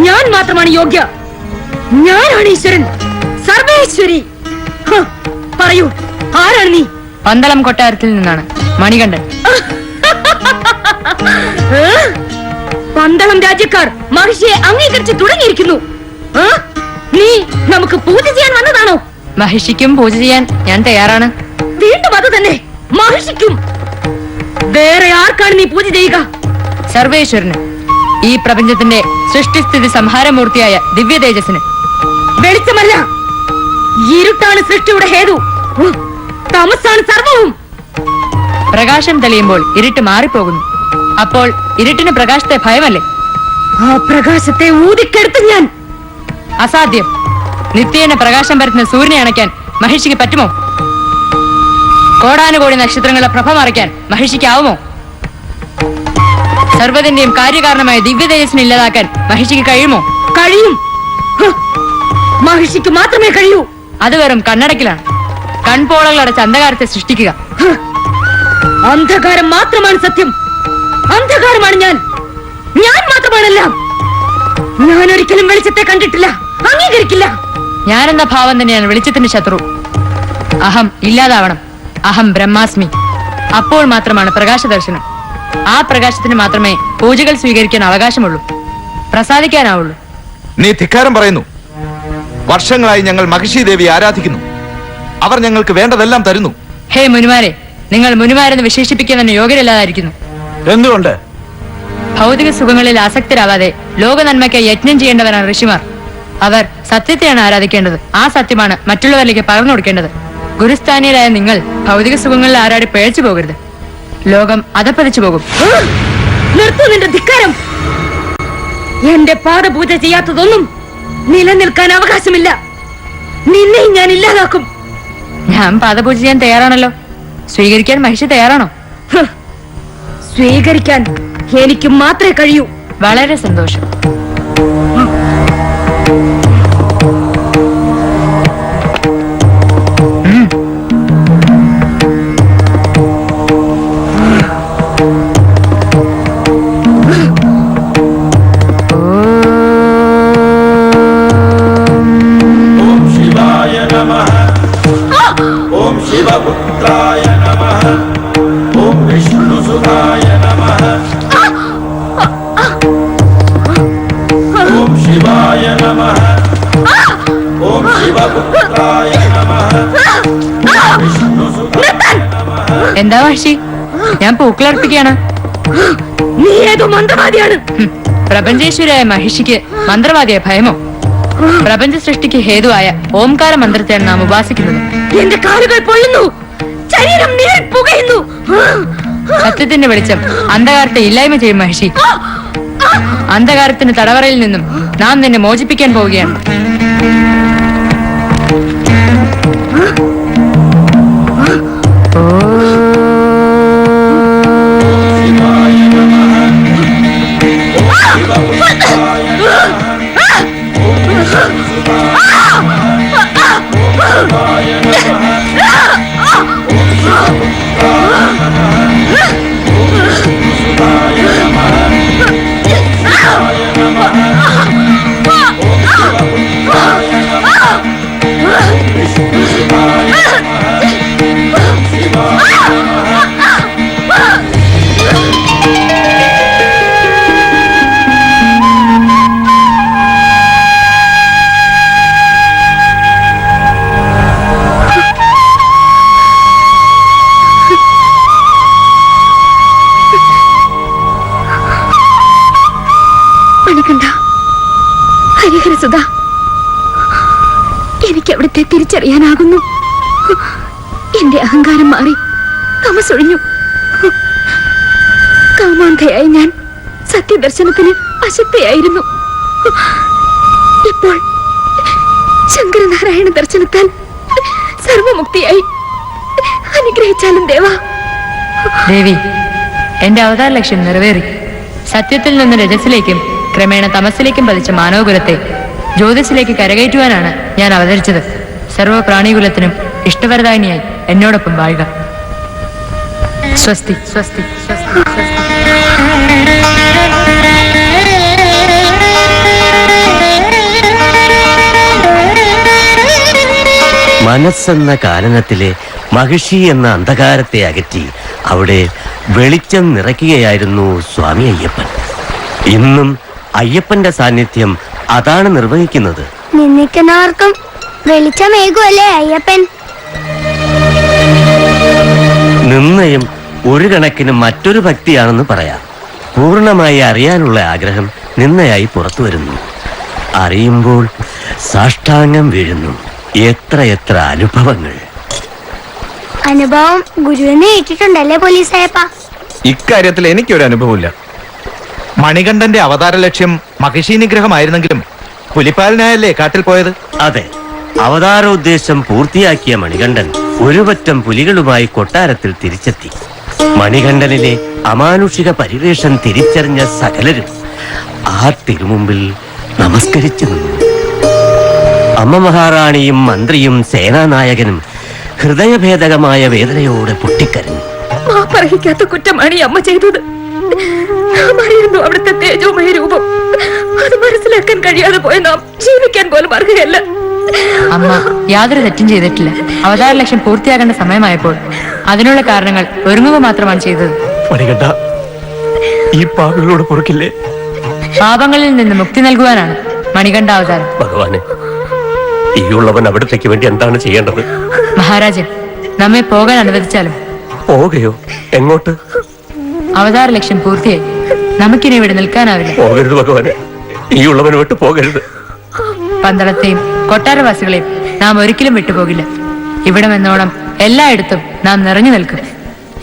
ഞാൻ മാത്രമാണ് യോഗ്യ. ഞാനാണ് ഈശ്വരൻ, സർവേശ്വരി. പറയൂ, ആരാണ് നീ? പന്തളം കൊട്ടാരത്തിൽ നിന്നാണ്, മണികണ്ഠൻ. പന്തളം രാജ്യക്കാർ മഹിഷിയെ അംഗീകരിച്ച് തുടങ്ങിയിരിക്കുന്നു. നീ നമുക്ക് പൂജ ചെയ്യാൻ വന്നതാണോ? മഹിഷിക്കും പൂജ ചെയ്യാൻ ഞാൻ തയ്യാറാണ്. വീണ്ടും അത് തന്നെ, മഹിഷിക്കും. വേറെ ആർക്കാണ് നീ പൂജ ചെയ്യുക? സർവേശ്വരന്, ഈ പ്രപഞ്ചത്തിന്റെ സൃഷ്ടിസ്ഥിതി സംഹാരമൂർത്തിയായ ദിവ്യ തേജസ്സിന്. വെളിച്ചമല്ല, ഇരുട്ടാണ് സൃഷ്ടിയുടെ ഹേതു. തമസാണ് സർവവും. പ്രകാശം തെളിയുമ്പോൾ ഇരുട്ട് മാറിപ്പോകുന്നു. അപ്പോൾ ഇരുട്ടിന് പ്രകാശത്തെ ഭയമല്ലേ? ആ പ്രകാശത്തെ ഊതിക്കെടുത്ത് ഞാൻ. അസാധ്യം. നിത്യേന പ്രകാശം പരത്തുന്ന സൂര്യനെ അണയ്ക്കാൻ മഹിഷിക്ക് പറ്റുമോ? കോടാനുകോടി നക്ഷത്രങ്ങളുടെ പ്രഭ മറയ്ക്കാൻ മഹിഷിക്കാവുമോ? സർവ്വതിന്റെയും കാര്യകാരണമായ ദിവ്യ തേജസ്സിനെ ഇല്ലാതാക്കാൻ മഹിഷിക്ക് കഴിയുമോ? കഴിയും. മഹിഷിക്ക് മാത്രമേ കഴിയൂ. അത് വെറും കണ്ണടക്കിലാണ്. കൺപോളകളടച്ച അന്ധകാരത്തെ സൃഷ്ടിക്കുക. അന്ധകാരം മാത്രമാണ് സത്യം. അന്ധകാരമാണ് ഞാൻ. ഞാൻ മാത്രമാണെല്ലാം. ഞാൻ ഒരിക്കലും വെളിച്ചത്തെ കണ്ടിട്ടില്ല, അംഗീകരിക്കില്ല. ഞാനെന്ന ഭാവം തന്നെയാണ് വെളിച്ചത്തിന്റെ ശത്രു. അഹം ഇല്ലാതാവണം. അഹം ബ്രഹ്മാസ്മി. അപ്പോൾ മാത്രമാണ് പ്രകാശ ദർശനം. ആ പ്രകാശത്തിന് മാത്രമേ പൂജകൾ സ്വീകരിക്കാൻ അവകാശമുള്ളൂ, പ്രസാദിക്കാനാവുള്ളൂ. നീ ധിക്കാരം പറയുന്നു. വർഷങ്ങളായി ഞങ്ങൾ മഹിഷി ദേവി ആരാധിക്കുന്നു. അവർ ഞങ്ങൾക്ക് വേണ്ടതെല്ലാം തരുന്നു. ഹേ മുനിമാരെ, നിങ്ങൾ മുനിമാരെന്ന് വിശേഷിപ്പിക്കാൻ തന്നെ യോഗ്യരല്ലാതായിരിക്കുന്നു. എന്തുകൊണ്ട്? ഭൗതിക സുഖങ്ങളിൽ ആസക്തരാവാതെ ലോക നന്മയ്ക്കായി യജ്ഞം ചെയ്യേണ്ടവരാണ് ഋഷിമാർ. അവർ സത്യത്തെയാണ് ആരാധിക്കേണ്ടത്. ആ സത്യമാണ് മറ്റുള്ളവരിലേക്ക് പകർന്നു കൊടുക്കേണ്ടത്. ഗുരുസ്ഥാനീയരായ നിങ്ങൾ ഭൗതിക സുഖങ്ങളിൽ ആരാടി പിഴച്ചു പോകരുത്. ലോകം അധപ്പതിച്ചു പോകും. നിർത്തൂ നിന്റെ ധിക്കാരം. എന്റെ പാദപൂജ ചെയ്യാത്തതൊന്നും നിലനിൽക്കാൻ അവകാശമില്ല. നിന്നെയും ഞാൻ ഇല്ലാതാക്കും. ഞാൻ പാദപൂജ ചെയ്യാൻ തയ്യാറാണല്ലോ. സ്വീകരിക്കാൻ മഹിഷി തയ്യാറാണോ? സ്വീകരിക്കാൻ എനിക്ക് മാത്രമേ കഴിയൂ. വളരെ സന്തോഷം. ओम शिवपुत्राय नमः। ओम विष्णुसुताय नमः। ओम शिवाय नमः। ओम शिवपुत्राय नमः। ओम विष्णुसुताय नमः। എന്താ മഹിഷി? ഞാൻ പൂക്കളർപ്പിക്കുകയാണ്. നീ ഏതോ മന്ത്രവാദിയാണ്. പ്രപഞ്ചേശ്വരായ മഹിഷിക്ക് മന്ത്രവാദിയെ ഭയമോ? പ്രപഞ്ച സൃഷ്ടിക്ക് ഹേതുവായ ഓംകാര മന്ത്രത്തെയാണ് നാം ഉപാസിക്കുന്നത്. എന്റെ കാലുകൾ പൊള്ളുന്നു, ശരീരം നീറിൽ പുകയുന്നു. സത്യത്തിന്റെ വെളിച്ചം അന്ധകാരത്തെ ഇല്ലായ്മ ചെയ്യും മഹിഷി. അന്ധകാരത്തിന് തടവറയിൽ നിന്നും നാം നിന്നെ മോചിപ്പിക്കാൻ പോവുകയാണ്. ഹരിഹരസുധ, എനിക്ക് അവിടുത്തെ തിരിച്ചറിയാനാകുന്നു. എന്റെ അഹങ്കാരം മാറി തമസൊഴിഞ്ഞു. കാമാന്ധയായി ഞാൻ സത്യദർശനത്തിന് അശക്തയായിരുന്നു. ഇപ്പോൾ ശങ്കരനാരായണ ദർശനത്താൽ സർവമുക്തിയായി. അനുഗ്രഹിക്കണമേ. അനുഗ്രഹിച്ചാലും ദേവാ. ദേവി, എന്റെ അവതാര ലക്ഷ്യം നിറവേറി. സത്യത്തിൽ നിന്ന് രജസിലേക്കും ക്രമേണ തമസിലേക്കും പതിച്ച മാനവകുലത്തെ ജ്യോതിസിലേക്ക് കരകയറ്റുവാനാണ് ഞാൻ അവതരിച്ചത്. സർവ പ്രാണികുലത്തിനും ഇഷ്ടവരദായിനിയായി എന്നോടൊപ്പം വാഴുക. സ്വസ്തി സ്വസ്തി സ്വസ്തി സ്വസ്തി. മനസ്സെന്ന കാനനത്തിലെ മഹിഷി എന്ന അന്ധകാരത്തെ അകറ്റി അവിടെ വെളിച്ചം നിറയ്ക്കുകയായിരുന്നു സ്വാമി അയ്യപ്പൻ. ഇന്നും അയ്യപ്പന്റെ സാന്നിധ്യം അതാണ് നിർവഹിക്കുന്നത്. നിന്ദിക്കുന്നവർക്കും വെളിച്ചമേകുമല്ലേ അയ്യപ്പൻ? നിന്നയും ഒരു കണക്കിന് മറ്റൊരു ഭക്തിയാണെന്ന് പറയാം. പൂർണ്ണമായി അറിയാനുള്ള ആഗ്രഹം നിന്നയായി പുറത്തു വരുന്നു. അറിയുമ്പോൾ സാഷ്ടാംഗം വീഴുന്നു. എത്ര അനുഭവങ്ങൾ. അനുഭവം ഗുരുവിനെ ഏറ്റിട്ടുണ്ടല്ലേ പോലീസായപ്പ? ഇക്കാര്യത്തിൽ എനിക്കൊരു അനുഭവമില്ല. മണികണ്ഠന്റെ അവതാര ലക്ഷ്യം മഹിഷി നിഗ്രഹമായിരുന്നെങ്കിലും പുലിപ്പാലിനായല്ലേ കാട്ടിൽ പോയത്? അതെ, അവതാരോദ്ദേശം പൂർത്തിയാക്കിയ മണികണ്ഠൻ ഒരുപറ്റം പുലികളുമായി കൊട്ടാരത്തിൽ തിരിച്ചെത്തി. മണികണ്ഠനിലെ അമാനുഷിക പരിവേഷം തിരിച്ചറിഞ്ഞ സകലരും ആ തിരുമുമ്പിൽ നമസ്കരിച്ചു നിന്നു. അമ്മ മഹാറാണിയും മന്ത്രിയും സേനാനായകനും ഹൃദയഭേദകമായ വേദനയോടെ പൊട്ടിക്കരഞ്ഞു. മാപ്പർഹിക്കാത്ത കുറ്റമാണ് ഈ അമ്മ ചെയ്തത്. നാം അറിയുന്നു അവിടുത്തെ തേജോമയ രൂപം. അത് മനസ്സിലാക്കാൻ കഴിയാതെ പോയ നാം ജീവിക്കാൻ പോലും അർഹയല്ല. അമ്മ യാതൊരു തെറ്റും ചെയ്തിട്ടില്ല. അവതാര ലക്ഷ്യം പൂർത്തിയാകേണ്ട സമയമായപ്പോൾ അതിനുള്ള കാരണങ്ങൾ ഒരുങ്ങുക മാത്രമാണ് ചെയ്തത്. മണികണ്ഠ, ഈ പാപികളോട് പൊറുക്കില്ലേ? പാപങ്ങളിൽ നിന്ന് മുക്തി നൽകുവാനാണ് മണികണ്ഠ അവതാരം. ഭഗവാനെ, ഈ ഉള്ളവൻ അവിടത്തേക്ക് വേണ്ടി എന്താണ് ചെയ്യേണ്ടത്? മഹാരാജൻ നമ്മെ പോകാൻ അനുവദിച്ചാലും. പോകയോ? എങ്ങോട്ട്? അവതാര ലക്ഷ്യം പൂർത്തിയായി. നമുക്കിനി ഇവിടെ നിൽക്കാനാവില്ല. പോകരുത് ഭഗവാനെ, ഈ ഉള്ളവൻ വിട്ടു പോകരുത്. പന്തളത്തെയും കൊട്ടാരവാസികളെയും നാം ഒരിക്കലും വിട്ടുപോകില്ല. ഇവിടമെന്നോണം എല്ലായിടത്തും നാം നിറഞ്ഞു നിൽക്കും.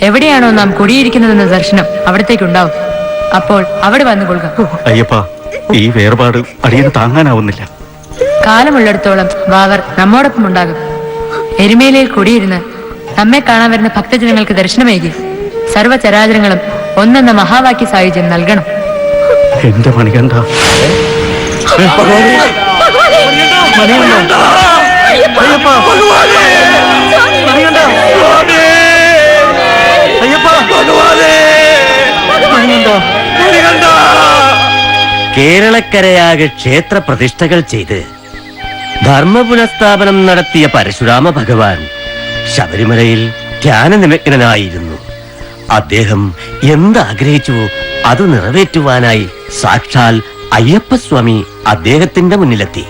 എവിടെയാണോ നാം കുടിയിരിക്കുന്നതെന്ന ദർശനം അവിടത്തേക്കുണ്ടാവും. അപ്പോൾ അവിടെ വന്നുകൊള്ളുക. അയ്യപ്പ, ഈ വേർപാട് അടിയന് താങ്ങാനാവുന്നില്ല. കാലമുള്ളിടത്തോളം വാവർ നമ്മോടൊപ്പം ഉണ്ടാകും. എരുമേലയിൽ കുടിയിരുന്ന് നമ്മെ കാണാൻ വരുന്ന ഭക്തജനങ്ങൾക്ക് ദർശനമേകി സർവ്വചരാചരങ്ങളും ഒന്നെന്ന മഹാവാക്യ സായുജ്യം നൽകണം. എന്റെ മണികണ്ഠ, കേരളക്കരയാകെ ക്ഷേത്ര പ്രതിഷ്ഠകൾ ചെയ്ത് ധർമ്മപുനഃസ്ഥാപനം നടത്തിയ പരശുരാമ ഭഗവാൻ ശബരിമലയിൽ ധ്യാനനിമഗ്നനായിരുന്നു. അദ്ദേഹം എന്താഗ്രഹിച്ചുവോ അത് നിറവേറ്റുവാനായി സാക്ഷാൽ അയ്യപ്പസ്വാമി അദ്ദേഹത്തിന്റെ മുന്നിലെത്തി.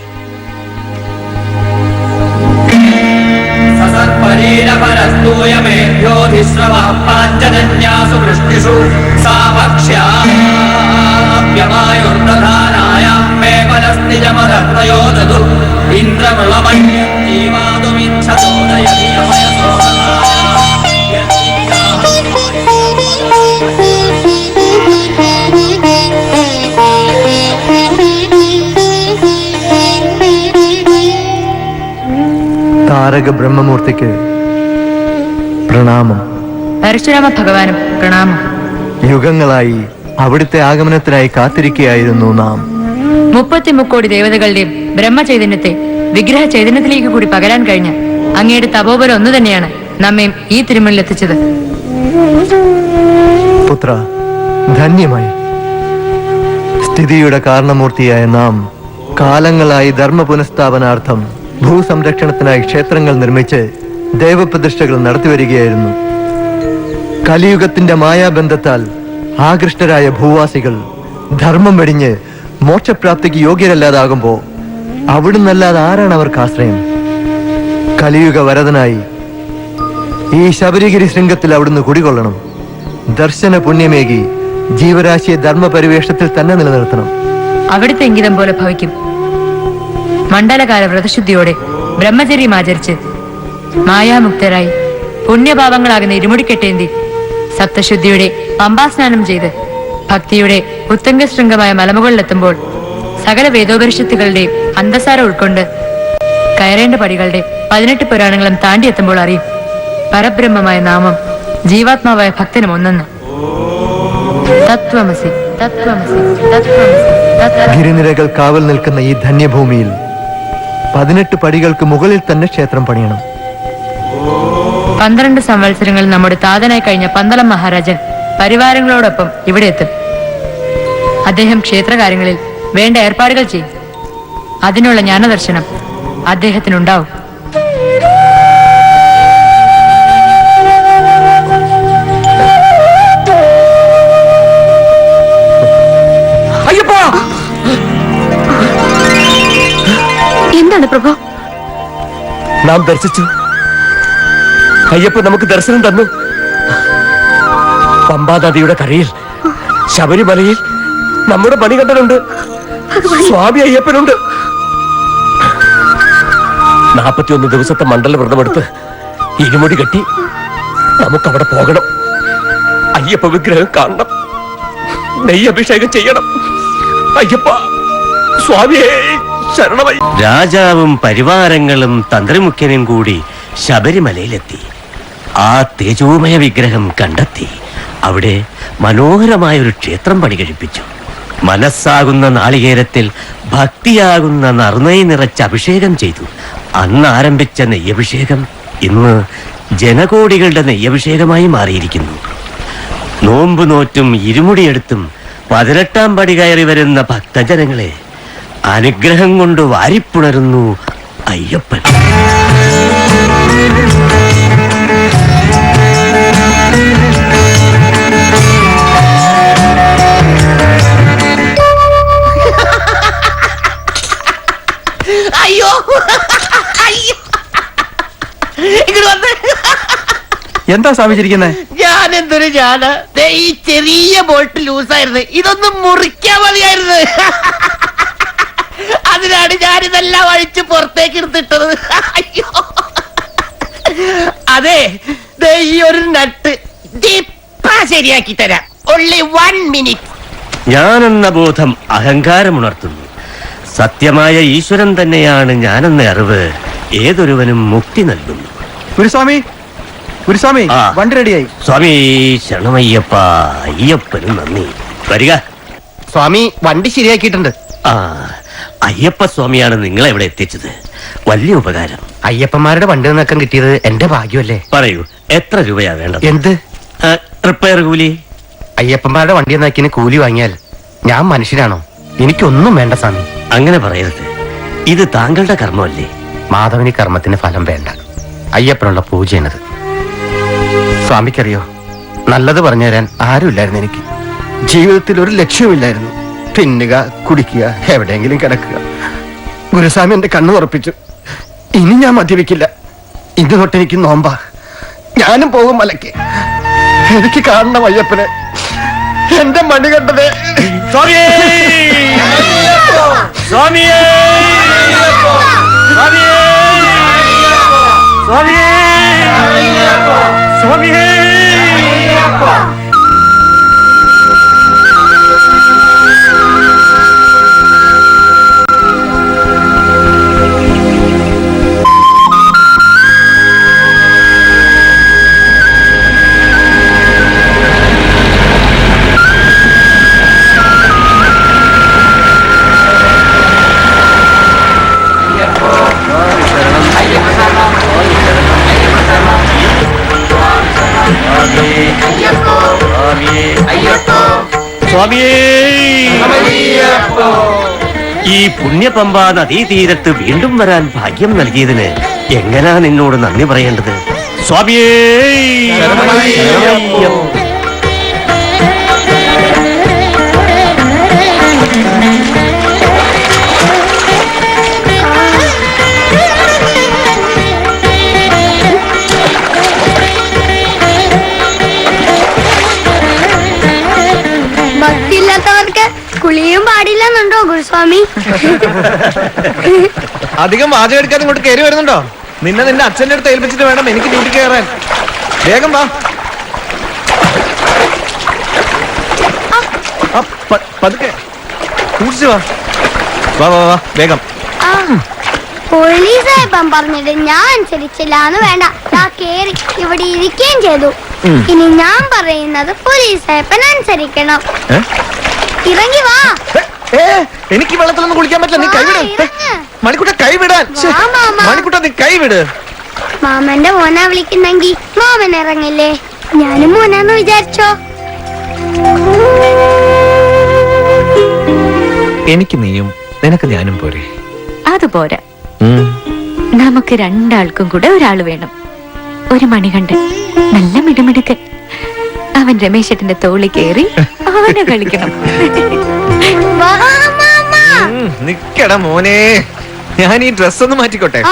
താരക ബ്രഹ്മമൂർത്തിക്ക് പ്രണാമം. പരശുരാമ ഭഗവാനും പ്രണാമം. യുഗങ്ങളായി അവിടുത്തെ ആഗമനത്തിനായി കാത്തിരിക്കുകയായിരുന്നു നാം. 33 കോടി ദേവതകളുടെയും ബ്രഹ്മചൈതന്യത്തെ വിഗ്രഹ ചൈതന്യത്തിലേക്ക് കൂടി പകരാൻ കഴിഞ്ഞ അങ്ങയുടെ തപോബലം ഒന്നു തന്നെയാണ് നമ്മയും ഈ തിരുമുന്നിലെത്തിച്ചത്. പുത്ര, ധന്യമായി. സ്ഥിതിയുടെ കാരണമൂർത്തിയായ നാം കാലങ്ങളായി ധർമ്മ പുനഃസ്ഥാപനാർത്ഥം ഭൂസംരക്ഷണത്തിനായി ക്ഷേത്രങ്ങൾ നിർമ്മിച്ച് ദേവപ്രതിഷ്ഠകൾ നടത്തിവരികയായിരുന്നു. കലിയുഗത്തിന്റെ മായാബന്ധത്താൽ ആകൃഷ്ടരായ ഭൂവാസികൾ ധർമ്മം വെടിഞ്ഞ് മോക്ഷപ്രാപ്തിക്ക് യോഗ്യരല്ലാതാകുമ്പോ അവിടുന്നല്ലാതെ ആരാണ് അവർക്ക് ആശ്രയം? കലിയുഗ വരദനായി ഈ ശബരിഗിരി ശൃംഗത്തിൽ അവിടുന്ന് കുടികൊള്ളണം. ദർശന പുണ്യമേകി ജീവരാശിയെ ധർമ്മപരിവേഷത്തിൽ തന്നെ നിലനിർത്തണം. അവിടുത്തെ ഇംഗിതം പോലെ ഭവിക്കും. മണ്ഡലകാല വ്രതശുദ്ധിയോടെ ബ്രഹ്മചര്യം ആചരിച്ച് മായാമുക്തരായി പുണ്യപാപങ്ങളാകുന്ന ഇരുമുടിക്കെട്ടേന്തി സപ്തശുദ്ധിയുടെ പമ്പാസ്നാനം ചെയ്ത് ഭക്തിയുടെ ഉത്തംഗശൃംഗമായ മലമുകളിലെത്തുമ്പോൾ സകല വേദോപരിഷത്തുകളുടെയും അന്തസാരം ഉൾക്കൊണ്ട് കയറേണ്ട പടികളുടെ 18 പുരാണങ്ങളും താണ്ടിയെത്തുമ്പോൾ അറിയും പരബ്രഹ്മമായ നാമം ജീവാത്മാവായ ഭക്തനും ഒന്നെന്ന്. തത്വമസി തത്വമസി തത്വമസി തത്വ ഗിരിനിരകൾ കാവൽ നിൽക്കുന്ന ഈ ധന്യഭൂമിയിൽ 18 പടികൾക്ക് മുകളിൽ തന്നെ ക്ഷേത്രം പണിയണം. 12 സംവത്സരങ്ങൾ നമ്മുടെ താതനായി കഴിഞ്ഞ പന്തളം മഹാരാജൻ പരിവാരങ്ങളോടൊപ്പം ഇവിടെ എത്തും. അദ്ദേഹം ക്ഷേത്രകാര്യങ്ങളിൽ വേണ്ട ഏർപ്പാടുകൾ ചെയ്യും. അതിനുള്ള ജ്ഞാനദർശനം അദ്ദേഹത്തിനുണ്ടാവും. എന്താണ് പ്രഭു? നാം ദർശിച്ചു. അയ്യപ്പ നമുക്ക് ദർശനം തന്നു. പമ്പാനദിയുടെ കരയിൽ ശബരിമലയിൽ നമ്മുടെ മണികണ്ഠനുണ്ട്. സ്വാമി അയ്യപ്പനുണ്ട്. 41 ദിവസത്തെ മണ്ഡല വ്രതമെടുത്ത് ഇരുമുടി കെട്ടി നമുക്കവിടെ പോകണം. അയ്യപ്പ വിഗ്രഹം കാണണം. നെയ്യഭിഷേകം ചെയ്യണം. അയ്യപ്പ സ്വാമിയെ ശരണമായി. രാജാവും പരിവാരങ്ങളും തന്ത്രിമുഖ്യനും കൂടി ശബരിമലയിലെത്തി. ആ തേജോമയ വിഗ്രഹം കണ്ടെത്തി അവിടെ മനോഹരമായ ഒരു ക്ഷേത്രം പണി കഴിപ്പിച്ചു. മനസ്സാകുന്ന നാളികേരത്തിൽ ഭക്തിയാകുന്ന നറുനെയ് നിറച്ച് അഭിഷേകം ചെയ്തു. അന്ന് ആരംഭിച്ച നെയ്യഭിഷേകം ഇന്ന് ജനകോടികളുടെ നെയ്യഭിഷേകമായി മാറിയിരിക്കുന്നു. നോമ്പ് നോറ്റും ഇരുമുടിയെടുത്തും 18 പടി കയറി വരുന്ന ഭക്തജനങ്ങളെ അനുഗ്രഹം കൊണ്ട് വാരിപ്പുണരുന്നു അയ്യപ്പൻ. അയ്യോ അയ്യോ, ഇങ്ങോട്ട് വന്നേ. എന്താ സ്ഥാപിച്ചിരിക്കുന്നത്? ഞാൻ എന്തൊരു ഞാന്. ഈ ചെറിയ ബോൾട്ട് ലൂസായിരുന്നു. ഇതൊന്നും മുറിക്കാൻ മതിയായിരുന്നു. അതിനാണ് ഞാനിതെല്ലാം അഴിച്ച് പുറത്തേക്ക് എടുത്തിട്ടത്. അയ്യോ, അതെ, ഈ ഒരു നട്ട് ശരിയാക്കി തരാം. Only 1 minute. ഞാനെന്ന ബോധം അഹങ്കാരമുണർത്തുന്നു. സത്യമായ ഈശ്വരൻ തന്നെയാണ് ഞാനെന്ന അറിവ് ഏതൊരുവനും മുക്തി നൽകുന്നു. ഗുരുസ്വാമി, ഗുരുസ്വാമി, ആ. വണ്ടി റെഡിയായി. സ്വാമി ശരണമയ്യപ്പ. അയ്യപ്പനും നന്ദി. വരിക. സ്വാമി വണ്ടി ശരിയാക്കിയിട്ടുണ്ട്. ആ, അയ്യപ്പ സ്വാമിയാണ് നിങ്ങളെ ഇവിടെ എത്തിച്ചത്. വലിയ ഉപകാരം. അയ്യപ്പന്മാരുടെ വണ്ടി നിന്നക്കം കിട്ടിയത് എന്റെ ഭാഗ്യമല്ലേ? പറയൂ, എത്ര രൂപയാ വേണ്ടത്? എന്ത് റിപ്പയർ കൂലി? അയ്യപ്പന്മാരുടെ വണ്ടി നക്കിന് കൂലി വാങ്ങിയാൽ ഞാൻ മനുഷ്യനാണോ? എനിക്കൊന്നും വേണ്ട സ്വാമി. അങ്ങനെ പറയരുത്. ഇത് താങ്കളുടെ കർമ്മമല്ലേ? മാധവന് കർമ്മത്തിന് ഫലം വേണ്ട. അയ്യപ്പനുള്ള പൂജയാണത്. സ്വാമിക്കറിയോ, നല്ലത് പറഞ്ഞു തരാൻ ആരുമില്ലായിരുന്നു എനിക്ക്. ജീവിതത്തിൽ ഒരു ലക്ഷ്യമില്ലായിരുന്നു. തിന്നുക, കുടിക്കുക, എവിടെയെങ്കിലും കിടക്കുക. ഗുരുസ്വാമി എന്റെ കണ്ണു തുറപ്പിച്ചു. ഇനി ഞാൻ മദ്യപിക്കില്ല. ഇന്ന് തൊട്ട് എനിക്ക് നോമ്പാ. ഞാനും പോകും മലയ്ക്ക്. എനിക്ക് കാണണം അയ്യപ്പനെ, എന്റെ മണികണ്ഠനെ. സ്വാമിയേ! സ്വാമിയേ! സ്വാമിയേ! സ്വാമിയേ! സ്വാമിയേ! സ്വാമിയേ! ഈ പുണ്യപമ്പാ നദീതീരത്ത് വീണ്ടും വരാൻ ഭാഗ്യം നൽകിയതിന് എങ്ങനാ നിന്നോട് നന്ദി പറയേണ്ടത്? സ്വാമിയേ! ഭക്തിയില്ലാത്തവർക്ക് കുളിയും പാടില്ലെന്നുണ്ടോ ഗുരുസ്വാമി? അധികം വാചകം എടുക്കാതെ ഇങ്ങോട്ട് കയറി വരുന്നുണ്ടോ? നിന്റെ അച്ഛന്റെ അടുത്ത് ഏൽപ്പിച്ചിട്ട് വേണം എനിക്ക് ഡ്യൂട്ടി കയറാൻ. വേഗം വാ. പതുക്കെ സൂക്ഷിച്ചു വാ. വാ വാ വാ വേഗം. പോലീസായപ്പം പറഞ്ഞിട്ട് ഞാൻ അനുസരിച്ചില്ല എന്ന് വേണ്ട, ഞാൻ കേറി ഇവിടെ ഇരിക്കുകയും ചെയ്തു. ഇനി ഞാൻ പറയുന്നത് പോലീസായപ്പൻ അനുസരിക്കണം. ഇറങ്ങി വാ. എനിക്ക് വെള്ളത്തിലൊന്നും കുളിക്കാൻ പറ്റില്ല, നീ കൈവിട്. മണിക്കുട്ട കൈവിടാൻ. മണിക്കുട്ട നീ കൈവിട്. മാമന്റെ മോനാ വിളിക്കുന്നെങ്കി മാമൻ ഇറങ്ങില്ലേ? ഞാനും മോനാന്ന് വിചാരിച്ചോ? എനിക്ക് നീയും നിനക്ക് ഞാനും പോരെ? അതുപോരാ, നമുക്ക് രണ്ടാൾക്കും കൂടെ ഒരാള് വേണം. ഒരു മണികണ്ഠൻ, നല്ല മിടുമിടുക്കൻ. അവൻ രമേശേട്ടന്റെ തോളി കയറി അവനെ കളിക്കണം. നിക്കടാ മോനെ, ഞാൻ ഈ ഡ്രസ് ഒന്ന് മാറ്റിക്കോട്ടെ.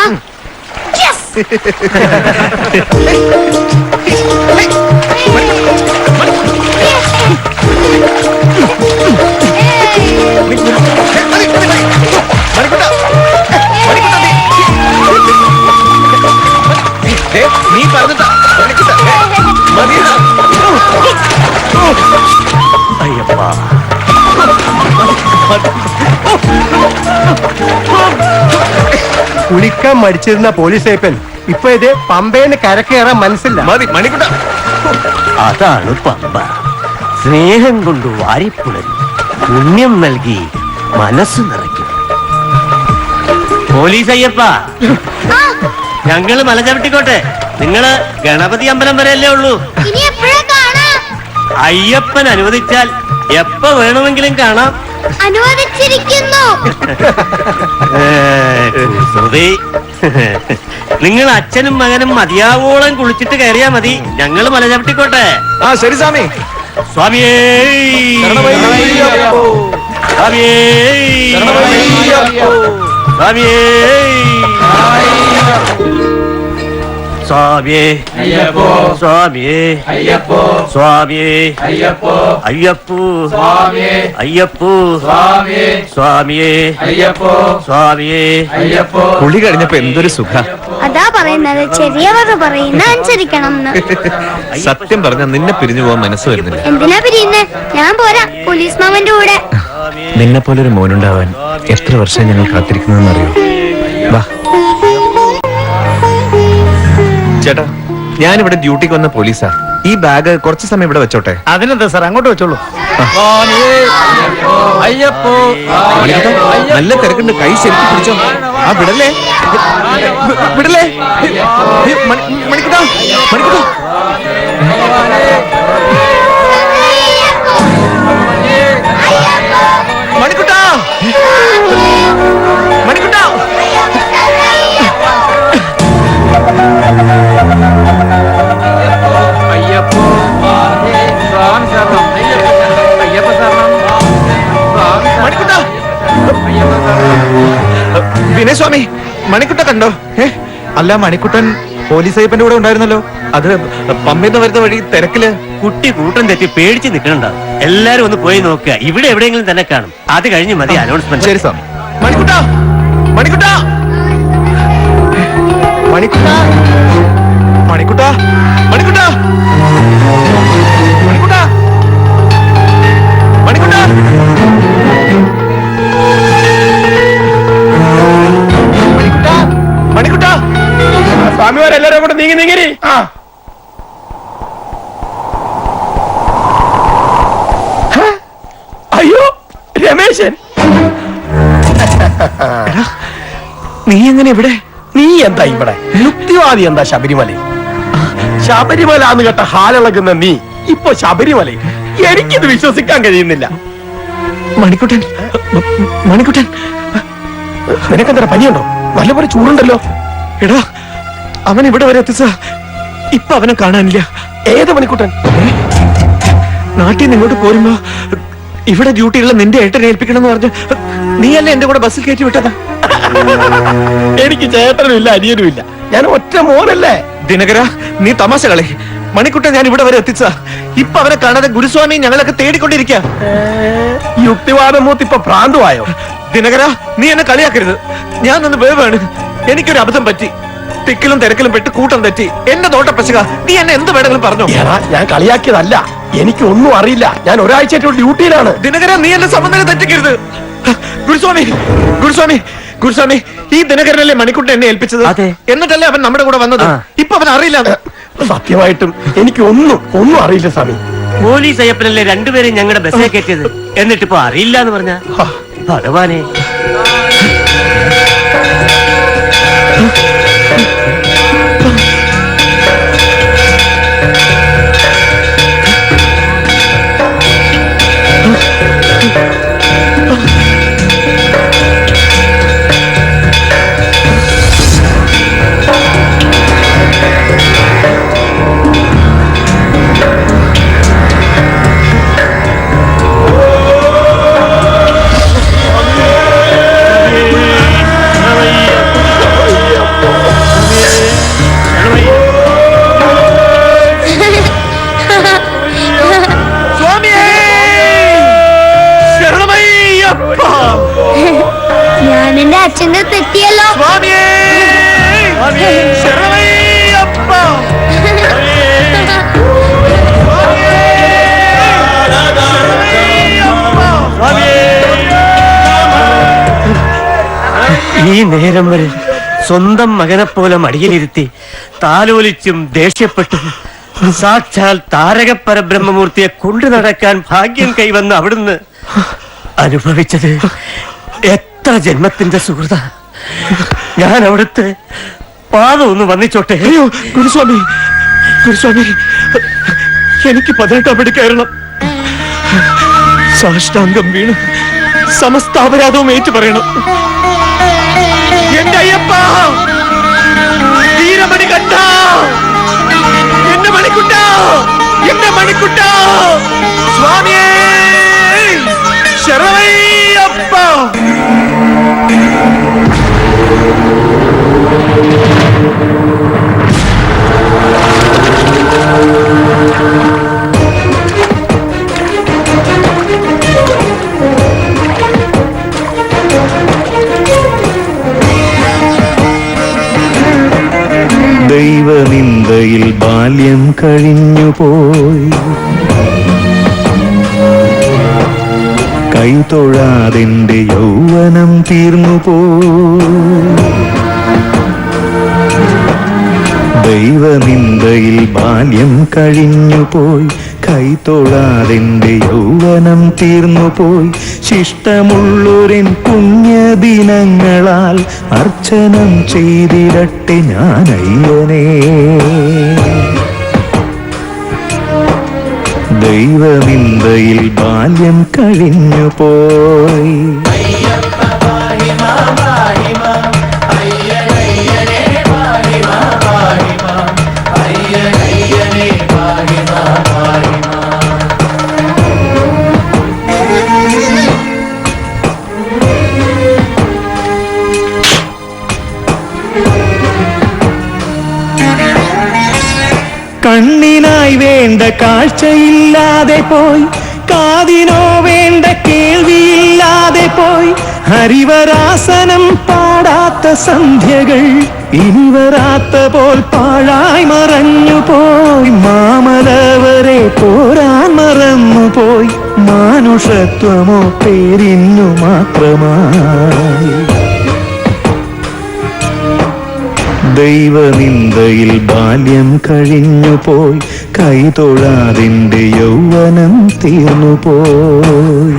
നീ പറഞ്ഞിട്ടാ അയ്യപ്പ, കുളിക്കാൻ മടിച്ചിരുന്ന പോലീസ് ഏപ്പൻ ഇപ്പൊ ഇത് പമ്പേന്ന് കരക്കേറാൻ മനസ്സില്ല. മതി മണിക്കുട്ട. അതാണ് പമ്പ. സ്നേഹം കൊണ്ട് വാരിപ്പുണരും, പുണ്യം നൽകി മനസ്സ് നിറയ്ക്കും. പോലീസ് അയ്യപ്പ, ഞങ്ങള് മല ചവിട്ടിക്കോട്ടെ, നിങ്ങള് ഗണപതി അമ്പലം വരെയല്ലേ ഉള്ളൂ. ഇനി എപ്പോഴാ കാണാം? അയ്യപ്പൻ അനുവദിച്ചാൽ എപ്പ വേണമെങ്കിലും കാണാം. അനുവദിച്ചിരിക്കുന്നു. ശ്രുതി, നിങ്ങൾ അച്ഛനും മകനും മതിയാവോളം കുളിച്ചിട്ട് കയറിയാ മതി, ഞങ്ങള് മല ചവിട്ടിക്കോട്ടെ. ആ ശരി സ്വാമി. സ്വാമിയേ സ്വാമിയേ സ്വാമിയേ സ്വാമിയേ അയ്യപ്പോ സ്വാമിയേ അയ്യപ്പോ സ്വാമിയേ അയ്യപ്പോ അയ്യപ്പോ സ്വാമിയേ അയ്യപ്പോ സ്വാമിയേ സ്വാമിയേ അയ്യപ്പോ സ്വാമിയേ അയ്യപ്പോ. കുളി കഴിഞ്ഞപ്പോ എന്തൊരു സുഖ. അതാ പറയുന്നത്, ചെറിയവർ പറയുന്ന അനുസരിക്കണം. സത്യം പറഞ്ഞ നിന്നെ പിരിഞ്ഞു പോകാൻ മനസ്സ് വരുന്നില്ല. എന്തിനാ പിരിയുന്നേ? ഞാൻ പോരാ പോലീസ് മാമന്റെ കൂടെ. നിന്നെ പോലൊരു മോനുണ്ടാവാൻ എത്ര വർഷം ഞങ്ങൾ കാത്തിരിക്കുന്നറിയോ? വാ ചേട്ടാ, ഞാനിവിടെ ഡ്യൂട്ടിക്ക് വന്ന പോലീസാ. ഈ ബാഗ് കുറച്ച് സമയം ഇവിടെ വെച്ചോട്ടെ? അതിനെന്താ സാർ, അങ്ങോട്ട് വെച്ചോളൂ. അയ്യപ്പോ മണിക്കുട്ടാ, നല്ല തിരക്കുണ്ട്, കൈ ശരിക്കും പിടിച്ചോ. ആ വിടല്ലേ, വിടല്ലേ. മണിക്കുട്ടാ, മണിക്കുട്ടാ. മണിക്കുട്ടാ, മണിക്കുട്ടാ. അയ്യപ്പോ സ്വാമി ശരണം, അയ്യപ്പ ശരണം, മണിക്കുട്ടാ. വിനയസ്വാമി, മണിക്കുട്ട കണ്ടോ? അല്ല, മണിക്കുട്ടൻ പോലീസ് അയ്യപ്പന്റെ കൂടെ ഉണ്ടായിരുന്നല്ലോ. അത് പമ്പേന്ന് വരുന്ന വഴി തിരക്കില് കുട്ടി കൂട്ടം തെറ്റി പേടിച്ച് നിൽക്കണുണ്ടാവും. എല്ലാരും ഒന്ന് പോയി നോക്കുക, ഇവിടെ എവിടെയെങ്കിലും തന്നെ കാണും. അത് കഴിഞ്ഞ് മതി അനൗൺസ്മെന്റ്. ശരി സ്വാമി. മണിക്കുട്ട, മണിക്കുട്ട, മണിക്കുട്ട, മണിക്കുട്ട, മണിക്കുട്ട, മണിക്കുട്ട, മണിക്കുട്ട. മണിക്കുട്ട, മണിക്കുട്ട. സ്വാമിമാരെല്ലാരും കൂടെ നീങ്ങി നീങ്ങി. ആ അയ്യോ രമേശൻ, നീ എങ്ങനെ ഇവിടെ? നീ എന്താ ഇവിടെ? യുക്തിവാദി എന്താ ശബരിമല? ശബരിമല എന്ന് കേട്ട ഹാലിളകുന്ന നീ ഇപ്പൊ ശബരിമല. എനിക്കിത് വിശ്വസിക്കാൻ കഴിയുന്നില്ല. മണിക്കുട്ടൻ, മണിക്കുട്ടൻ, നിനക്കെന്താ പനിയുണ്ടോ? നല്ലപോലെ ചൂടുണ്ടല്ലോ. എടാ, അവൻ ഇവിടെ വരെ എത്തിച്ച ഇപ്പൊ അവനെ കാണാനില്ല. ഏത് മണിക്കുട്ടൻ? നാട്ടിൽ നിന്ന് ഇങ്ങോട്ട് പോരുമ്പോ ഇവിടെ ഡ്യൂട്ടിയുള്ള നിന്റെ ഏട്ടനെ ഏൽപ്പിക്കണം എന്ന് പറഞ്ഞു നീയല്ലേ എന്റെ കൂടെ ബസ്സിൽ കയറ്റി വിട്ടതാ. എനിക്ക് ചേട്ടനും ഇല്ല, അനിയനും ഇല്ല, ഞാൻ ഒറ്റ മോനല്ലേ. ദിനകര, നീ തമാശ കളി. മണിക്കുട്ടൻ ഞാൻ ഇവിടെ വരെ എത്തിച്ച ഇപ്പൊ അവനെ കാണാതെ ഗുരുസ്വാമി ഞങ്ങളൊക്കെ തേടിക്കൊണ്ടിരിക്ക. യുക്തിവാദം മൂത്ത് ഇപ്പൊ ഭ്രാന്തുവായോ? ദിനകര, നീ എന്നെ കളിയാക്കരുത്. ഞാൻ നിന്ന് വേവാണ്. എനിക്കൊരു അബദ്ധം പറ്റി. തിക്കിലും തിരക്കിലും പെട്ട് കൂട്ടം തെറ്റി. എന്റെ തോട്ട പശക. നീ എന്നെ എന്ത് വേണമെങ്കിലും പറഞ്ഞു. ഞാൻ കളിയാക്കിയതല്ല, എനിക്ക് ഒന്നും അറിയില്ല. ഞാൻ ഒരാഴ്ചയായിട്ട് ഡ്യൂട്ടിയിലാണ്. ദിനകര, നീ എന്റെ സമനില തെറ്റിക്കരുത്. ഗുരുസ്വാമി, ഗുരുസ്വാമി, ഗുരുസ്വാമി, ഈ ദിനകരനല്ലേ മണിക്കുട്ടൻ എന്നെ ഏൽപ്പിച്ചത്? എന്നിട്ടല്ലേ അവൻ നമ്മുടെ കൂടെ വന്നത്? ഇപ്പൊ അവൻ അറിയില്ല. സത്യമായിട്ടും എനിക്ക് ഒന്നും അറിയില്ല സ്വാമി. പോലീസ് അയ്യപ്പനല്ലേ രണ്ടുപേരും ഞങ്ങളുടെ ബസ്സിൽ കയറ്റിയത്, എന്നിട്ടിപ്പോ അറിയില്ല എന്ന് പറഞ്ഞ ഭഗവാനെ. ഞാൻ എന്റെ അച്ഛനെ തെറ്റിയല്ലോ. ഈ നേരം വരെ സ്വന്തം മകനെ പോലെ മടിയിലിരുത്തി താലോലിച്ചും ദേഷ്യപ്പെട്ടും സാക്ഷാൽ താരക പരബ്രഹ്മമൂർത്തിയെ കൊണ്ടു നടക്കാൻ ഭാഗ്യം കൈവന്ന് അവിടുന്ന് അനുഭവിച്ചത് എത്ര ജന്മത്തിന്റെ സുഹൃത. ഞാൻ അവിടുത്തെ പാദം ഒന്ന് വന്നിച്ചോട്ടെ. അയ്യോ ഗുരുസ്വാമി, എനിക്ക് 18 പടി കയറണം. സാഷ്ടാംഗം വീണ് സമസ്താപരാധവും ഏറ്റു പറയണം. എന്റെ അയ്യപ്പ, വീരമണി കണ്ട എന്റെ മണിക്കുട്ട, എന്റെ മണിക്കുട്ട, സ്വാമിയേ ശരണയ്യപ്പ. ദൈവനിന്ദയിൽ ബാല്യം കഴിഞ്ഞുപോയി, കൈതൊഴാതെന്റെ യൗവനം തീർന്നുപോയി. ദൈവനിന്ദയിൽ ബാല്യം കഴിഞ്ഞുപോയി, കൈതൊഴാതെന്റെ യൗവനം തീർന്നുപോയി. ശിഷ്ടമുള്ളൊരൻ പുണ്യദിനങ്ങളാൽ അർച്ചനം ചെയ്തിടട്ടെ ഞാൻ അയ്യനേ. ദൈവനിന്ദയിൽ ബാല്യം കഴിഞ്ഞുപോയി. കണ്ണിനായി വേണ്ട കാഴ്ചയില്ലാതെ പോയി, കാതിനോ വേണ്ട കേൾവിയില്ലാതെ പോയി. ഹരിവരാസനം പാടാത്ത സന്ധ്യകൾ ഇനി വരാത്ത പോൽ പാഴായി മറഞ്ഞു പോയി. മാമലവരെ പോരാൻ മറന്നുപോയി, മാനുഷത്വമോ പേരിന്നു മാത്രമായി. ദൈവനിന്ദയിൽ ബാല്യം കഴിഞ്ഞുപോയി, കൈതൊഴാതിന്റെ യൗവനം തീർന്നുപോയി.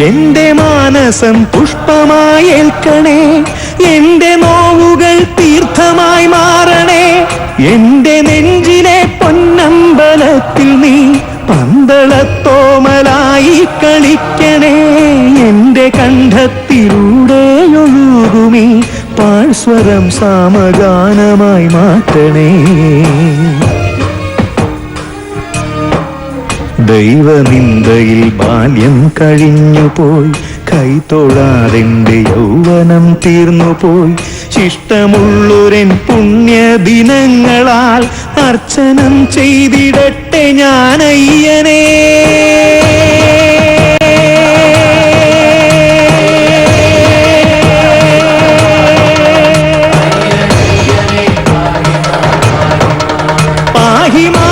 എന്റെ മാനസം പുഷ്പമായി ഏൽക്കണേ, എന്റെ നോവുകൾ തീർത്ഥമായി മാറണേ. എന്റെ നെഞ്ചിലെ പൊന്നമ്പലത്തിൽ നീ പന്തളത്തോമലായി കളിക്കണേ. എന്റെ കണ്ഠത്തിലൂടെ ഒഴുകുമീ പാഴ്സ്വരം സാമഗാനമായി മാറ്റണേ. ദൈവനിന്ദയിൽ ബാല്യം കഴിഞ്ഞുപോയി, കൈതൊഴാതെന്റെ യൗവനം തീർന്നുപോയി. ശിഷ്ടമുള്ളൊരൻ പുണ്യദിനങ്ങളാൽ അർച്ചനം ചെയ്തിടട്ടെ ഞാനയ്യനേ. പാഹിമാ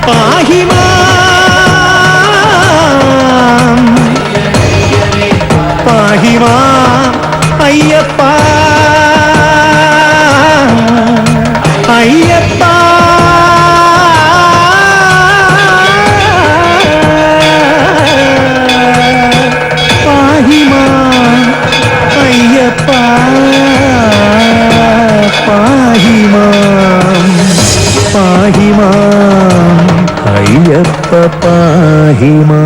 പാഹിമാ പാഹിമാ അയ്യപ്പ അയ്യപ്പ പാഹിമാ അയ്യപ്പ പാഹിമാ പാഹിമാ അയ്യപ്പ പാഹിമാ.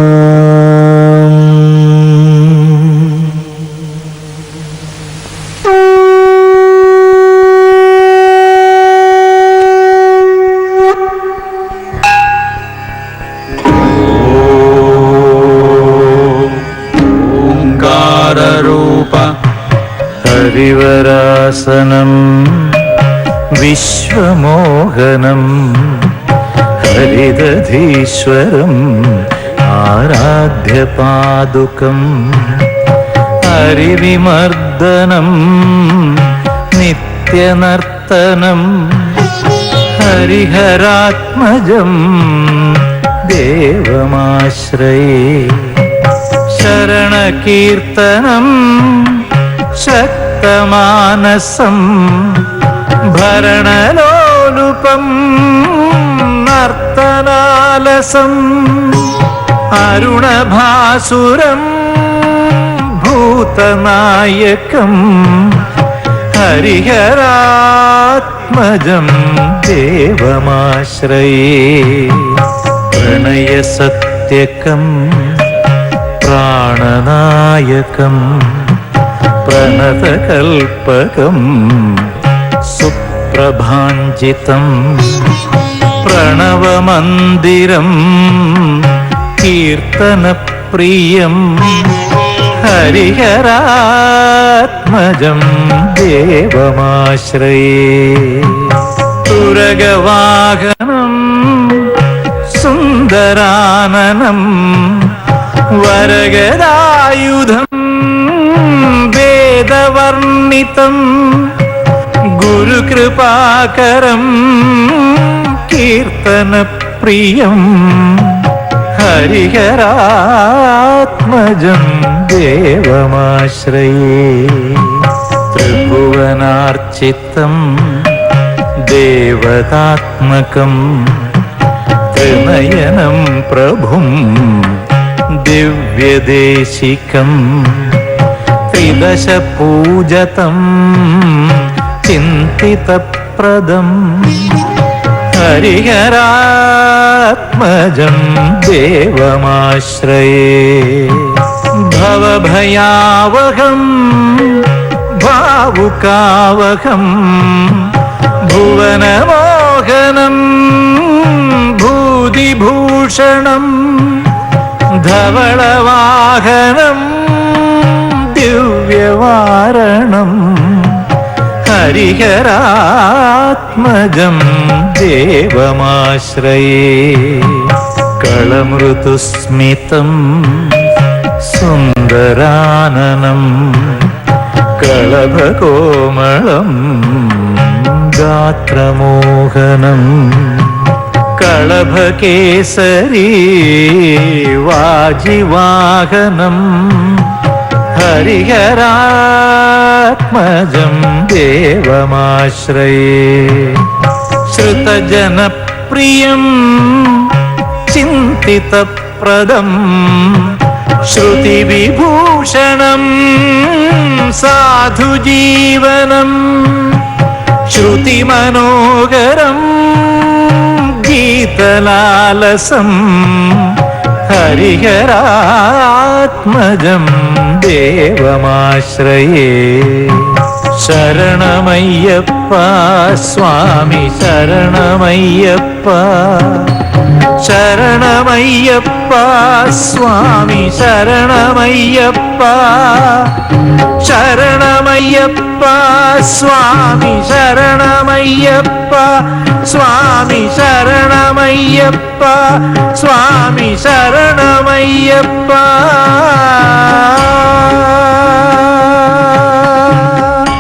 ഓംകാരൂപ ഹരിവരാസനം വിശ്വമോഹനം ഹരിദധീശ്വരം ആരാധ്യപാദുകം ഹരിവിമർദ്ദനം നിത്യനർത്തനം ഹരിഹരാത്മജം ദേവമാശ്രയേ. ശരണകീർത്തനം ശക്തമാനസം ഭരണലോലുപം നർത്തനാലസം അരുണഭാസുരം ഭൂതനായകം ഹരിഹരാത്മജം ദേവമാശ്രയേ. പ്രണയസത്യകം പ്രാണനായകം പ്രണതകൽപകം സുപ്രഭാഞ്ജിതം പ്രണവമന്ദിരം കീർത്തനപ്രിയം ഹരിഹരാത്മജം ദേവമാശ്രയേ. തുരഗവാഹനം സുന്ദരാനനം വരഗദായുധം വേദവർണിതം ഗുരുകൃപാകരം കീർത്തനപ്രിയം ഹരിഹരാത്മജം ദേവമാശ്രയേ. ത്രിഭുവനാർച്ചിതം ദേവതാത്മകം ത്രിനയനം പ്രഭും ദിവ്യദേശികം ത്രിദശപൂജതം ചിന്തിതപ്രദം ഹരിഹരാത്മജം ദേവമാശ്രയേ. ഭവഭയാവഹം ഭാവുകാവഹം ഭുവനമോഹനം ഭൂതിഭൂഷണം ധവളവാഹനം ദിവ്യവാരണം ഹരിഹരാത്മജം ദേവമാശ്രയേ. കളമൃദുസ്മിതം സുന്ദരാനനം കളഭകോമളം ഗാത്രമോഹനം കളഭകേസരീ വാജിവാഹനം ഹരിഹരാത്മജം ദേവമാശ്രയേ. ശ്രുതജനപ്രിയം ചിന്തിതപ്രദം ശ്രുതിവിഭൂഷണം സാധുജീവനം ശ്രുതിമനോഹരം ഗീതലാലസം ഹരിഹരാത്മജം ദേവമാശ്രയേ. ശരണമയ്യപ്പ സ്വാമി ശരണമയ്യപ്പ ശരണമയ്യപ്പ സ്വാമി ശരണമയ്യപ്പ ശരണമയ്യപ്പ സ്വാമി ശരണമയ്യപ്പ സ്വാമി ശരണമയ്യപ്പ സ്വാമി ശരണമയ്യപ്പ